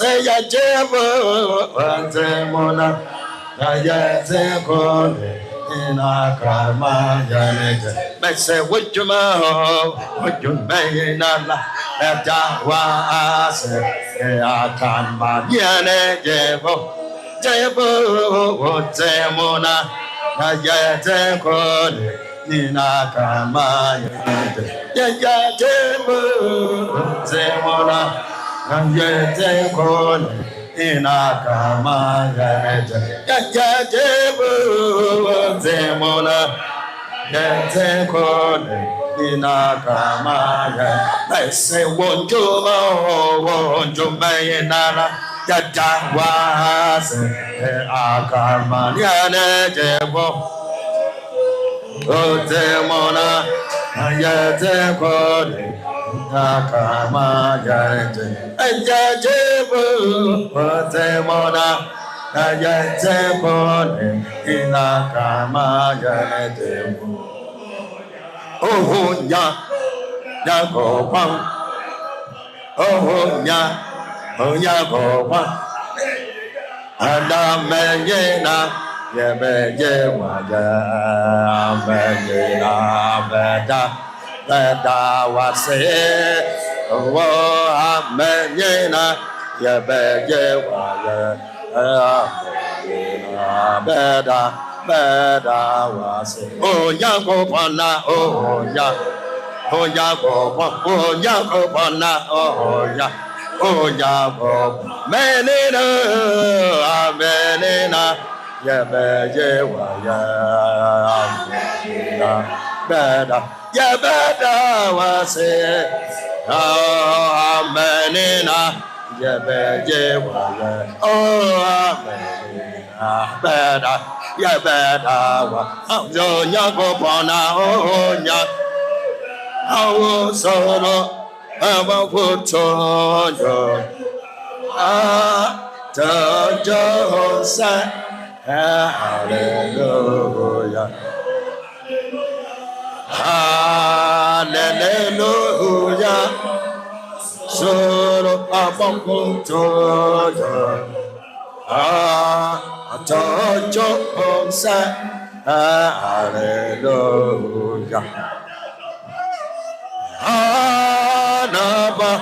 say ya jebo mona ya zeko ina kama ya neje me say would you may na la da wa se ya kama ya neje jebo mona ya zeko ina kama ya jebo mona Yete kon ina kama yete zemona yete kon ina kama yete se wonjo mayena yata was akama yane jebo zemona yete kon Nakama yate, ayajebo, zemona, ayajebo, inakama yate. Oh nya, nyagopang. Oh nyagopang. Adamena, yebeye waya, amena beda. Beda wase, oh amenyena, yebeye waya, amena beda wase. Oh yakopana, oh yakopana, oh yakop, menina, amenena, yebeye waya, amena beda. Ya beda wase, amenina, ya beje waya, amenina beda, ya beda wa, yo nyago pona, nya, solo, abakutoyo, tojo sa, hallelujah. Hallelujah. Solo abong tojo. Tojo sa. Hallelujah. Anaba.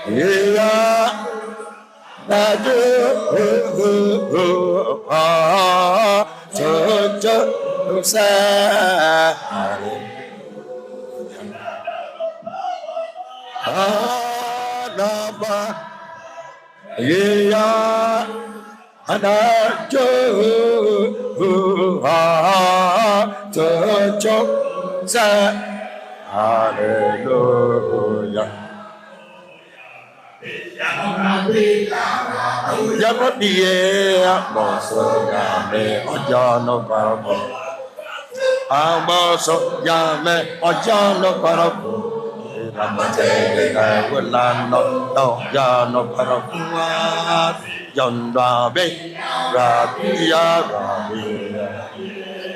Yeah. Tojo. Anaba ya anajo tojo sa hallelujah ya rabbiye boso Nyame ojo no parabo Amboso Nyame ojo no parabo Ramate Wulano no Jano Parakuat Yon Rabi ya Rabi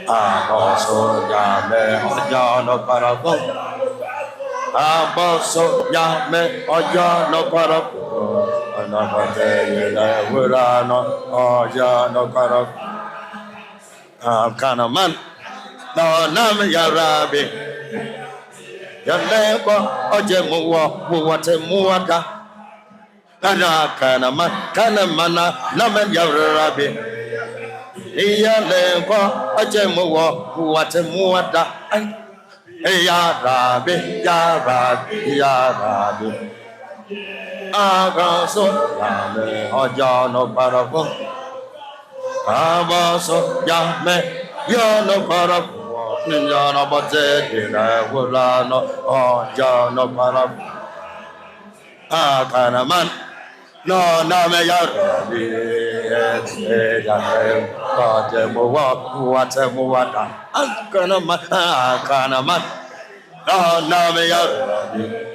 Amboso Nyame ojo no parabo Amboso Nyame ojo no parabo Ramate Wulano ojo no parabo Kanaman no nam ya Rabi ya ko oje muwate muwaka kana nam ya Rabi ya le ko oje muwate muwata ya Rabi agaso ya le ojo no parabo abaso ya me ya no parabo ya no bate dina wulano ya no parabo akanaman no name ya Rabi ya ko je muwate muwata akanaman no name ya Rabi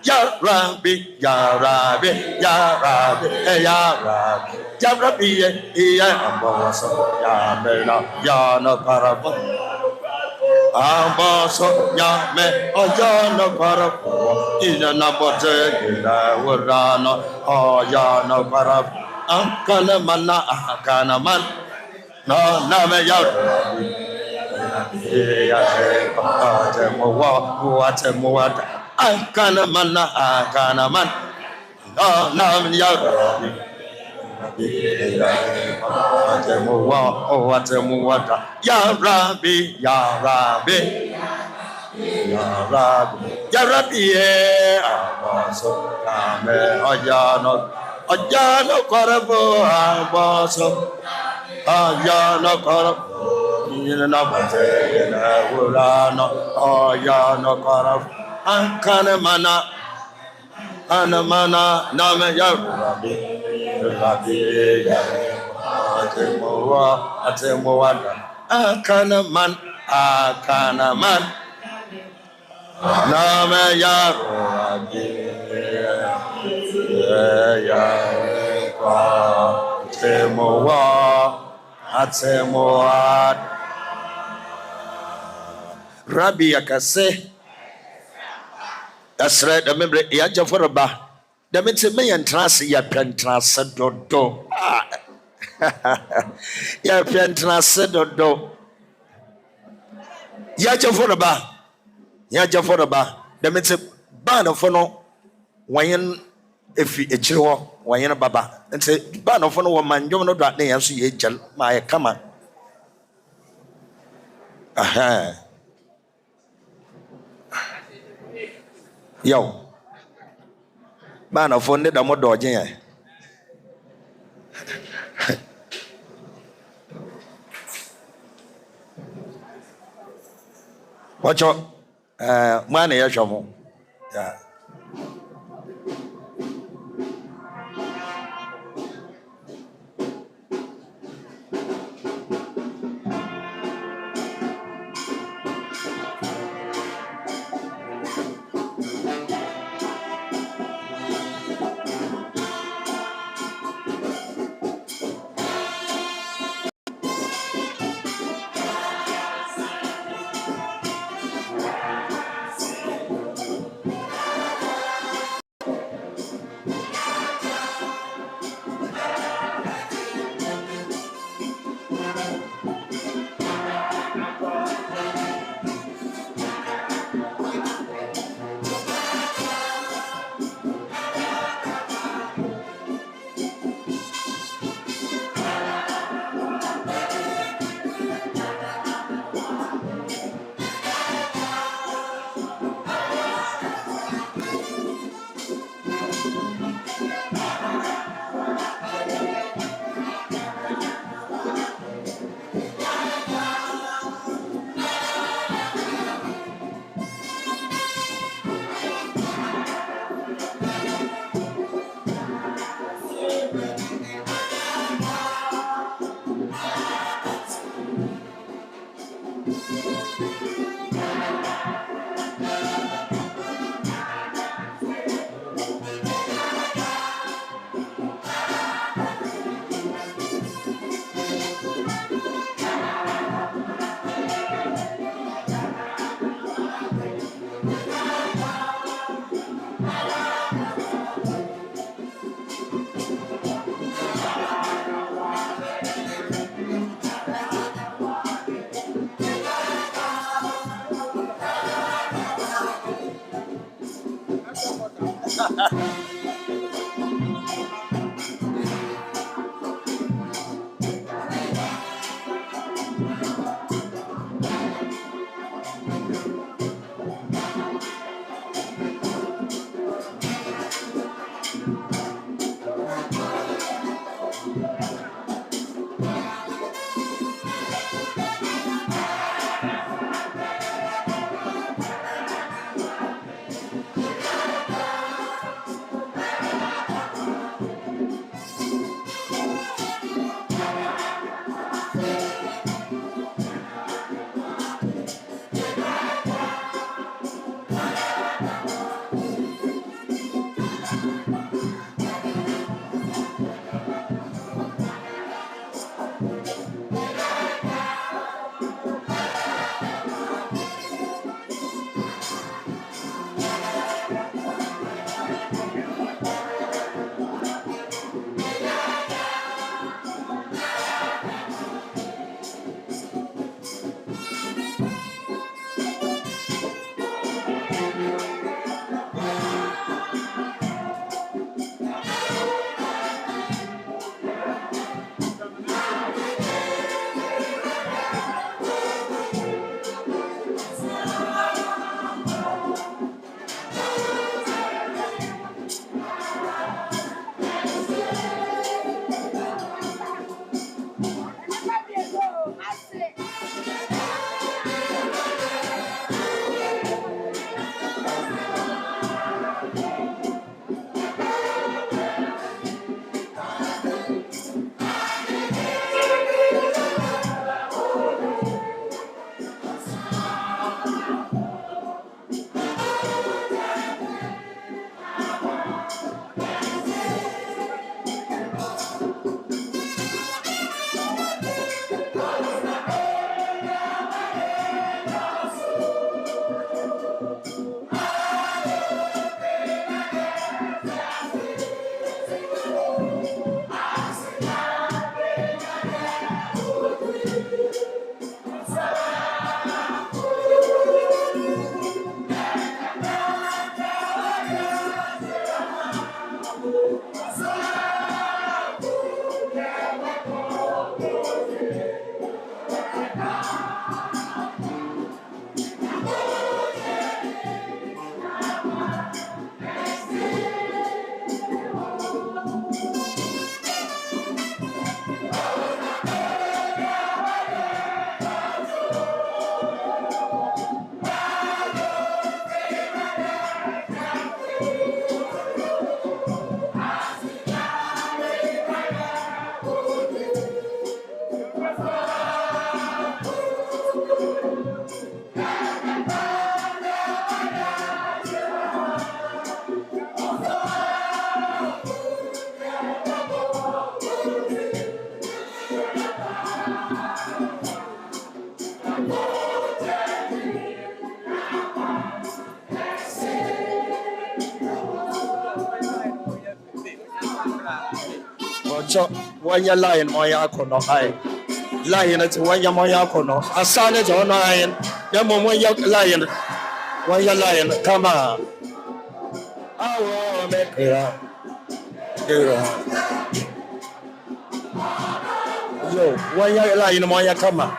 Ya Rabbi, Ya Rabbi, Ya Rabbi, Ya Rabbi, Ya Rabbi, Ya Amboso, Ya Mena, Ya no Parabo, Ambaso Nyame Ayana Karafo Ina Bote Gila Wurano Ayana Karaf Ankana Mana Akana Man No Name Yarabi Atemuwa Ankana Mana Akana Man No Name Yarabi Atemuwa Ya Rabbi Ya Rabbi Ya Rabbi, Ya Rabbi, Abaso, Ame, Ayano, Korabo, Abaso, Ayano, Korabo, Yinabate, Wurano, Ayano, Korabo, Ankanamana, Anamana, Name, Ya Rabbi, Rabbi, Atemoa, Ankanaman, Akanaman. Name Yawoh Atemoa Rabbi Akase that's right remember yaja for ba the me me entrance ya pentrance dodo ya pentrance dodo yaja for ba the me ban for no wayen efi echire ho wayen baba nti ba no fo no wo manjom no do ade yan so ye gel ma ye kama aha yo ba no fo ne da mo do gen ya wacho ma na ye hwemo ya Pacho, when you're lying, my no I. Lying at when you're my no. A son is on iron. The moment when you're lying, come on. I will make it. Yo, when you're lying, my come on.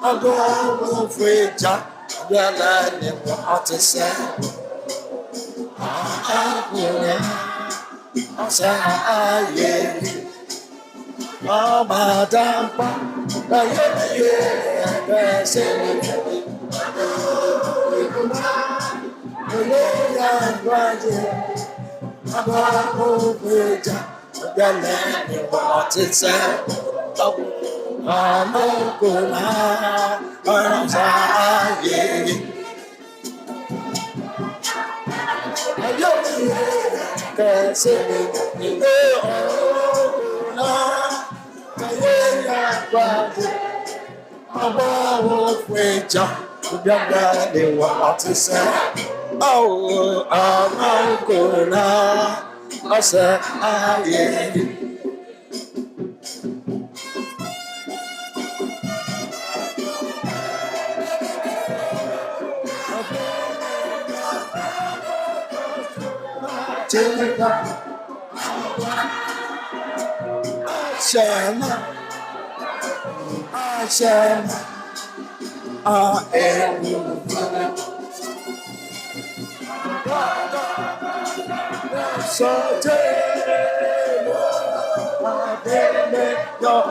I'm going free, Jack. Well, I never ought to say. I'm saying, yeah. Oh, madam, oh, I'm gonna, I said, yeah.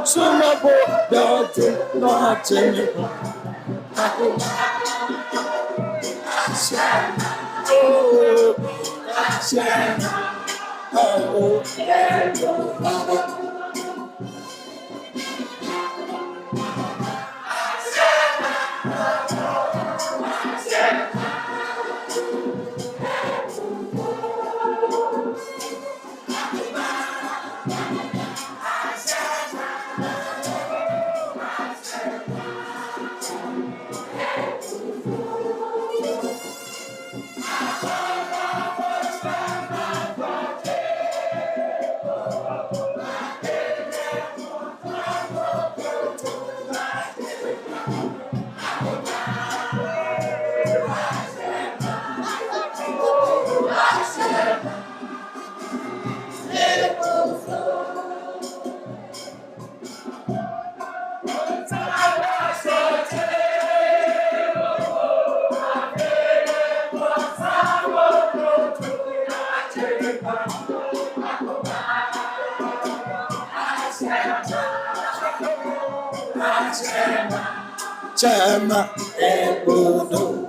Somafo, Chama é tudo.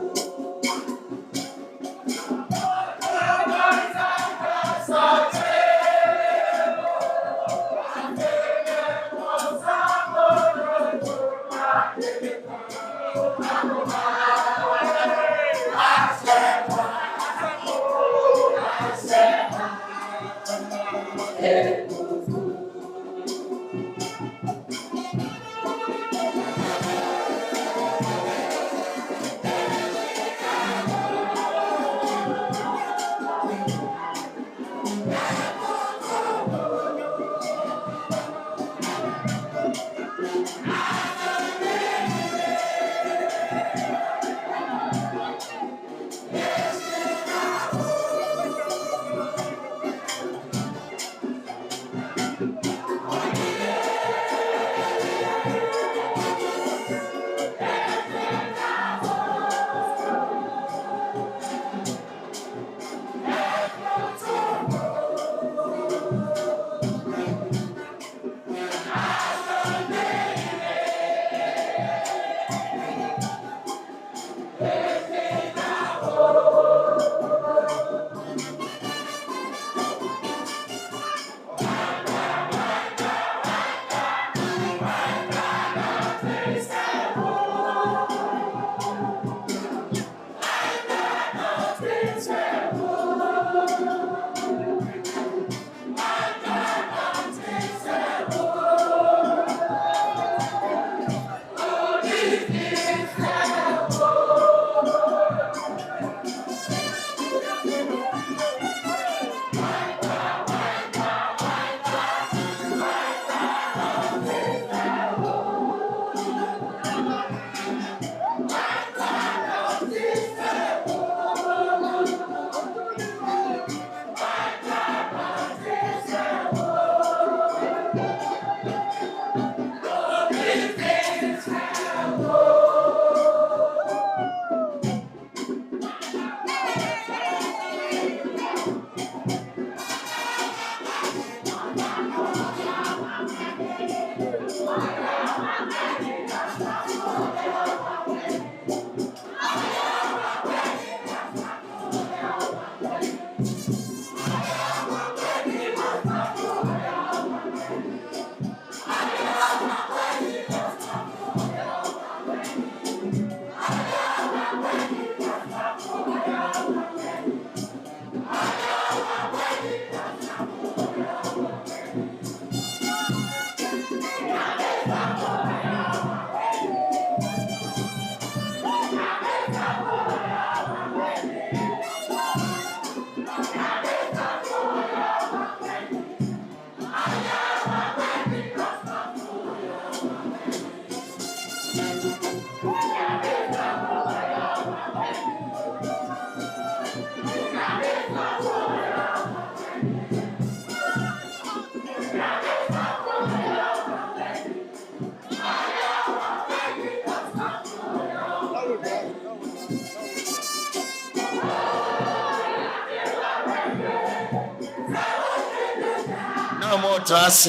more trance.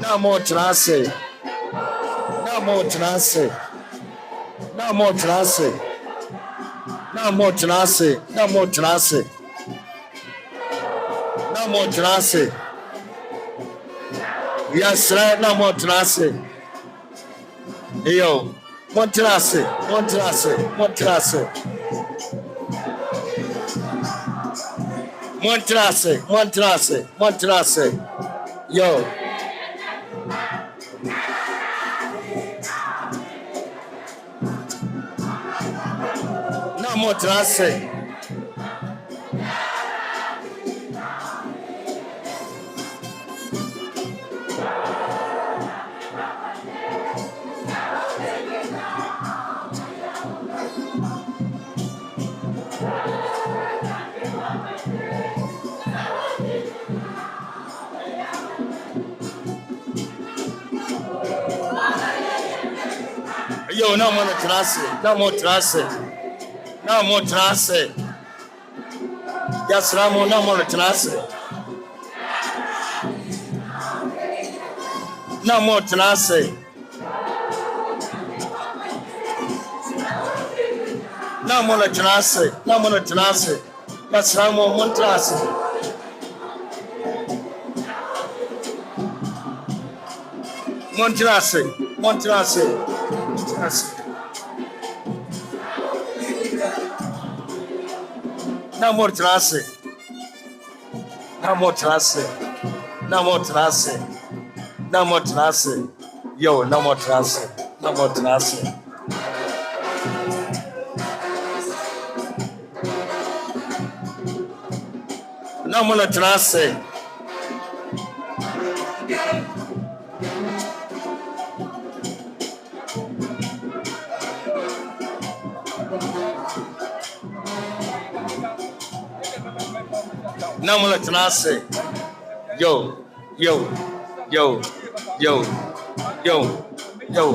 No more trance. No more trance. No more trance. No more trance. No more trance. No more trance. Yes, right. No more trance. Yo, one trance. One trance. One trance. One trance. One trance. One trance. Yo. No more trance. Yo, no more trance. No more trance. No more trance. Yes, Ramo, no more trance. No more trance. No more trance. No more trance. Yes, Ramo, one trance. One trance. One trance. No more trance. No more trance. No more trance. No more trance. Yo, no more trance. No more trance. No more trance. No more trance. Yo, yo, yo, yo, yo, yo.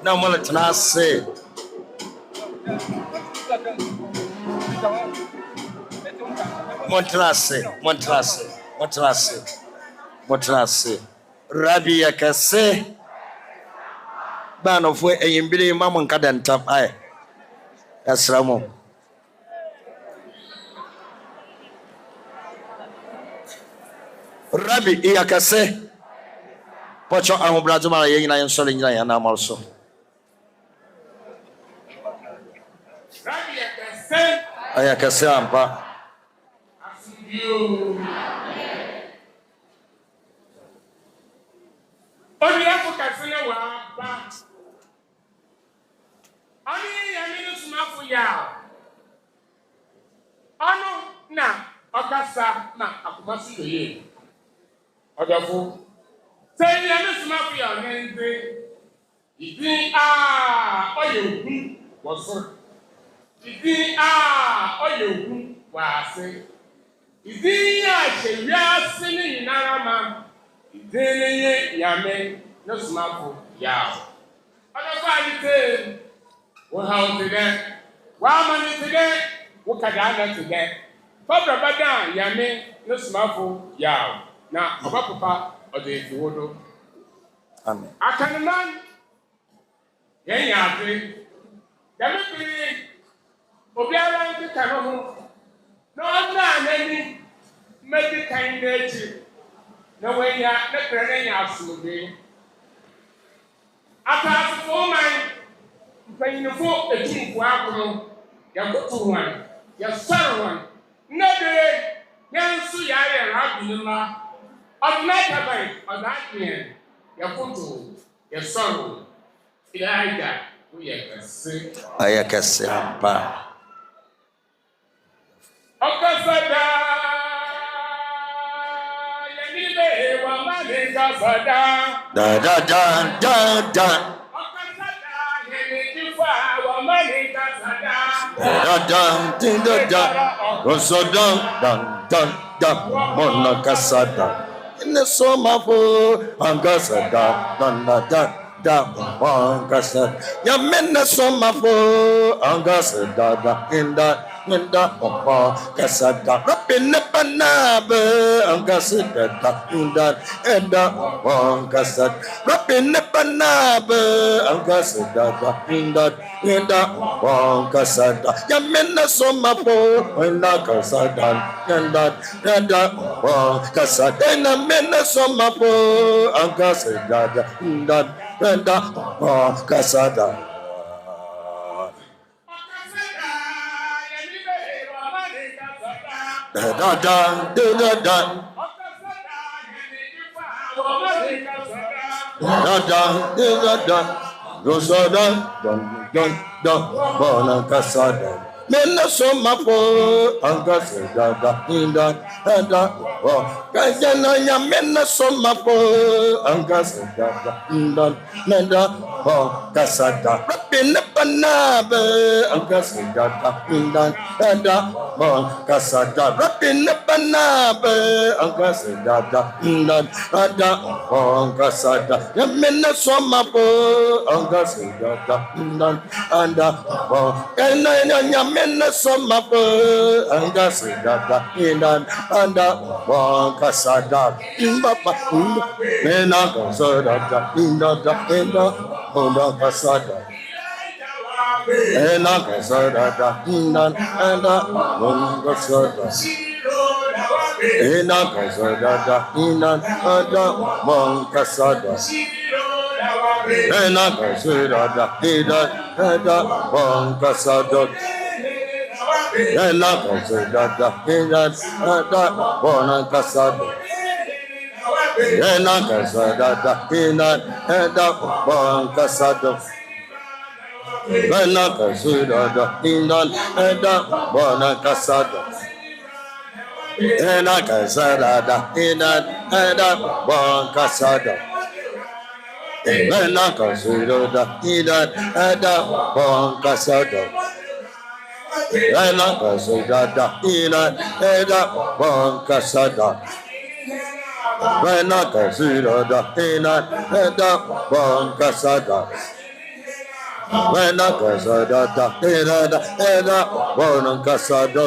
No more trance. One trance. One trance. One trance. One trance. Rabbi Yakase. Ban of way a yimbili mamon kadan tap eye. That's Ramo. Rabbi Yakase. Pocho Amobrazuma Yana and Solina and I'm also. Rabbi Yakase. Ayakase Ampa. Only Africa back. Only Yamin Somafo Yawoh. Ano na okasa na akumasi yoye. Odofo. Say Yamin Somafo Yawoh nende. Idin oyegun woso. Idin oyegun wase. Idin chewiase ni nyinarama. Idin Nyame na Somafo Yawoh. Odofo anite we have today. One money today. We can dance today. Papa Bada Nyame no Somafo Yawoh. Na Papa Ode Wodo. Amen. Akanaman. Yen yate. Demi obiara nti kanoho. No na nani medi kan nechi. Na wenya na krene nya Asomdwee. Ata for man Painful a team for Akono, Yakoto one, Yasar one, Nede, Yansu Yaya Rabinima, of Natabai, of that man, Yakoto, Yasar, Elijah, we are say, I can say, Okasada, Yanibe, Wamane Kasada, da. In the Somafo, Angasada, Mongasada, Yamen Somafo, Angasada, in that. Nda Opa Kasada Rapin Panabe Angasida Nda Enda Opa Kasad Rapin Panabe Angasida Nda Opa Kasada Yamena Somafo Nda Kasada Nda Opa Kasada Mena Somafo Angasida Nda Opa Kasada da bona kasada Mena Somafo Angasada Kajana Yamena Somafo Angasada Nenda Kasada Rapin Panabe Angasada Nenda Kasada Rapin Panabe Angasada Nenda Kasada Yamena Somafo Angasada Nenda Mena Somafo Angasada Anda Kasada Papa Mena Kasada Onda Kasada Ena Kasada Anda Kasada Ena Kasada Anda Kasada Ena Kasada Ena Kasada bona kasada Ena Kasada bona kasada Ena Kasada bona kasada Ena Kasada bona kasada Ena Kasada bona kasada Ena Kasada bon kasada Ena Kasada bon kasada Ena Kasada bon kasada Ena Kasada bon kasada Ena Kasada bon kasada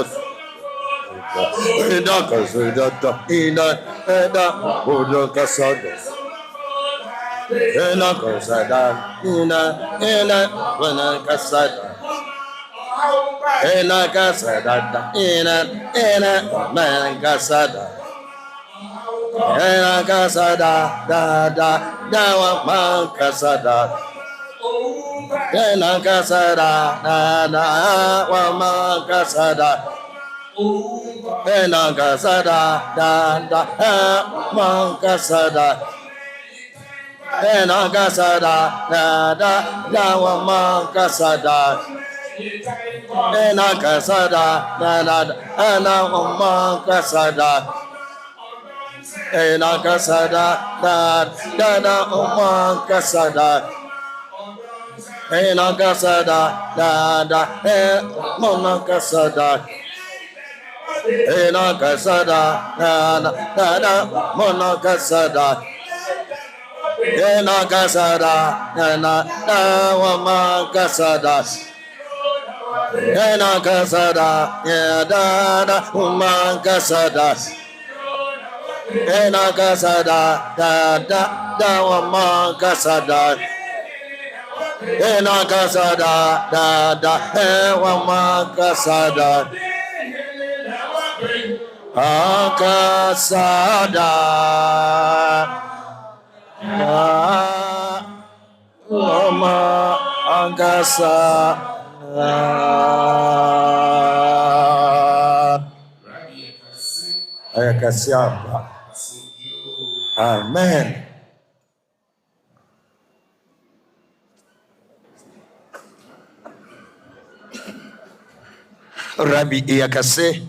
Ena Kasada man Kasada Ena Kasada da man Kasada Ena Kasada da man Kasada Ena Kasada da man Kasada Ena Kasada da man Kasada Ena Kasada Ana Umma Kasada Ena Kasada Dada Umma Kasada Ena Kasada Dada Mona Kasada Ena Kasada Dada Mona Kasada Ena Kasada Dada Umma Kasada Ena Kasada da Umma Kasada Ena Kasada da Umma Kasada Ena Kasada da Umma Kasada Akasada Umma Akasada Ayakasiaba. Amen. Rabbi Iyakase.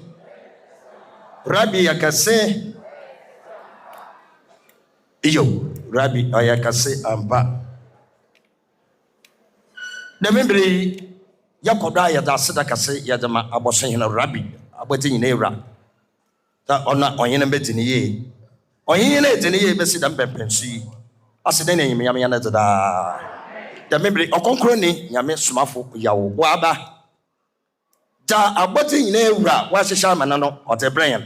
Rabbi Iyakase. Iyo. Rabbi Iyakase amba. Nemembri yakoda ya da seda kase ya jama abosen hina Rabbi aboti nyina ewra. Ta ona onyene betini ye. Onyene etini ye besi da mpempensi. Asede na nyime nyame yana da. Nemembri Ɔkrɔnkrɔnyi Nyame Somafo Yawoh waba. Ja aboti nyina ewura wa hyehyɛ amana no ɔte brɛn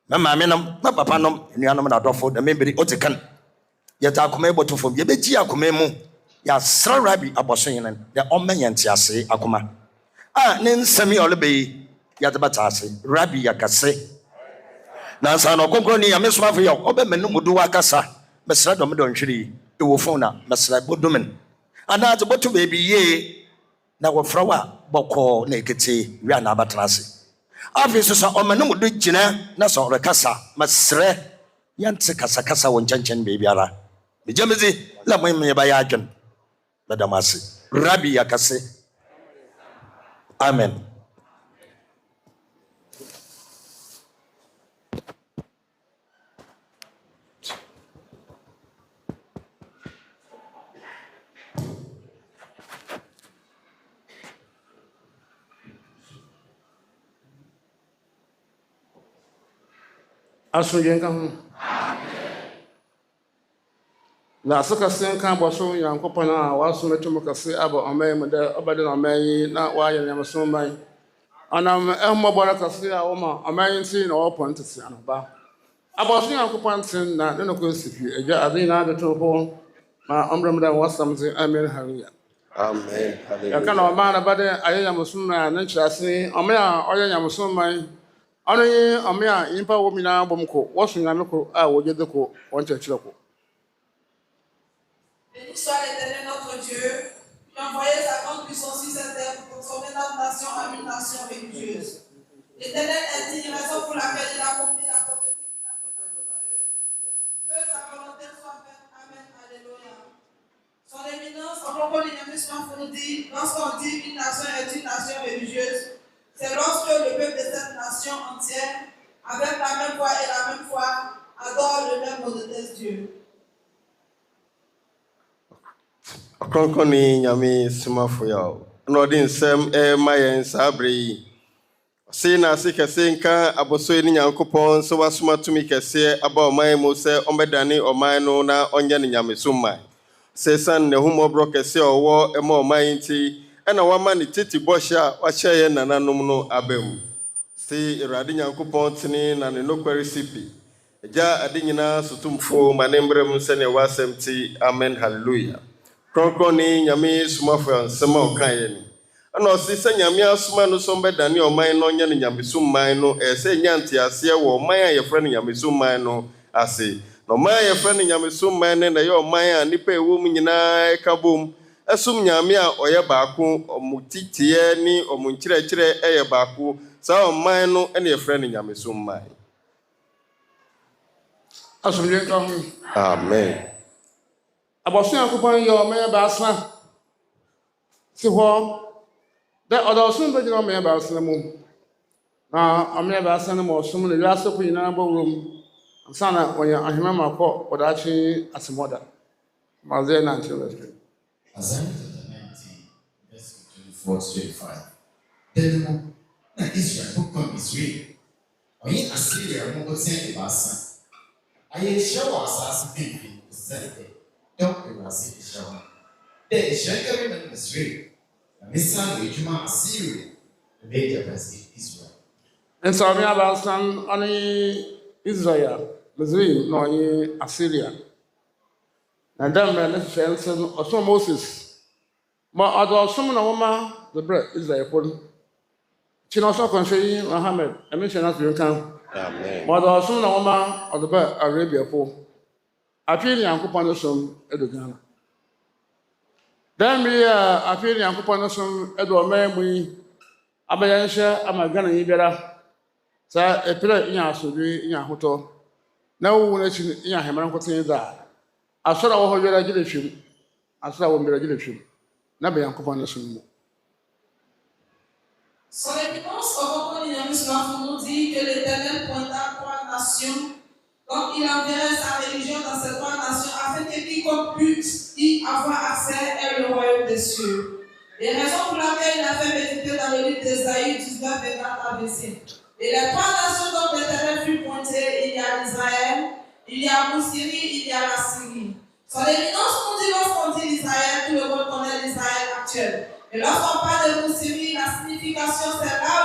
na maame nom na papa nom nuanom na dɔfo na membere ɔte kan yɛta akoma eboto fom yɛbɛgyi akoma mu ya sra rabi abɔso nyina da ɔmma yɛnte ase akoma ne nsɛm yɛ ɔlebɛyi yɛdebata ase rabi yakase na nsa no Ɔkrɔnkrɔnyi Nyame Somafo yɛ ɔbɛmɛ no mudu wakasa mesra dɔm dɔnhwere ewo fon na mesra bodomen ana te boto baby ye na wɔfra wa bɔkɔ na ekete wi ana abatena ase afi so ɔmɛ no mudu gyina na so ɔrekasa mesra yɛnte kasa wɔ nkyɛnkyɛn baby ara bijamezi la mo me ba ya adwen badamase rabi yakase amen. Asomdwee nka ho. Na asokase nka bɔso Nyankopɔn a waso metum kase aba ɔman mu dɛ ɔbɛde na ɔman yi na wayɛ nyamesom man. Ɔnam ɛmmɔbɔ no kase a wɔma ɔman yi nti na wɔpɔ ntete anoba. Abɔso Nyankopɔn nten na ne no kɔsifi agya ade nyinaa de to ho ma ɔmbrɛm dɛ wɔsam dze amen hallelujah. Amen. Hallelujah. Yɛka na ɔman na bɛde ayɛ nyamesom a ne nkyerɛase ɔman a ɔyɛ nyamesom man. Ano yi ɔme a impa wɔ nyinaa bom ko wɔso Nyame ko a wɔgye de ko wɔn kyerɛkyerɛ ko. Béni soit l'Éternel notre Dieu, qui a envoyé sa grande puissance sur cette terre pour transformer notre nation en une nation religieuse. L'Éternel est une raison pour laquelle il a accompli la prophétie qu'il a faite à nos aïeux. Que sa volonté soit faite. Amen. Alléluia. Son éminence, Ɔkrɔnkrɔnyi Nyame Somafo nous dit, lorsqu'on dit une nation est une nation religieuse, c'est lorsque le peuple de cette nation entière, avec la même foi et la même foi, adore le même modeste Dieu. Ɔkrɔnkrɔnyi Nyame Somafo yɛ na ɔde nsɛm ma yɛn saa bere yi. Ɔse na ase kɛse nka abɔso ne Nyankopɔn sɛ wasoma tumi kɛseɛ aba ɔman mu sɛ ɔmbɛdane ɔman no na ɔnyɛ ne nyamesom man. Sɛ san ne hummɔborɔ kɛseɛ a ɔwɔ ma ɔman nti ɛna wama ne titi bɔhyɛ a wahyɛ yɛn nananom no aba mu. Sɛ Awurade Nyankopɔn tene na ne nokware sipi. Agya ade nyinaa sotomfo ma ne mbrɛ mu sɛnea wasɛm ti amen hallelujah. Ɔkrɔnkrɔnyi Nyame Somafo nsɛm a ɔkaeɛ ni. Ɛna ɔse sɛ Nyame asoma no so mbɛdane ɔman no ɔnyɛ ne nyamesom man no ɛsɛ nya nteaseɛ wɔ ɔman a yɛfrɛ no nyamesom man no ase. Na ɔman a yɛfrɛ no nyamesom man no na ɛyɛ ɔman a nnipa ɛwɔ mu nyinaa ɛka bom. Ɛsom Nyame a ɔyɛ baako, ɔmo titiɛ ne ɔmo nkyerɛkyerɛ ɛyɛ baako. Saa ɔman no ɛna yɛfrɛ no nyamesom man. Asomdwee nka ho. Amen. Abɔso Nyankopɔn yɛ ɔman baasa. Si hɔ dɛ ɔda ɔsom bɛgyina ɔman baasa mu. Na ɔman baasa no ma ɔsom no wiase ko nyinaa bɔ wɔ mu. Ansa na wɔyɛ ahema ma kɔ ɔdaakye asemɔda. Isaiah 19 verse 3. Isaiah 19 verse 24 to 25. Then na Israel book of Israel. Ɔyɛ Assyria mo ɔtɛn baasa. Ayɛ hyɛ wɔ asase pipi sɛde. Dɔk ewase hyɛ wɔ. Dɛ hyɛ kɛre na Israel. Na mesa no edwuma Assyria. The major verse Israel. Nsa ɔman baasa ɔne Israel, Misraim na ɔne Assyria. Na dɛm na ne hwɛ nso no ɔsom Moses. Ma ɔde ɔsom na wɔma de brɛ Israelfo no. Kyi na ɔsɔ kɔnhwɛ yi Mohammed ɛme hyɛ n'asomdwee nka. Amen. Ma ɔde ɔsom na wɔma ɔde bɛ Arabiafo. Afei ne Nyankopɔn no som ɛdo Ghana. Dɛm yi a afei ne Nyankopɔn no som ɛdo ɔman mu yi abɛyɛ nhyɛ ama Ghana yi biara. Saa ɛpɛrɛ nya asomdwee nya ahotɔ. Na wowu n'akyi nya ahemman nkoten dza asɔre a wɔ hɔ biara gye ne hwem. Asɔre a wɔ biara gye ne hwem. Na bɛ Nyankopɔn no som mu. Son éminence Ɔkrɔnkrɔnyi Nyame Somafo nous dit que l'Éternel pointa 3 nations, donc il enverrait sa religion dans ces 3 nations afin que quiconque puisse y avoir accès est le royaume des cieux. Les raisons pour lesquelles il a fait méditer dans le livre d'Ésaïe 19, 24 à 25. Et les 3 nations dont l'Éternel fut pointé, il y a l'Israël, il y a Syrie, il y a la Syrie. Son éminence nous dit lorsqu'on dit l'Israël, tout le monde connaît l'Israël actuel. Et lorsqu'on parle de Syrie, la signification c'est là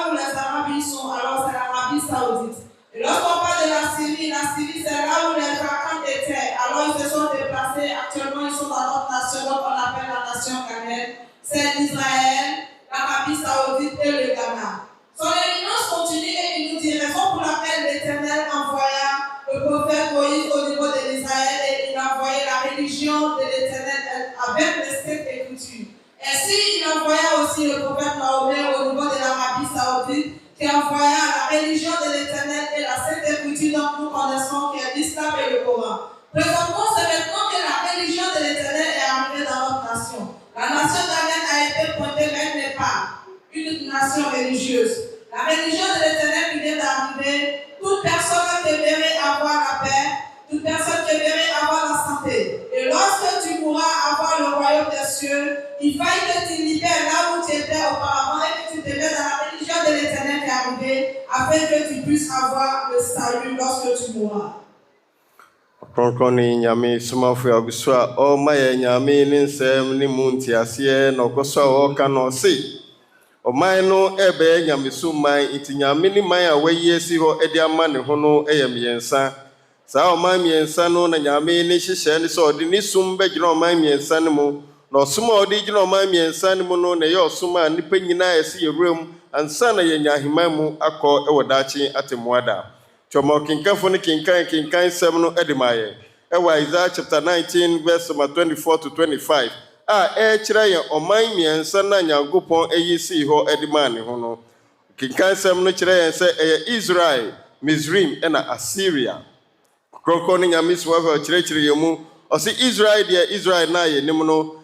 Écriture, donc nous connaissons qui est l'islam et le Coran. Présentement, c'est maintenant que la religion de l'Éternel est arrivée dans notre nation. La nation d'Amérique a été pointée, mais elle n'est pas une nation religieuse. La religion de l'Éternel qui vient d'arriver, toute personne qui aimerait avoir la paix, toute personne qui aimerait avoir la santé. Et lorsque tu pourras avoir le royaume des cieux, il faille que tu libères là où tu étais auparavant et que tu te mets dans la religion de l'Éternel qui est arrivée, afin que tu puisses avoir le salut lorsque tu mourras. Ɔkrɔnkrɔnyi Nyame Somafo aguso a ɔma yɛ Nyame ne nsɛm ne mu nteaseɛ na ɔkɔso a ɔka no ɔse ɔman no ɛbɛyɛ Nyameso man nti Nyame ne man a wayi asi hɔ ɛde ama ne ho no ɛyɛ mmiɛnsa saa ɔman mmiɛnsa no na Nyame ne hyehyɛ ne sɛ ɔde ne sum bɛgyina ɔman mmiɛnsa no mu na ɔsom a ɔde gyina ɔman mmiɛnsa no mu no na ɛyɛ ɔsom a nnipa nyinaa ɛsi yɛwura mu ansa na yɛnya ahemman mu akɔ ɛwɔ daakye atemmuada. Chomo kinkafo ne kinkan sɛm no ɛde ma yɛ ɛwɔ Isaiah chapter 19 verse 24 to 25 a ɛkyerɛ yɛ ɔman mmiɛnsa na Nyankopɔn ɛyi sii hɔ ɛde ma ne ho no kinkan sɛm no kyerɛ yɛn sɛ ɛyɛ Israel, Misraim ɛna Assyria. Krɔnkɔn ne Nyame Somafo kyerɛkyerɛ yɛn mu ɔse Israel deɛ Israel na yɛ nim no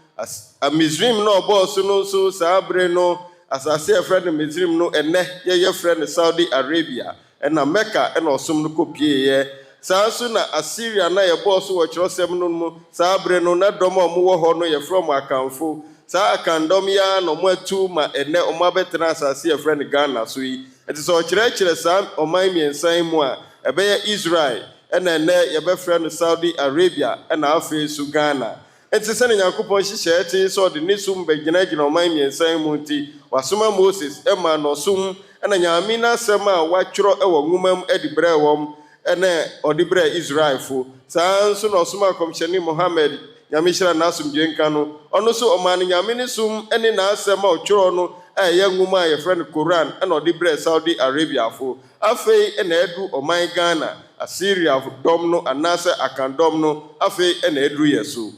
Misraim na ɔbɔɔ so no nso saa bere no asase ɛfrɛ no Misraim no ɛnɛ yɛyɛ frɛ no Saudi Arabia ɛna Mecca ɛna ɔsom no kɔpieeɛ saa nso na Assyria na yɛbɔɔ so wɔ kyerɛsɛm no mu saa bere no na dɔm a ɔmowɔ hɔ no yɛfrɛ mo akamfo saa akandɔm yi ara na ɔmo atu ma ɛnɛ ɔmo abɛtena asase yɛfrɛ no Ghana so yi ɛti sɛ ɔkyerɛkyerɛ saa ɔman mmiɛnsa yi mu a ɛbɛyɛ Israel ɛna ɛnɛ yɛbɛfrɛ no Saudi Arabia ɛna afei so Ghana ɛti sɛne Nyankopɔn hyehyɛ ɛte sɛ ɔde ne som bɛgyinagyina ɔman mmiɛnsa yi mu nti wasoma Moses ɛma na ɔsom ɛna Nyame n'asɛm a watwerɛ ɛwɔ nwoma mu ɛde brɛ wɔm ɛna ɔde brɛ Israelfo saa nso na ɔsom akɔmhyɛne Mohammed Nyame hyira n'asomdwee nka no ɔno so ɔma no Nyame ne som ɛne n'asɛm a ɔtwerɛ no a ɛyɛ nwoma a yɛfrɛ no Koran ɛna ɔde brɛ Saudi Arabiafo afei ɛna ɛdu ɔman Ghana Assyria dɔm no anaasɛ akandɔm no afei ɛna ɛdu yɛ so.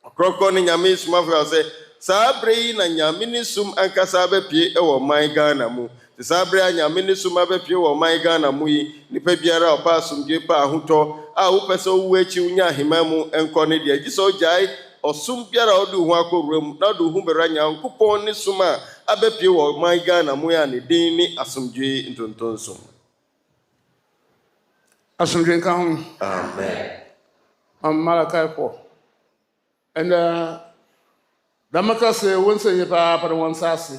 Ɔkrɔnkɔn ne Nyame Somafo sɛ saa bere yi na Nyame ne som ankasa abɛpie ɛwɔ ɔman Ghana mu saa bere a Nyame ne som abɛpie wɔ ɔman Ghana mu yi nipa biara a ɔpa asomdwee pa ahotɔ a wopɛ sɛ wowu akyi wonya ahemman mu nkɔ ne deɛ gye sɛ ɔgyae ɔsom biara a ɔde wo ho akɔwura mu na ɔde wo ho bɛra Nyankopɔn ne som a abɛpie wɔ ɔman Ghana mu a ne din ne Asomdwee Ntonton som. Asomdwee nka ho. Amen. Malachi 4. And Damaka say one say papa the one sassy.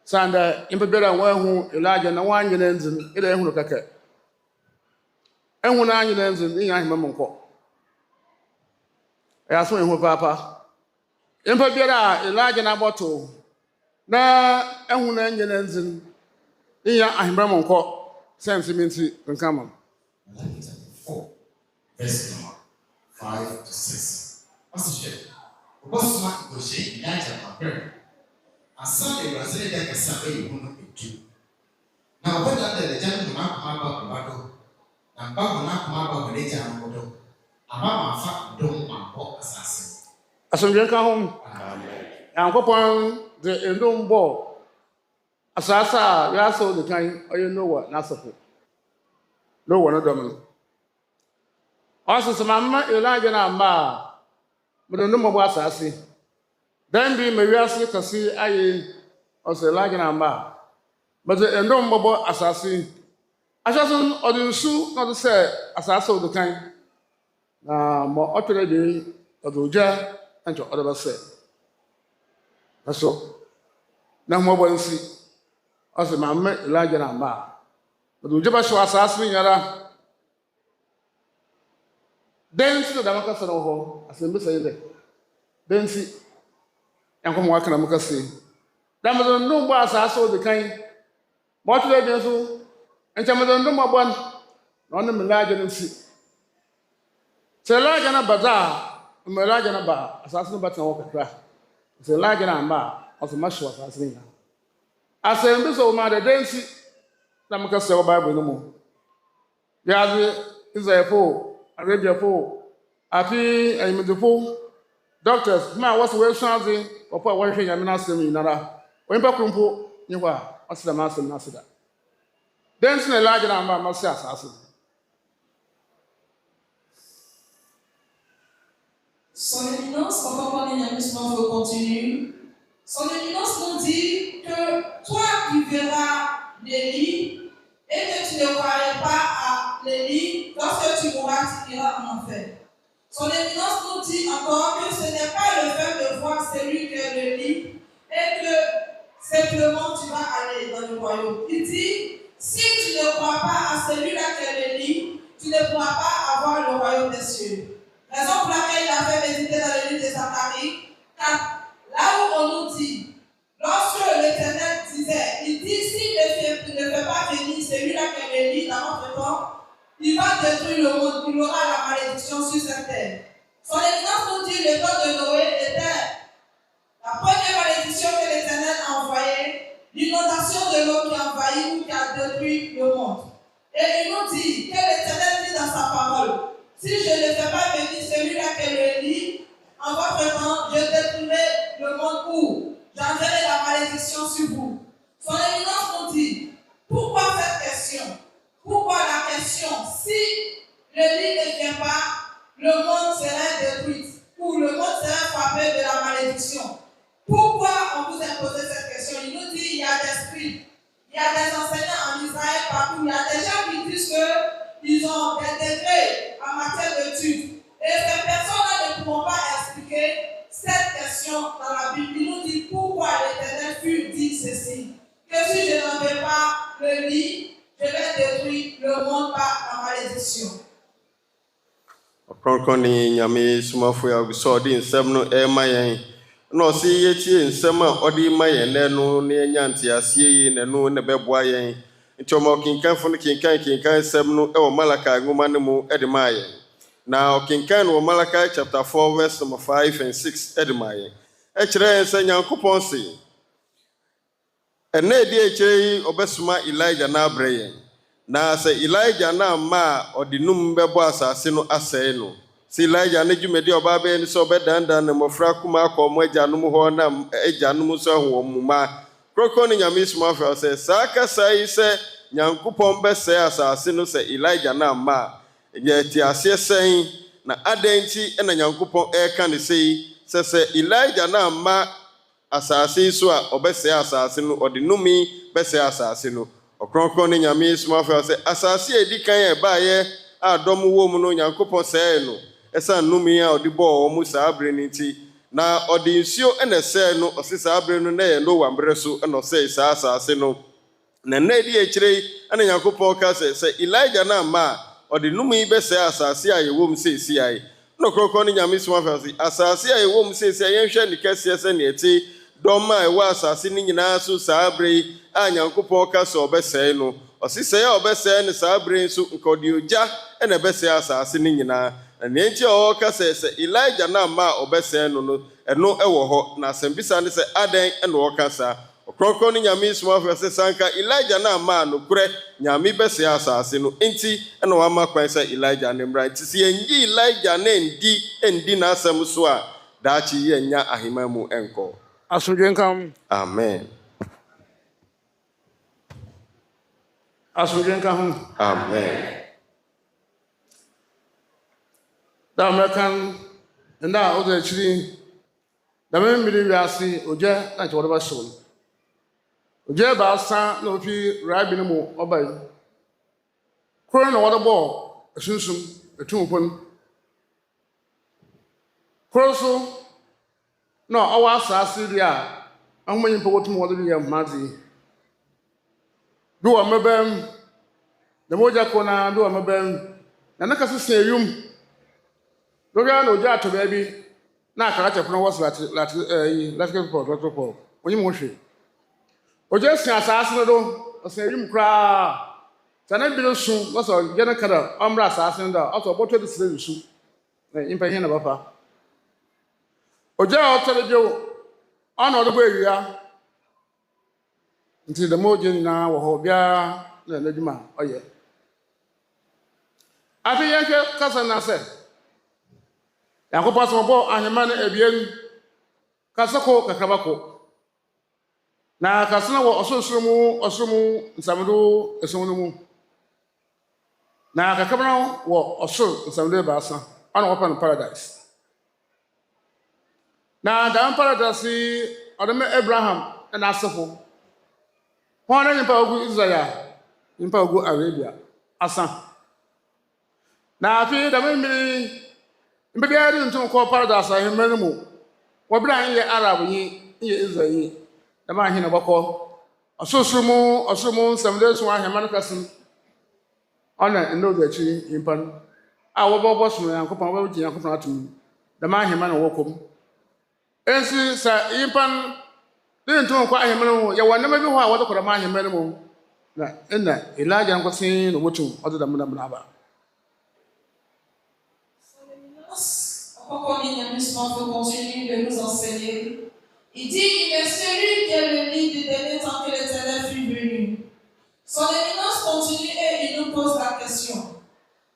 Sanda impebera who Elijah na one yenenzin ida ehunu kake. Ehunu na yenenzin ni ahima monko. E aso ehunu papa. Impebera Elijah na boto na ehunu na yenenzin ni ahima monko. Sense minti nkama. 4 verse 5 to 6. Asomdwee Obosoma Goshe Elijah Mapere Asa de Brazil de Kasa e Hunu Etu na oboda de Janu na akoma ba do na ba na akoma ba de Janu bodo ama mafa dom ampo asase. Asomdwee nka ho. Amen. Yankopɔn de endom bɔ asase a yɛasɛ de kan ɔyɛ Noah n'asɔfo. Noah no dɔm no. Ɔsese mama Elijah na mma but no more assassin. Then be Maria's Cassie, I was a large number. But the no more assassin. I just or the shoe not to say assassin of the kind. More utterly of the jar and to other say. That's all. No more one see. I said, my large number. But the Jabba show assassin, yara. Then to the Damascus home, as the say there. Then see, and come work on a Macassi. Damadan no was also the kind. What they do so, and Chamadan no more one, on the Malajan and see. Say large and a bazaar, a Malajan and a bar, assassin but no walk a craft. It's a large and a bar, as a much was assassin. I say, this old man, then see, Damascus Bible no more. There is a fool. Arabia po afi ayimedefo doctors ma was we shanze opo wa hwe Nyame na asem nyinara onpa krompo ni hɔ a ɔseda ma asem na aseda Dance in a large number of assassin. Son éminence, on va parler d'un Somafo continue. Son éminence nous dit que toi tu verras les lits et que tu ne croirais pas à les lits, lorsque tu mourras, tu iras en enfer. Son éminence nous dit encore que ce n'est pas le fait de voir celui qui est le lit et que simplement tu vas aller dans le royaume. Il dit, si tu ne crois pas à celui-là qui est le lit, tu ne pourras pas avoir le royaume des cieux. Raison pour laquelle il a fait méditer dans le livre de Zacharie, car là où on nous dit, lorsque l'Éternel disait, il dit, s'il ne fait pas venir celui-là qui est le lit dans notre temps, il va détruire le monde, il aura la malédiction sur cette terre. Son éminence nous dit, le temps de Noé était la première malédiction que l'Éternel a envoyée, l'inondation de l'eau qui a envahi ou qui a détruit le monde. Et il nous dit que l'Éternel dit dans sa parole, si je ne fais pas venir celui-là qui le lit, en votre temps, je détruirai le monde où j'enverrai la malédiction sur vous. Son éminence nous dit, pourquoi cette question? Pourquoi la question? Si le lit ne vient pas, le monde serait détruit ou le monde serait frappé de la malédiction. Pourquoi on vous a posé cette question? Il nous dit, il y a des scribes, il y a des enseignants en Israël partout, il y a des gens qui disent qu'ils ont des degrés en matière d'études. Et ces personnes-là ne pourront pas expliquer cette question dans la Bible. Il nous dit pourquoi l'Éternel fut dit ceci, que si je n'en vais pas le lit, je vais détruire le monde par la malédiction. Ɔkrɔnkrɔnyi Nyame Somafo ya so ɔde nsɛm no ɛma yɛn na ɔse yɛtie nsɛm a ɔde ma yɛn nɛ no na yɛnya nteaseɛ yi na no na bɛboa yɛn nti ɔma ɔkenkanfo no kenkan nsɛm no ɛwɔ Malaki nwoma no mu ɛde ma yɛn na ɔkenkan no wɔ Malaki chapter 4 verse number 5 and 6 ɛde ma yɛn ɛkyerɛ yɛn sɛ Nyankopɔn se ɛnna ɛdi akyire yi ɔbɛsoma Elijah na abrɛ yɛn na sɛ Elijah na ma ɔde num bɛbɔ asase no asɛe no sɛ Elijah ne dwumadi ɔbaa bɛyɛ ne sɛ ɔbɛdandan ne mmɔfra kuma akɔ ɔmo agyanom hɔ na agyanom nso aho wɔn muma Krokro ne Nyame Somafo sɛ saa kasa yi sɛ Nyankopɔn bɛsɛe asase no sɛ Elijah na ma yɛ ti aseɛ sɛn na adan nti ɛna Nyankopɔn ɛka ne sɛ Elijah na ma asase so a ɔbɛsɛe asase no ɔde numi bɛsɛe asase no Ɔkrɔnkrɔn ne Nyame Somafo sɛ asase a edi kan a ɛbaayɛ a dɔm wɔ mu no Nyankopɔn sɛe no ɛsan numi a ɔde bɔɔ wɔn mu saa abere no nti na ɔde nsuo ɛna sɛe no ɔse saa abere no na yɛ Noa mmerɛ so ɛna ɔsɛe saa asase no na nna edi akyire yi ɛna Nyankopɔn ka sɛ Elijah na ma a ɔde numi bɛsɛe asase a yɛwɔ mu seesi ayi na Ɔkrɔnkrɔn ne Nyame Somafo sɛ asase a yɛwɔ mu seesi ayi yɛnhwɛ ne kɛseɛ sɛ ne ɛte dɔm a ɛwɔ asase no nyinaa so saa abere yi a Nyankopɔn ka sɛ ɔbɛsɛe no ɔse sɛe a ɔbɛsɛe ne saa abere nso nka ɔde ogya ɛna ɛbɛsɛe asase no nyinaa na nea nti a ɔka sɛ Elijah na ma a ɔbɛsɛe no no ɛno ɛwɔ hɔ na asɛmbisa ne sɛ adɛn ɛna ɔka saa Ɔkrɔnkrɔn ne Nyame Somafo sɛ sanka Elijah na ma no korɛ Nyame bɛsɛe asase no nti ɛna wama kwan sɛ Elijah ne mmra nti sɛ yɛnyi Elijah na ndi n'asɛm so a daakye yɛnya ahema mu ɛnkɔ Asomdwee nka amen Asomdwee nka ho amen da American and that other actually the memory we are see Oja and whatever soul. Oja Basa no fi rabbi mo obey. Corona water ball, a sunsum, a tumpon. Crosso no, our Sassilia, I'm waiting for what more than you have Mazzy. Do a mebem, the Moja Kona, do a mebem, and I can say you. Logan Oja to baby. Na karacha kuna was let's get for when you moshi. Oja sin asase no do, osin yim kra. Sana bi no sun, no so gena kada omra asase no da, auto boto de sire su. Na impa hin na bapa. Oja auto de jo, ono do boyia. Nti de moje na wo ho bia na nadwuma oye. Afi yeke kasa na se Yankopɔn sɛ ɔbɔ ahema no abien kasako kakrabako Na kasana wɔ ɔsoro nsamdo esom no mu. Na kakabra wɔ ɔsoro nsamdo baasa ana wɔpa no paradise. Na dan paradise ɔdɛm Abraham na asefo. Wɔn na nyimpa ogu Israel, nyimpa ogu Arabia asa. Na afi dɛm mmiri mbɛbiara de ntom kɔ paradise ahemma no mu. Wɔbra nyɛ Arab yi, nyɛ Israel yi. Dɛm ahene bɔkɔ. Ɔsoro mu nsamdo esom ahemma no kasem. Ɔna ndo do akyi nyimpa no. A wɔbɔbɔ som Nyankopɔn, wɔbɛgye Nyankopɔn atom. Dɛm ahemma na wɔkɔm. Ensi sa nyimpa no ntom kɔ ahemma no mu, yɛwɔ nnɛma bi hɔ a wɔde kɔ dɛm ahemma no mu. Na ɛna Elijah nkɔsen na wɔtum ɔde dɛm na aba. Ɔkrɔnkrɔnyi Nyame Somafo continue de nous enseigner. Il dit, il est celui qui est le lit du dernier temps que l'Éternel fut venu. Son éminence continue et il nous pose la question.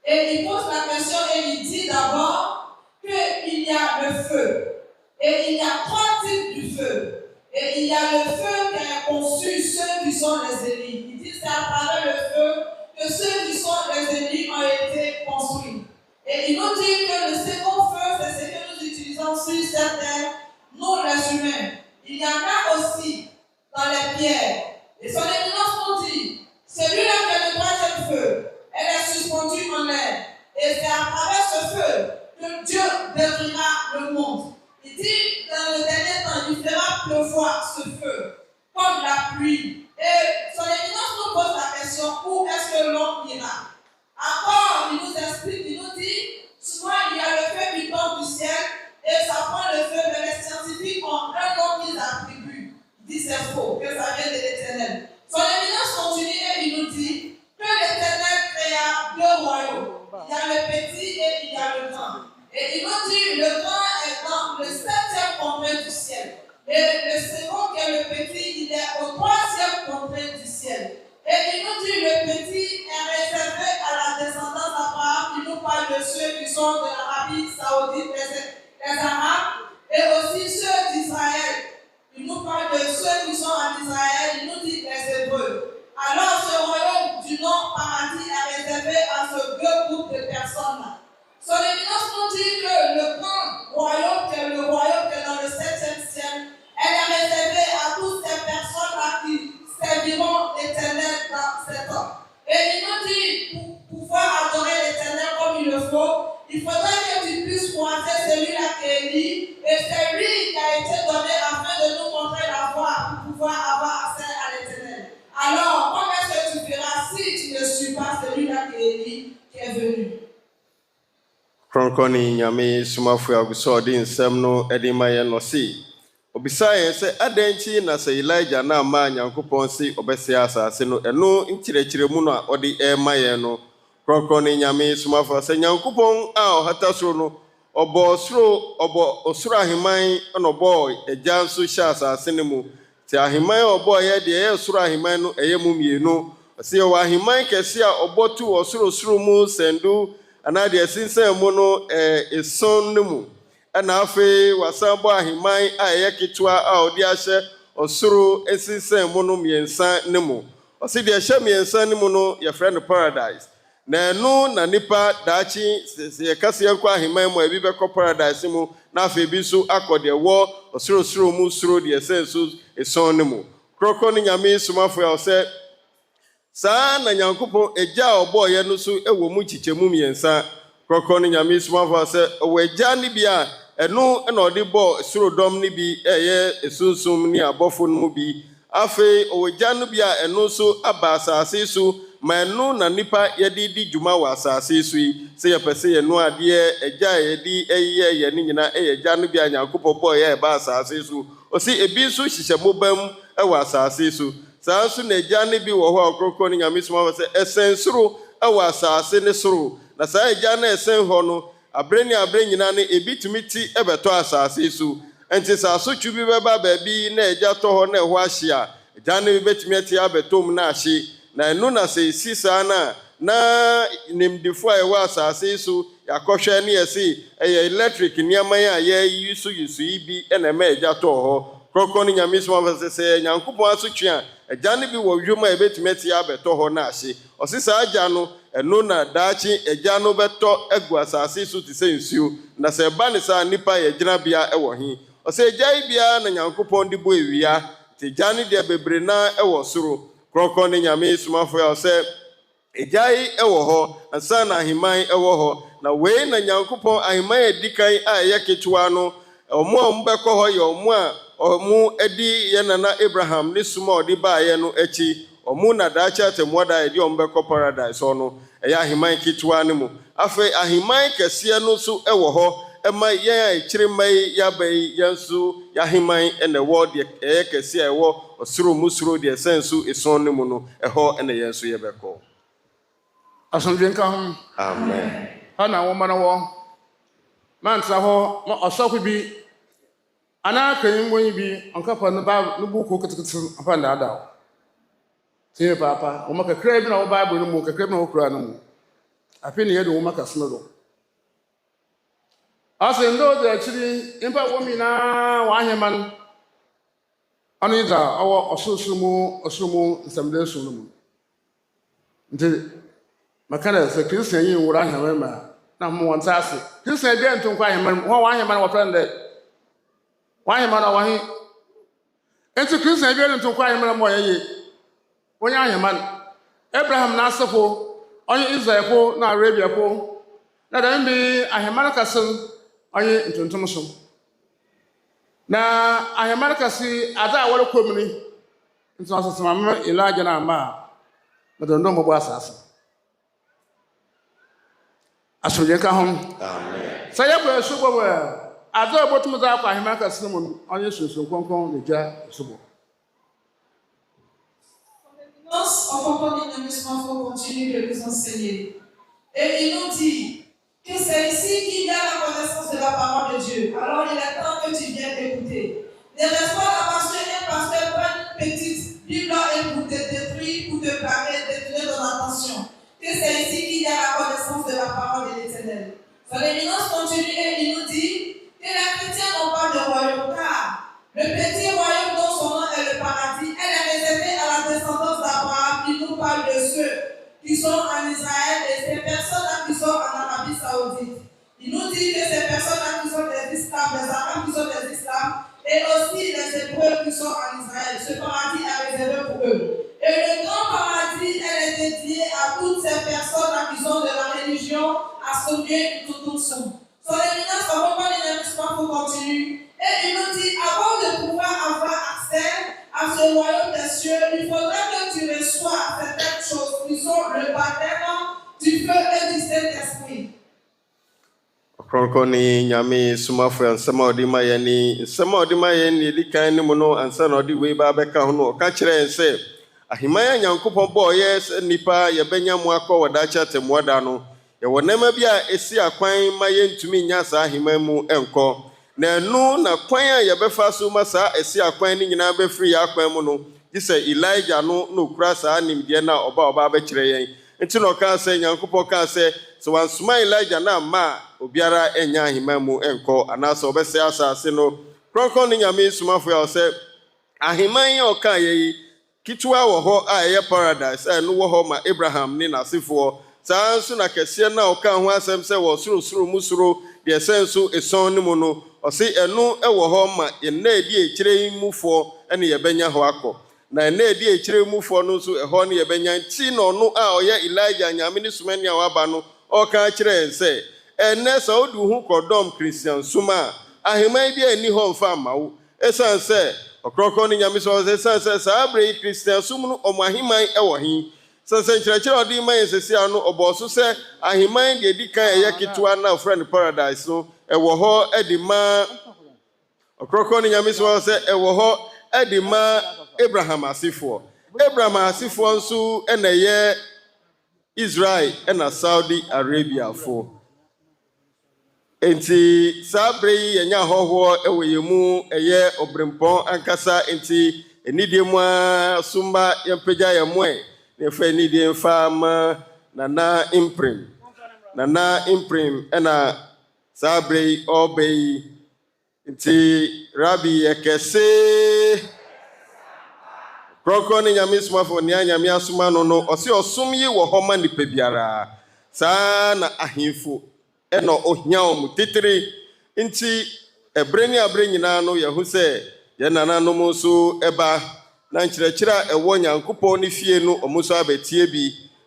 Et il pose la question et il dit d'abord qu'il y a le feu. Et il y a 3 types du feu. Et il y a le feu qui a conçu ceux qui sont les élus. Il dit c'est à travers le feu que ceux qui sont les élus ont été construits. Et il nous dit que le second feu, c'est ce que nous utilisons sur cette terre, nous les humains. Il y en a aussi dans les pierres. Et son éminence nous dit, celui-là qui est le 3e feu, elle est suspendue en l'air. Et c'est à travers ce feu que Dieu détruira le monde. Il dit, dans le dernier temps, il fera pleuvoir ce feu, comme la pluie. Et son éminence nous pose la question, où est-ce que l'homme ira? Encore, il nous explique, il nous dit, souvent il y a le feu qui tombe du ciel, et ça prend le feu, mais les scientifiques ont un nom qu'ils attribuent. Il dit c'est faux, que ça vient de l'Éternel. Son éminence continue et il nous dit que l'Éternel créa 2 royaumes. Il y a le petit et il y a le grand. Et il nous dit le grand est dans le 7e contrée du ciel. Et le second qui est le petit, il est au 3e contrée du ciel. Et il nous dit le petit est réservé à la descendance d'Abraham. Il nous parle de ceux qui sont de l'Arabie saoudite, les Arabes, et aussi ceux d'Israël. Il nous parle de ceux qui sont en Israël. Il nous dit les Hébreux. Alors ce royaume du nom paradis est réservé à ce 2 groupes de personnes-là. Son éminence nous dit que le grand royaume, qui est le royaume qui est dans le 7e ciel, elle est réservée à toutes ces personnes-là qui serviront l'Éternel dans cet homme. Et il nous dit, pour pouvoir adorer l'Éternel comme il le faut, il faudrait que tu puisses croiser celui-là qui est élu, et c'est lui qui a été donné afin de nous montrer la voie pour pouvoir avoir accès à l'Éternel. Alors, comment est-ce que tu feras si tu ne suis pas celui-là qui est élu, qui est venu? Ɔkrɔnkrɔnyi Nyame Somafo agusɔɔde nsɛm no ɛde ma yɛn no se obisa yɛn sɛ adan nti na sɛ Elijah na ama Nyankopɔn se ɔbɛsɛe asase no ɛno nkyerɛkyerɛmu no a ɔde ɛma yɛn no Ɔkrɔnkrɔnyi Nyame Somafo sɛ Nyankopɔn a ɔhata soro no ɔbɔ osoro aheman ɛna ɔbɔ agya nso hyɛ asase no mu te aheman a ɔbɔ yɛ deɛ ɛyɛ soro aheman no ɛyɛ mu mmienu ɔsɛ yɛwɔ aheman kɛse a ɔbɔ to ɔsorosoro mu sɛndu ana deɛ sinsan mu no eson no mu ana afei wasan bɔ aheman a ɛyɛ ketewa a ɔde ahyɛ ɔsoro sinsan mu no mmiɛnsa ne mu ɔsi deɛ ɛhyɛ mmiɛnsa ne mu no yɛfrɛ no paradise na ɛno na nipa daakye sɛ yɛkasa yɛnkɔ aheman mu a ebi bɛkɔ paradise mu na afei bi nso akɔ deɛ wɔ ɔsorosoro mu soro deɛ ɛsɛ nso eson ne mu Ɔkrɔnkrɔnyi Nyame Somafo a ɔsɛ saa na Nyankopɔn agya a ɔbɔɔ yɛ no so ɛwɔ mu kyikyɛmu mmiɛnsa Ɔkrɔnkrɔnyi Nyame Somafo sɛ ɔwɔ agya ne bi a ɛno ɛna ɔde bɔ sorodɔm ne bi ɛyɛ esunsum ne abɔfo no mu bi afei ɔwɔ agya no bi a ɛno nso aba asase so ma ɛno na nipa yɛde di dwuma wɔ asase so yi sɛ yɛpɛ sɛ yɛno adeɛ agya a yɛde ɛyɛ yɛ ne nyinaa ɛyɛ agya no bi a Nyankopɔn bɔɔ yɛ ɛba asase so ɔsi ebi nso hyehyɛ mobam ɛwɔ asase so saa nso na agya ne bi wɔ hɔ a Ɔkrɔnkrɔnyi Nyame Somafo sɛ ɛsɛn soro ɛwɔ asase ne soro na saa agya na ɛsɛn hɔ no abere ne abere nyinaa ne ebi tumi ti ɛbɛtɔ asase so nti sɛ asotwe bi bɛba baabi na agya tɔ hɔ na ɛhɔ ahye a agya ne bi bɛtumi ati abɛtɔ mu na ahye na ɛno na sɛ esi saa na nimdefo a ɛwɔ asase so yɛakɔhwɛ ne yɛse ɛyɛ electric nneɛma a yɛyi so yi bi ɛna ɛma agya tɔ hɔ Ɔkrɔnkrɔn ne Nyame Somafo sɛ Nyankopɔn asotwe a agya no bi wɔ dwom a ɛbɛtumi ati abɛtɔ hɔ no ahye. Ɔse saa agya no ɛno na daakye agya no bɛtɔ agu asase so te sɛ nsuo. Na sɛ ɛba ne saa nnipa yɛ gyinabea ɛwɔ he. Ɔse agya yi biara na Nyankopɔn de bɔ ewia. Te agya no deɛ bebree na ɛwɔ soro. Ɔkrɔnkrɔn ne Nyame Somafo a ɔsɛ agya yi ɛwɔ hɔ ansa na aheman ɛwɔ hɔ. Na wei na Nyankopɔn aheman a ɛdi kan a ɛyɛ ketewa no ɔmo a ɔmo bɛkɔ hɔ yɛ ɔmo a ɔmo adi yɛ nana Abraham ne som a ɔde baeɛ no akyi. Ɔmo na daakye atemmuada yɛde ɔmo bɛkɔ paradise hɔ no ɛyɛ aheman ketewa no mu. Afei aheman kɛseɛ no nso ɛwɔ hɔ ɛma yɛn a ɛkyerɛ mma yi yɛaba yi yɛn nso yɛaheman ɛna ɛwɔ deɛ ɛyɛ kɛseɛ a ɛwɔ ɔsoro mu soro deɛ ɛsɛn so ɛson no mu no ɛhɔ ɛna yɛn nso yɛbɛkɔ. Asomdwee nka ho. Amen. Ha na wɔma no wɔ. Mantra hɔ ma ɔsɔfo bi anaa kanyinbɔ yi bi ɔnkapa no ba no buku ketekete apa ndaadaa. Tie papa wɔma kakra bi na wɔ Bible no mu kakra bi na wɔ Kura no mu. Afei ne yɛde wɔma kase no do. Ase ndo de akyiri mpa wɔ mi na wɔahema no. Ɔno yi da ɔwɔ ɔsoro mu nsɛmde so no mu. Nti makana sɛ Kristian yi wura ahema ma na mo wɔn ase. Kristian bi nto nkwa ahema ho wɔahema no wɔfrɛ ndɛ. Wɔahema no wɔhe. Enti Kristian bi nto nkwa ahema no mo yɛ. Wonya ahema no. Abraham na asefo, ɔnye Israelfo na Arabiafo. Na dan bi ahema no kase ɔnye Ntonton so. Na ahema no kase ada a wɔre kɔmini. Nti ɔsesema Elijah na ama. Na dondo mo bo asase. Asomdwee nka ho. Amen. Sɛ yɛbɔ asubɔ wɔ ada a bɔtum da akɔ ahema kase no mu ɔnye sunsun kronkron ne gya asubɔ. Ɔkrɔnkrɔnyi Nyame Somafo continue de nous enseigner. Et il nous dit que c'est ici qu'il y a la connaissance de la parole de Dieu. Alors il est temps que tu viennes écouter. Ne reste pas là parce que un pasteur prend une petite Bible et pour te détruire, pour te plaquer, détourner ton attention. Que c'est ici qu'il y a la connaissance de la parole de l'Éternel. Son éminence continue et il nous dit que les chrétiens n'ont pas de royaume car le petit royaume dont son nom est le paradis, elle est réservée à la descendance d'Abraham. Il nous parle de ceux qui sont en Israël et ces personnes-là qui sont en Arabie Saoudite. Il nous dit que ces personnes-là qui sont des esclaves, des Arabes qui sont des esclaves, et aussi les Hébreux qui sont en Israël. Ce paradis est réservé pour eux. Et le grand paradis, elle est dédiée à toutes ces personnes-là qui sont de la religion Asomdwee Ntonton. Son éminence, Ɔkrɔnkrɔn ne Nyame Somafo continue. Et il nous dit, avant de pouvoir avoir accès à ce royaume des cieux, il faudra que tu reçoives certaines choses qui sont le baptême du feu et du Saint-Esprit. Ɔkrɔnkrɔn ne Nyame Somafo nsɛm a ɔde ma yɛn ni nsɛm a ɔde ma yɛn ni edi kan ne mu no ansa na ɔde wei ba bɛka ho no ɔka kyerɛ yɛn sɛ aheman a Nyankopɔn bɔɔ yɛ sɛ nnipa yɛbɛnya mu akɔ wɔ daakye atemmuada no yɛwɔ nneɛma bi a esi akwan ma yɛntumi nya saa aheman mu nkɔ. Na ɛno na kwan a yɛbɛfa so ma saa esi akwan ne nyinaa bɛfiri yɛ akwan mu no gye sɛ Elijah no na okura saa nimdeɛ na ɔba bɛkyerɛ yɛn. Nti na ɔka sɛ Nyankopɔn ka sɛ sɛ wansoma Elijah na ama obiara enya aheman mu nkɔ anaasɛ ɔbɛsɛ asase no. Ɔkrɔnkrɔn ne Nyame Somafo a ɔsɛ aheman a ɔka yɛ yi kitewa wɔ hɔ a ɛyɛ paradise a ɛno wɔ hɔ ma Abraham ne n'asefoɔ. Saa nso na kɛseɛ na ɔka ho asɛm sɛ wɔ soro mu soro deɛ ɛsɛn nso ɛsɔn ne mu no ɔse ɛno ɛwɔ hɔ ma ɛnna edi ekyire yi mufoɔ ɛne yɛbɛnya hɔ akɔ. Na ɛnna edi ekyire mufoɔ no nso ɛhɔ ne yɛbɛnya nti na ɔno a ɔyɛ Elijah Nyame ne somani a waba no ɔka kyerɛ yɛn sɛ ɛnnɛ sɛ wode wo ho kɔdɔm Kristian som a aheman bi a ɛni hɔ mfa ama wo ɛsiane sɛ Ɔkrɔnkrɔn ne Nyame sɛ ɛsiane sɛ saa berɛ yi Kristian som no ɔmo aheman ɛwɔ he. Sɛ nkyerɛkyerɛ ɔde ma yɛn sɛsia no ɔbɔ so sɛ aheman deɛ di kan ɛyɛ ketewa na ɔfrɛ no paradise no ɛwɔ hɔ ɛde ma Ɔkrɔnkrɔn ne Nyame sɛ ɛwɔ hɔ ɛde ma Abraham asefoɔ. Abraham asefoɔ nso ɛna ɛyɛ Israel ɛna Saudi Arabia fo. Enti saa berɛ yi yɛnya ahɔhoɔ ɛwɔ yɛn mu ɛyɛ ɔbrɛmpɔn ankasa enti enidie mu a sumba yɛmpagya yɛn mo ɛ. Nefa enidie mfa ma Nana Imprim ɛna saa berɛ yi ɔbɛ yi nti Rabbi yɛkɛse Krɔnkrɔn ne Nyame Somafo nea Nyame asoma no no ɔse ɔsom yi wɔ hɔ ma nipa biara saa na ahemfo ɛna ohia wɔn titere nti ɛbrɛ ne abrɛ nyinaa no yɛho sɛ yɛn nananom nso ɛba na nkyerɛkyerɛ a ɛwɔ Nyankopɔn ne fie no ɔmo nso abɛtie bi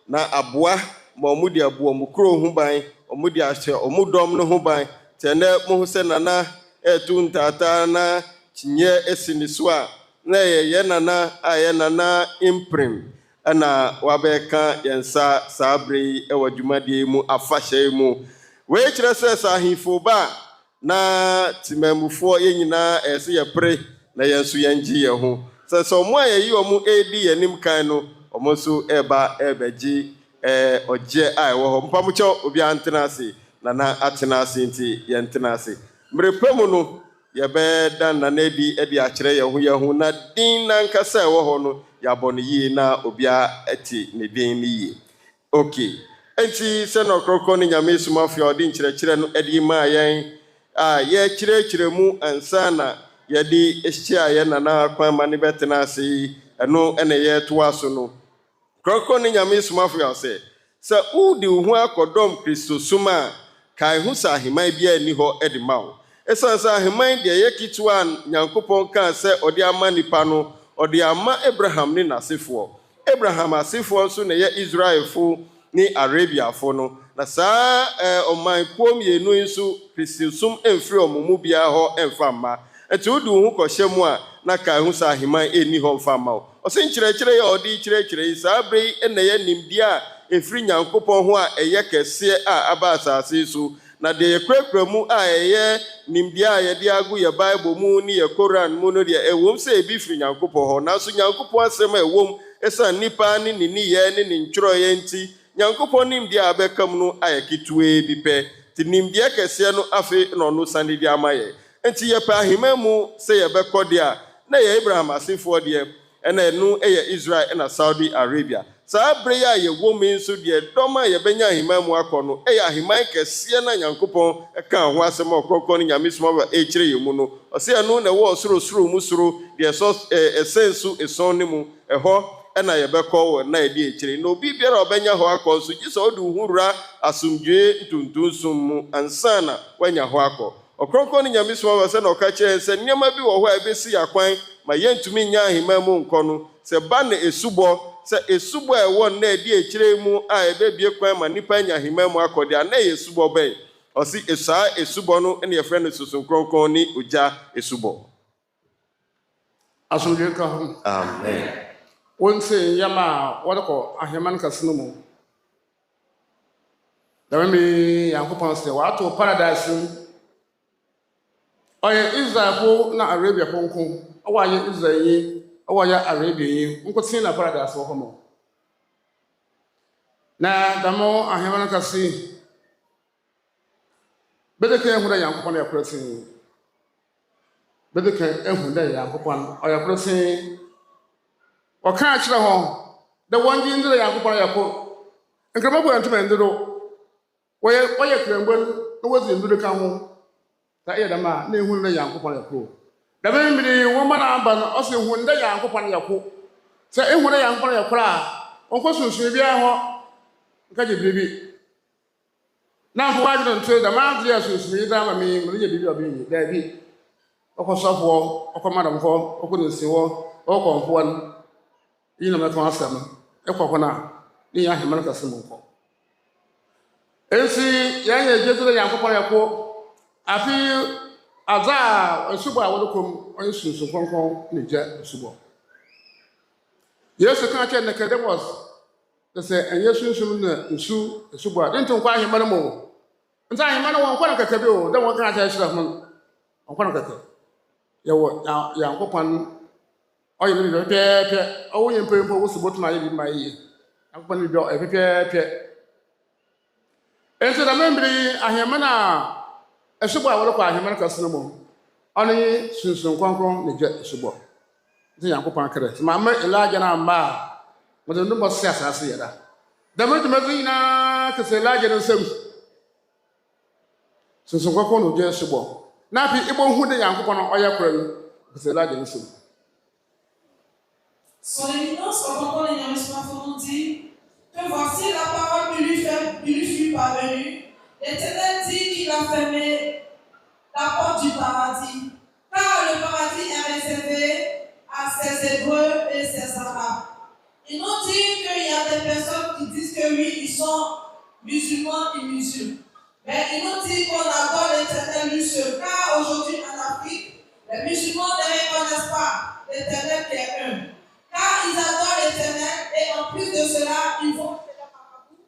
na aboa ma ɔmo de aboa ɔmo kuro ho ban ɔmo de ahyɛ ɔmo dɔm no ho ban tɛnɛ mo ho sɛ nana ɛtu ntaataa na kyinyeɛ esi ne so a na yɛn nana a yɛn nana imprim ɛna wabɛka yɛn nsa saa bere yi ɛwɔ dwumadie mu afahyɛ mu wei kyerɛ sɛ saa ahemfo ba na timamufoɔ yɛn nyinaa ɛsɛ yɛpere na yɛn nso yɛngye yɛn ho sɛ ɔmo a yɛyi ɔmo edi yɛn nim kan no ɔmo nso ɛba ɛbɛgye ɔgye a ɛwɔ hɔ mpamokyɛw obiara ntena ase nana atena ase nti yɛn ntena ase mmerepɛ mu no yɛbɛda nana edi ɛde akyerɛ yɛn ho na din nankasa ɛwɔ hɔ no yɛabɔ no yie na obiara ɛte ne din no yie okay enti sɛ na Ɔkrɔnkrɔn ne Nyame Somafo a ɔde nkyerɛkyerɛ no ɛde maa yɛn a yɛkyerɛkyerɛ mu ansa na yɛde ehyia yɛn nana kwan ma ne bɛtena ase ɛno ɛna yɛtoa so no Krɔnkrɔn ne Nyame Somafo a sɛ wode wo ho akɔdɔm Kristo som a kae ho sɛ aheman bi ani hɔ ɛde ma wo ɛsiane sɛ aheman deɛ yɛ ketewa a Nyankopɔn kaa sɛ ɔde ama nipa no ɔde ama Abraham ne n'asefoɔ Abraham asefoɔ nso na ɛyɛ Israelfo ne Arabiafo no na saa ɔman kuo mmienu nso Kristo som mfiri ɔmo mu biara hɔ ɛmfa mma ɛti wode wo ho kɔhyɛ mu a na kae ho sɛ aheman ɛnni hɔ mfa mma wo ɔsɛ nkyerɛkyerɛ yɛ ɔde kyerɛkyerɛ yi saa bere yi ɛna ɛyɛ nimdeɛ a ɛfiri Nyankopɔn ho a ɛyɛ kɛseɛ a aba asase so na deɛ yɛkurakura mu a ɛyɛ nimdeɛ a yɛde ago yɛ Bible mu ne yɛ Koran mu no deɛ ɛwom sɛ ebi firi Nyankopɔn hɔ nanso Nyankopɔn asɛm a ɛwom ɛsiane nipa ne ne nneyɛɛ ne ne ntwerɛeɛ nti Nyankopɔn nimdeɛ a abɛka mu no ayɛ ketewaa bi pɛ nti nimdeɛ kɛseɛ no afei na ɔno sane de ama yɛ nti yɛpɛ ahema mu sɛ yɛbɛkɔ deɛ a na yɛ Abraham asefoɔ deɛ ɛna ɛno ɛyɛ Israel ɛna Saudi Arabia saa bere yi a yɛwɔ mu nso deɛ dɔm a yɛbɛnya ahema mu akɔ no ɛyɛ aheman kɛseɛ na Nyankopɔn ɛka ho asɛm a Ɔkrɔnkrɔn ne Nyame Somafo ɛkyerɛ yɛn mu no ɔsɛ ɛno na ɛwɔ ɔsorosoro mu soro deɛ ɛsɛn so ɛsɔn ne mu ɛhɔ ɛna yɛbɛkɔ wɔ na yɛde ɛkyerɛ na obi biara a ɔbɛnya hɔ akɔ nso gye sɛ ɔde wo ho wura Asomdwee Ntonton som mu ansa na woanya hɔ akɔ Ɔkrɔnkrɔn ne Nyame Somafo sɛ na ɔka kyerɛ sɛ nneɛma bi wɔ hɔ a ɛbɛsi akwan ma yɛntumi nya ahema mu nkɔ no sɛ ba na esubɔ sɛ esubɔ a ɛwɔ na ɛde akyire mu a ɛbɛbie kwan ma nipa nya ahema mu akɔ deɛ ana yɛ esubɔ bɛn ɔsi saa esubɔ no ɛna yɛfrɛ no soso kronkron ne ogya esubɔ Asomdwee ka ho amen wonse yama wɔde kɔ ahema no kɛse no mu dɛm mi Nyankopɔn sɛ wɔato paradise mu ɔyɛ Israelfo na Arabiafo nko ɔwɔ ayɛ Israel yi ɔwɔ ayɛ Arabia yi nkotin na paradise wɔ hɔ no na dɛm ahema no kɛse bɛdeka ehu dɛ Nyankopɔn yɛ korɔsen bɛdeka ehu dɛ Nyankopɔn ɔyɛ korɔsen ɔka akyerɛ hɔ dɛ wɔn gye ndɛ Nyankopɔn yɛ ko nkrama bɔ ntoma ndoro wɔyɛ krambon na wɔdzi ndoro ka ho ta yɛ dɛm a na ehu dɛ Nyankopɔn yɛ ko dɛm mmiri wɔn ma na aba no ɔsɛ ehu dɛ Nyankopɔn yɛ ko sɛ ehu dɛ Nyankopɔn yɛ ko a ɔnkɔ sunsun bi hɔ nka gye biribi na mfo wadwene nto dɛm adze a sunsun yi da ma me mo gye biribi a ɔbɛnyi daabi ɔkɔ sɔfoɔ ɔkɔ madamfoɔ ɔkɔ nsiwɔ ɔkɔ mfoɔ no yi na mɛka asɛm ɛkɔ hɔ na ne yɛ ahema no kɛse mu nkɔ ɛnsi yɛn yɛ gye dɛ Nyankopɔn yɛ ko afi adze a esubɔ a wɔde kɔm ɔyɛ sunsun kɔnkɔn ne gya esubɔ Yesu ka kyerɛ Nicodemus sɛ ɛnyɛ sunsun na nsu esubɔ a nti nkɔ ahema no mu nti ahema no wɔn nkɔ no kɛkɛ bi o dɛ wɔn ka kyerɛ hyerɛ ho wɔnkɔ no kɛkɛ yɛwɔ Nyankopɔn ɔyɛ no bi pɛpɛɛpɛ ɔwɔ yɛ mpɛmpɛ wɔ so bɔtuma ayɛ bi ma yie Nyankopɔn bi ɔyɛ pɛpɛɛpɛ nti dɛm mmiri ahema no a esubɔ a wɔde kɔ ahema no kɛse no mu ɔno yɛ sunsun kɔnkɔn ne gya esubɔ nti Nyankopɔn kɛrɛ sɛ maama Elijah na mma a wɔde no bɔ se asase yɛ da dɛm dwumadzi nyinaa kɛse Elijah no nsam sunsun kɔnkɔn ne gya esubɔ na afei ibɔ hu de Nyankopɔn ɔyɛ kora no kɛse Elijah no nsam Son éminence, Ɔkrɔnkrɔnyi Nyame Somafo nous dit que voici la parole qui lui fut parvenue. L'Éternel dit qu'il a fermé la porte du paradis, car le paradis est réservé à ses Hébreux et ses Arabes. Ils nous disent qu'il y a des personnes qui disent que oui, ils sont musulmans et musulmans. Mais ils nous disent qu'on adore l'Éternel lui seul, car aujourd'hui en Afrique, les musulmans ne reconnaissent pas l'Éternel qui est un. Car ils adorent l'Éternel et en plus de cela, ils vont chez les marabouts.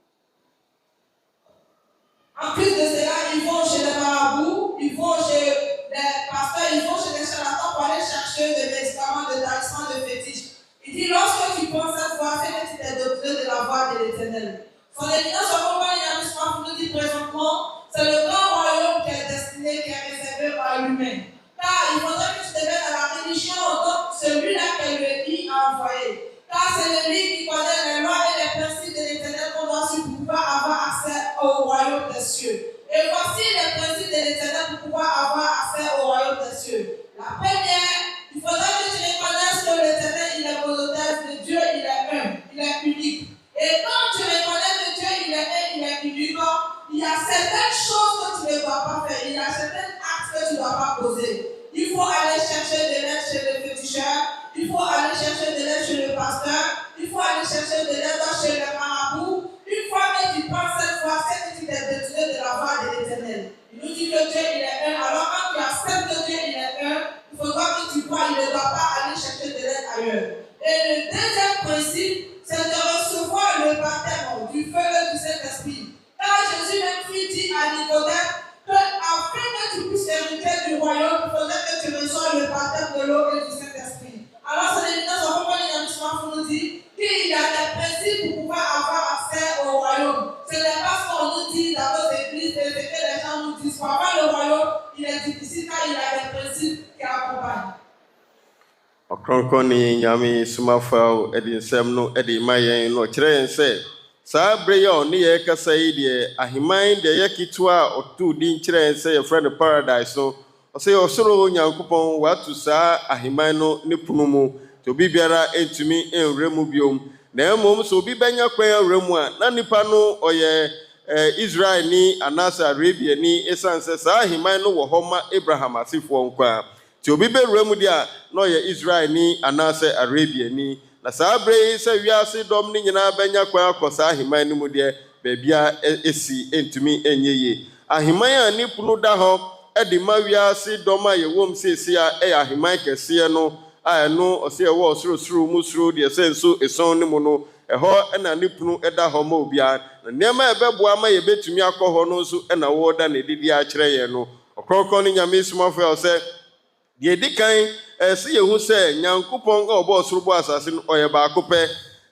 En plus de cela, ils vont chez les marabouts, ils vont chez les pasteurs, ils vont chez les charlatans pour aller chercher des médicaments, des talismans, de fétiches. Il dit, lorsque tu penses cette fois, fais que tu t'es doctré de la voix de l'Éternel. Son éminence, Ɔkrɔnkrɔnyi Nyame Somafo nous dit présentement, c'est le grand royaume qui est destiné, qui est réservé à l'humain. Car il faudrait que tu te mettes à la religion donc celui-là que lui a envoyé. Car c'est lui qui connaît les lois et les principes de l'Éternel qu'on doit suivre pour pouvoir avoir accès au royaume des cieux. Et voici les principes de l'Éternel pour pouvoir avoir accès au royaume des cieux. La première, il faudrait que tu reconnaisses que l'Éternel, il est monothéiste, que Dieu, il est un, il est unique. Et quand tu reconnais que Dieu, il est un, il est unique, il y a certaines choses que tu ne dois pas faire, il y a certains actes que tu ne dois pas poser. Il faut aller chercher de l'aide chez le féticheur, il faut aller chercher de l'aide chez le pasteur, il faut aller chercher de l'aide chez le marabout. Une fois que tu penses cette fois, c'est que tu t'es détourné de la voie de l'Éternel. Il nous dit que Dieu, il est un. Alors quand tu acceptes que Dieu, il est un, il faudra que tu vois, il ne doit pas aller chercher de l'aide ailleurs. Et le deuxième principe, c'est de recevoir le baptême du feu et du Saint-Esprit. Car Jésus même dit à Nicodème que afin que tu puisses hériter du royaume, il faudrait que tu reçoives le baptême de l'eau et du Saint-Esprit. Alors c'est l'évidence, Ɔkrɔnkrɔnyi Nyame Somafo nous dit qu'il y a des principes pour pouvoir avoir accès au royaume. Ce n'est pas ce qu'on nous dit dans nos églises, c'est ce que les gens nous disent. Pour avoir le royaume, il est difficile car il y a des principes qui accompagnent. Ɔkrɔnkrɔnyi Nyame Somafo ɛde nsɛm no ɛde ma yɛn no ɔkyerɛ yɛn sɛ saa bere yɛ ɔne yɛ kasa yi deɛ aheman deɛ yɛ ketewa a ɔtoo din kyerɛ yɛn sɛ yɛfrɛ no paradise no ɔsɛ ɔsoro Nyankopɔn watu saa aheman no ne pono mu nti obi biara ntumi nwura mu biom na mmom sɛ obi bɛnya kwan awura mu a na nipa no ɔyɛ Israelni anaasɛ Arabiani ɛsiane sɛ saa aheman no wɔ hɔ ma Abraham asefoɔ nko a nti obi bɛwura mu deɛ a na ɔyɛ Israelni anaasɛ Arabiani na saa bere yi sɛ wiase dɔm ne nyinaa bɛnya kwan akɔ saa aheman no mu deɛ baabia esi ntumi enye yie aheman a ne pono da hɔ ɛde ma wiase dɔm a yɛwɔ mu seesie a ɛyɛ aheman kɛseɛ no a ɛno ɔsɛ ɛwɔ ɔsorosoro mu soro deɛ sɛ nso eson ne mu no ɛhɔ ɛna ne pono ɛda hɔ ma obiara na nneɛma a ɛbɛboa ma yɛbɛtumi akɔ hɔ no nso ɛna wɔda na ɛdidi akyerɛ yɛn no Ɔkrɔnkrɔnyi Nyame Somafo a ɔsɛ deɛ di kan ɛsɛ yɛhu sɛ Nyankopɔn a ɔbɔ ɔsoro bɔ asase no ɔyɛ baako pɛ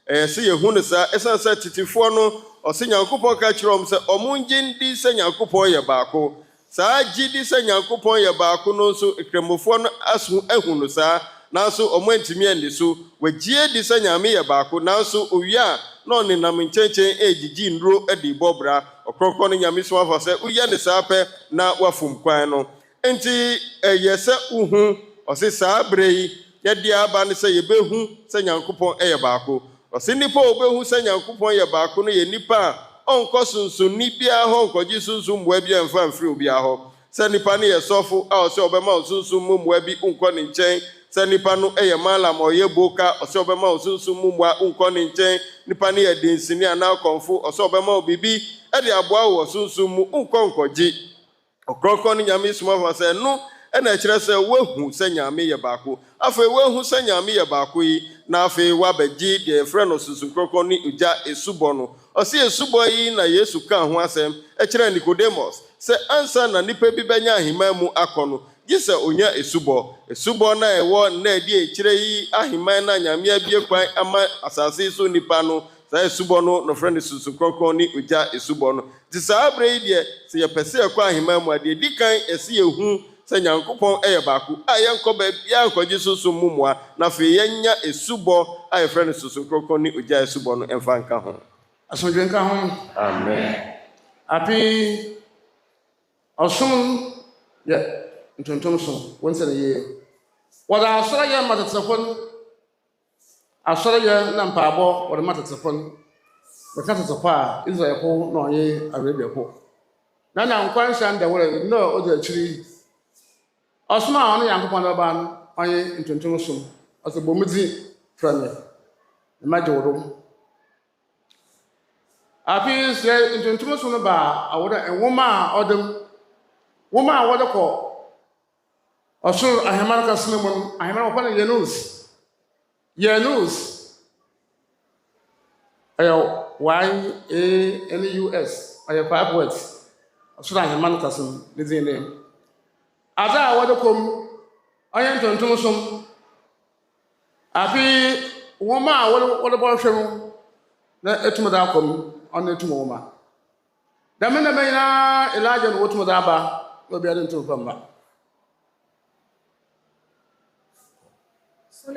ɛsɛ yɛhu no saa ɛsiane sɛ tetefoɔ no ɔsɛ Nyankopɔn ka kyerɛ ɔm sɛ ɔmo ngye ndi sɛ Nyankopɔn yɛ baako saa gyidi sɛ Nyankopɔn yɛ baako no nso kramofoɔ no aso ahu no saa nanso ɔmo antumi ani so wɔgyie di sɛ Nyame yɛ baako nanso owia a na ɔnenam nkyɛnkyɛn ɛgyigyi nduro de bɔ bra Ɔkrɔnkrɔnyi Nyame Somafo sɛ woyɛ ne saa pɛ na wafom kwan no enti ɛyɛ sɛ uhu ɔsɛ saa bere yi yɛde aba ne sɛ yɛbɛhu sɛ Nyankopɔn ɛyɛ baako ɔsɛ nipa a ɔbɛhu sɛ Nyankopɔn yɛ baako no yɛ nipa a ɔnkɔ sunsumni biara hɔ nkɔgye sunsum mmoa bi amfa mfiri obiara hɔ sɛ nipa no yɛ sɔfo a ɔsɛ ɔbɛma sunsum mu mmoa bi nkɔ ne nkyɛn sɛ nipa no ɛyɛ malam ɔyɛ boka ɔsɛ ɔbɛma sunsum mu mmoa nkɔ ne nkyɛn nipa no yɛ densini anaa kɔnfo ɔsɛ ɔbɛma bibi ɛde aboa wɔ sunsum mu nkɔgye Ɔkrɔnkrɔnyi Nyame Somafo sɛ no ɛna ɛkyerɛ sɛ woahu sɛ Nyame yɛ baako afei woahu sɛ Nyame yɛ baako yi na afei wabɛgye deɛ ɛfrɛ no sunsum kronkron ne ogya esubɔ no ɔsɛ esubɔ yi na Yesu ka ho asɛm ɛkyerɛ Nicodemus sɛ ansa na nipa bi bɛnya aheman mu akɔ no gye sɛ onya esubɔ na ɛwɔ na ɛde ekyerɛ yi aheman na Nyame abie kwan ama asase so nipa no saa esubɔ no no frɛ no sunsum kronkron ne ogya esubɔ no nti saa bere yi deɛ sɛ yɛpɛ sɛ yɛkɔ aheman mu a deɛ di kan ɛsɛ yɛhu sɛ Nyankopɔn ɛyɛ baako a yɛnkɔ baabi a nkɔgye sunsum mu mmoa na afei yɛnya esubɔ a yɛfrɛ no sunsum kronkron ne ogya esubɔ no ɛmfa nka ho Asomdwee nka ho amen api ɔsom yɛ Ntonton so wɔn sɛ ne yie wɔda asɔre yɛ mmatetefo no asɔre yɛ na mpaabɔ wɔde ma tetefo no bɛka tetefo a Israelfo na ɔnye Arabiafo na nkwa nhyɛ ndɛwɔre na ɔde akyiri ɔsoma a ɔno Nyankopɔn bɛba no ɔnye ntonton som ɔsɛ bɔ mu di frɛ me na magye wo do afei sɛ ntonton som no ba awɔde nwoma a ɔdem nwoma a wɔde kɔ ɔsoro ahemman kɛse no mu no ahemman wɔfa no Yanus ɛyɛ YANUS ɔyɛ 5 words ɔsoro ahemman kɛse no ne din ne adze a wɔde kɔm ɔyɛ ntonton som afei nwoma a wɔde bɔhwɛ mu na etum da akɔm ɔno etum nwoma dɛm na nyinaa Elijah no wɔtum da aba na obiara ntum fam ba. Son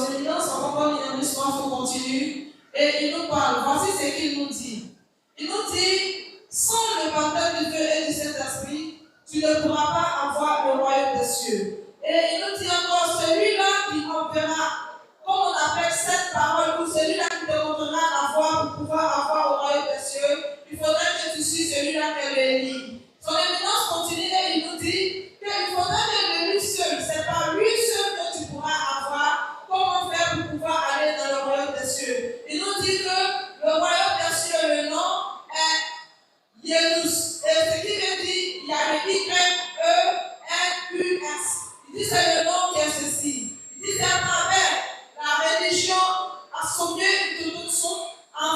éminence, encore une Somafo continue et il nous parle. Voici ce qu'il nous dit. Il nous dit, sans le baptême du feu et du Saint-Esprit, tu ne pourras pas avoir le royaume des cieux. Et il nous dit encore, celui-là qui enverra, comme on appelle cette parole, ou celui-là qui te montrera la voie pour pouvoir avoir le royaume des cieux, il faudrait que tu suives celui-là qu'elle élit. Son éminence continue et il nous dit qu'il faudrait que lui seul, c'est par lui seul que tu pourras avoir. Comment faire pour pouvoir aller dans le royaume des cieux? Il nous dit que le royaume des cieux, le nom est Yanus. Et ce qui veut dire, il y a le Y-E-N-U-S. Il dit c'est le nom qui est ceci. Il dit c'est à travers la religion Asomdwee de toute son en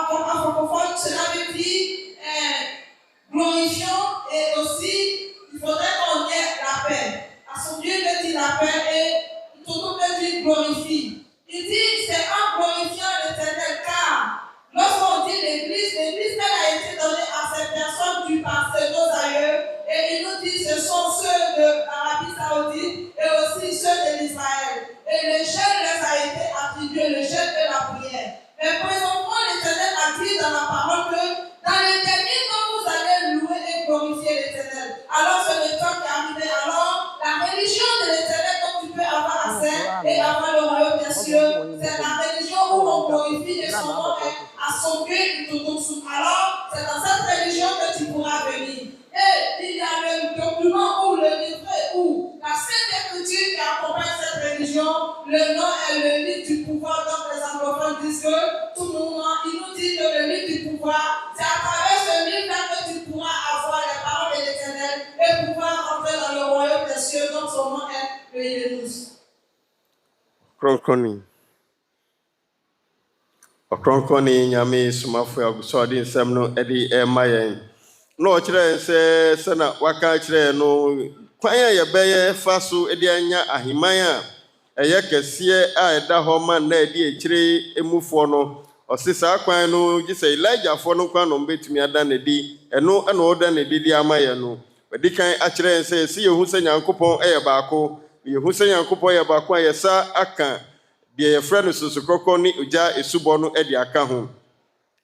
francophone, cela veut dire glorifiant et aussi il faudrait qu'on ait la paix. Asomdwee veut dire la paix et Ntonton veut dire glorifie. Il dit c'est en glorifiant l'Éternel car lorsqu'on dit l'Église, elle a été donnée à ces personnes du passé, nos aïeux, et il nous dit ce sont ceux de l'Arabie Saoudite et aussi ceux de l'Israël. Et le jeûne les a été attribué, le jeûne et la prière. Mais présentement, l'Éternel a dit dans la parole que dans les derniers temps, vous allez louer et glorifier l'Éternel. Alors c'est le temps qui est arrivé. Alors la religion de l'Éternel dont tu peux avoir accès et avoir le royaume des cieux, c'est la religion où on glorifie et son nom est Asomdwee Ntonton. Alors c'est dans cette religion que tu pourras venir. Et il y a le document ou le livret ou la Sainte Écriture qui accompagne cette religion. Le nom est le livre du pouvoir. Donc les anglophones disent que tout le monde, il nous dit que le livre du pouvoir, c'est à travers ce livre-là que tu pourras avoir les paroles de l'Éternel et pouvoir entrer dans le royaume des cieux. Donc son nom est le Yanus. Ɔkrɔnkrɔnyi Nyame Somafo agusɔde nsɛm no ɛde ɛma yɛn na ɔkyerɛ sɛ sɛna waka kyerɛ no kwan a yɛbɛyɛ fa so ɛde anya aheman a ɛyɛ kɛseɛ a ɛda hɔ ma na ɛde akyire emufoɔ no ɔse saa kwan no gye sɛ Elijahfoɔ no kwan no mbɛtumi ada ne di ɛno ɛna ɔda ne di ama yɛn no wɔde kan akyerɛ sɛ yɛsi yɛhu sɛ Nyankopɔn ɛyɛ baako yɛhu sɛ Nyankopɔn yɛ baako a yɛsa aka deɛ yɛfrɛ no soso ne ogya esubɔ no ɛde aka ho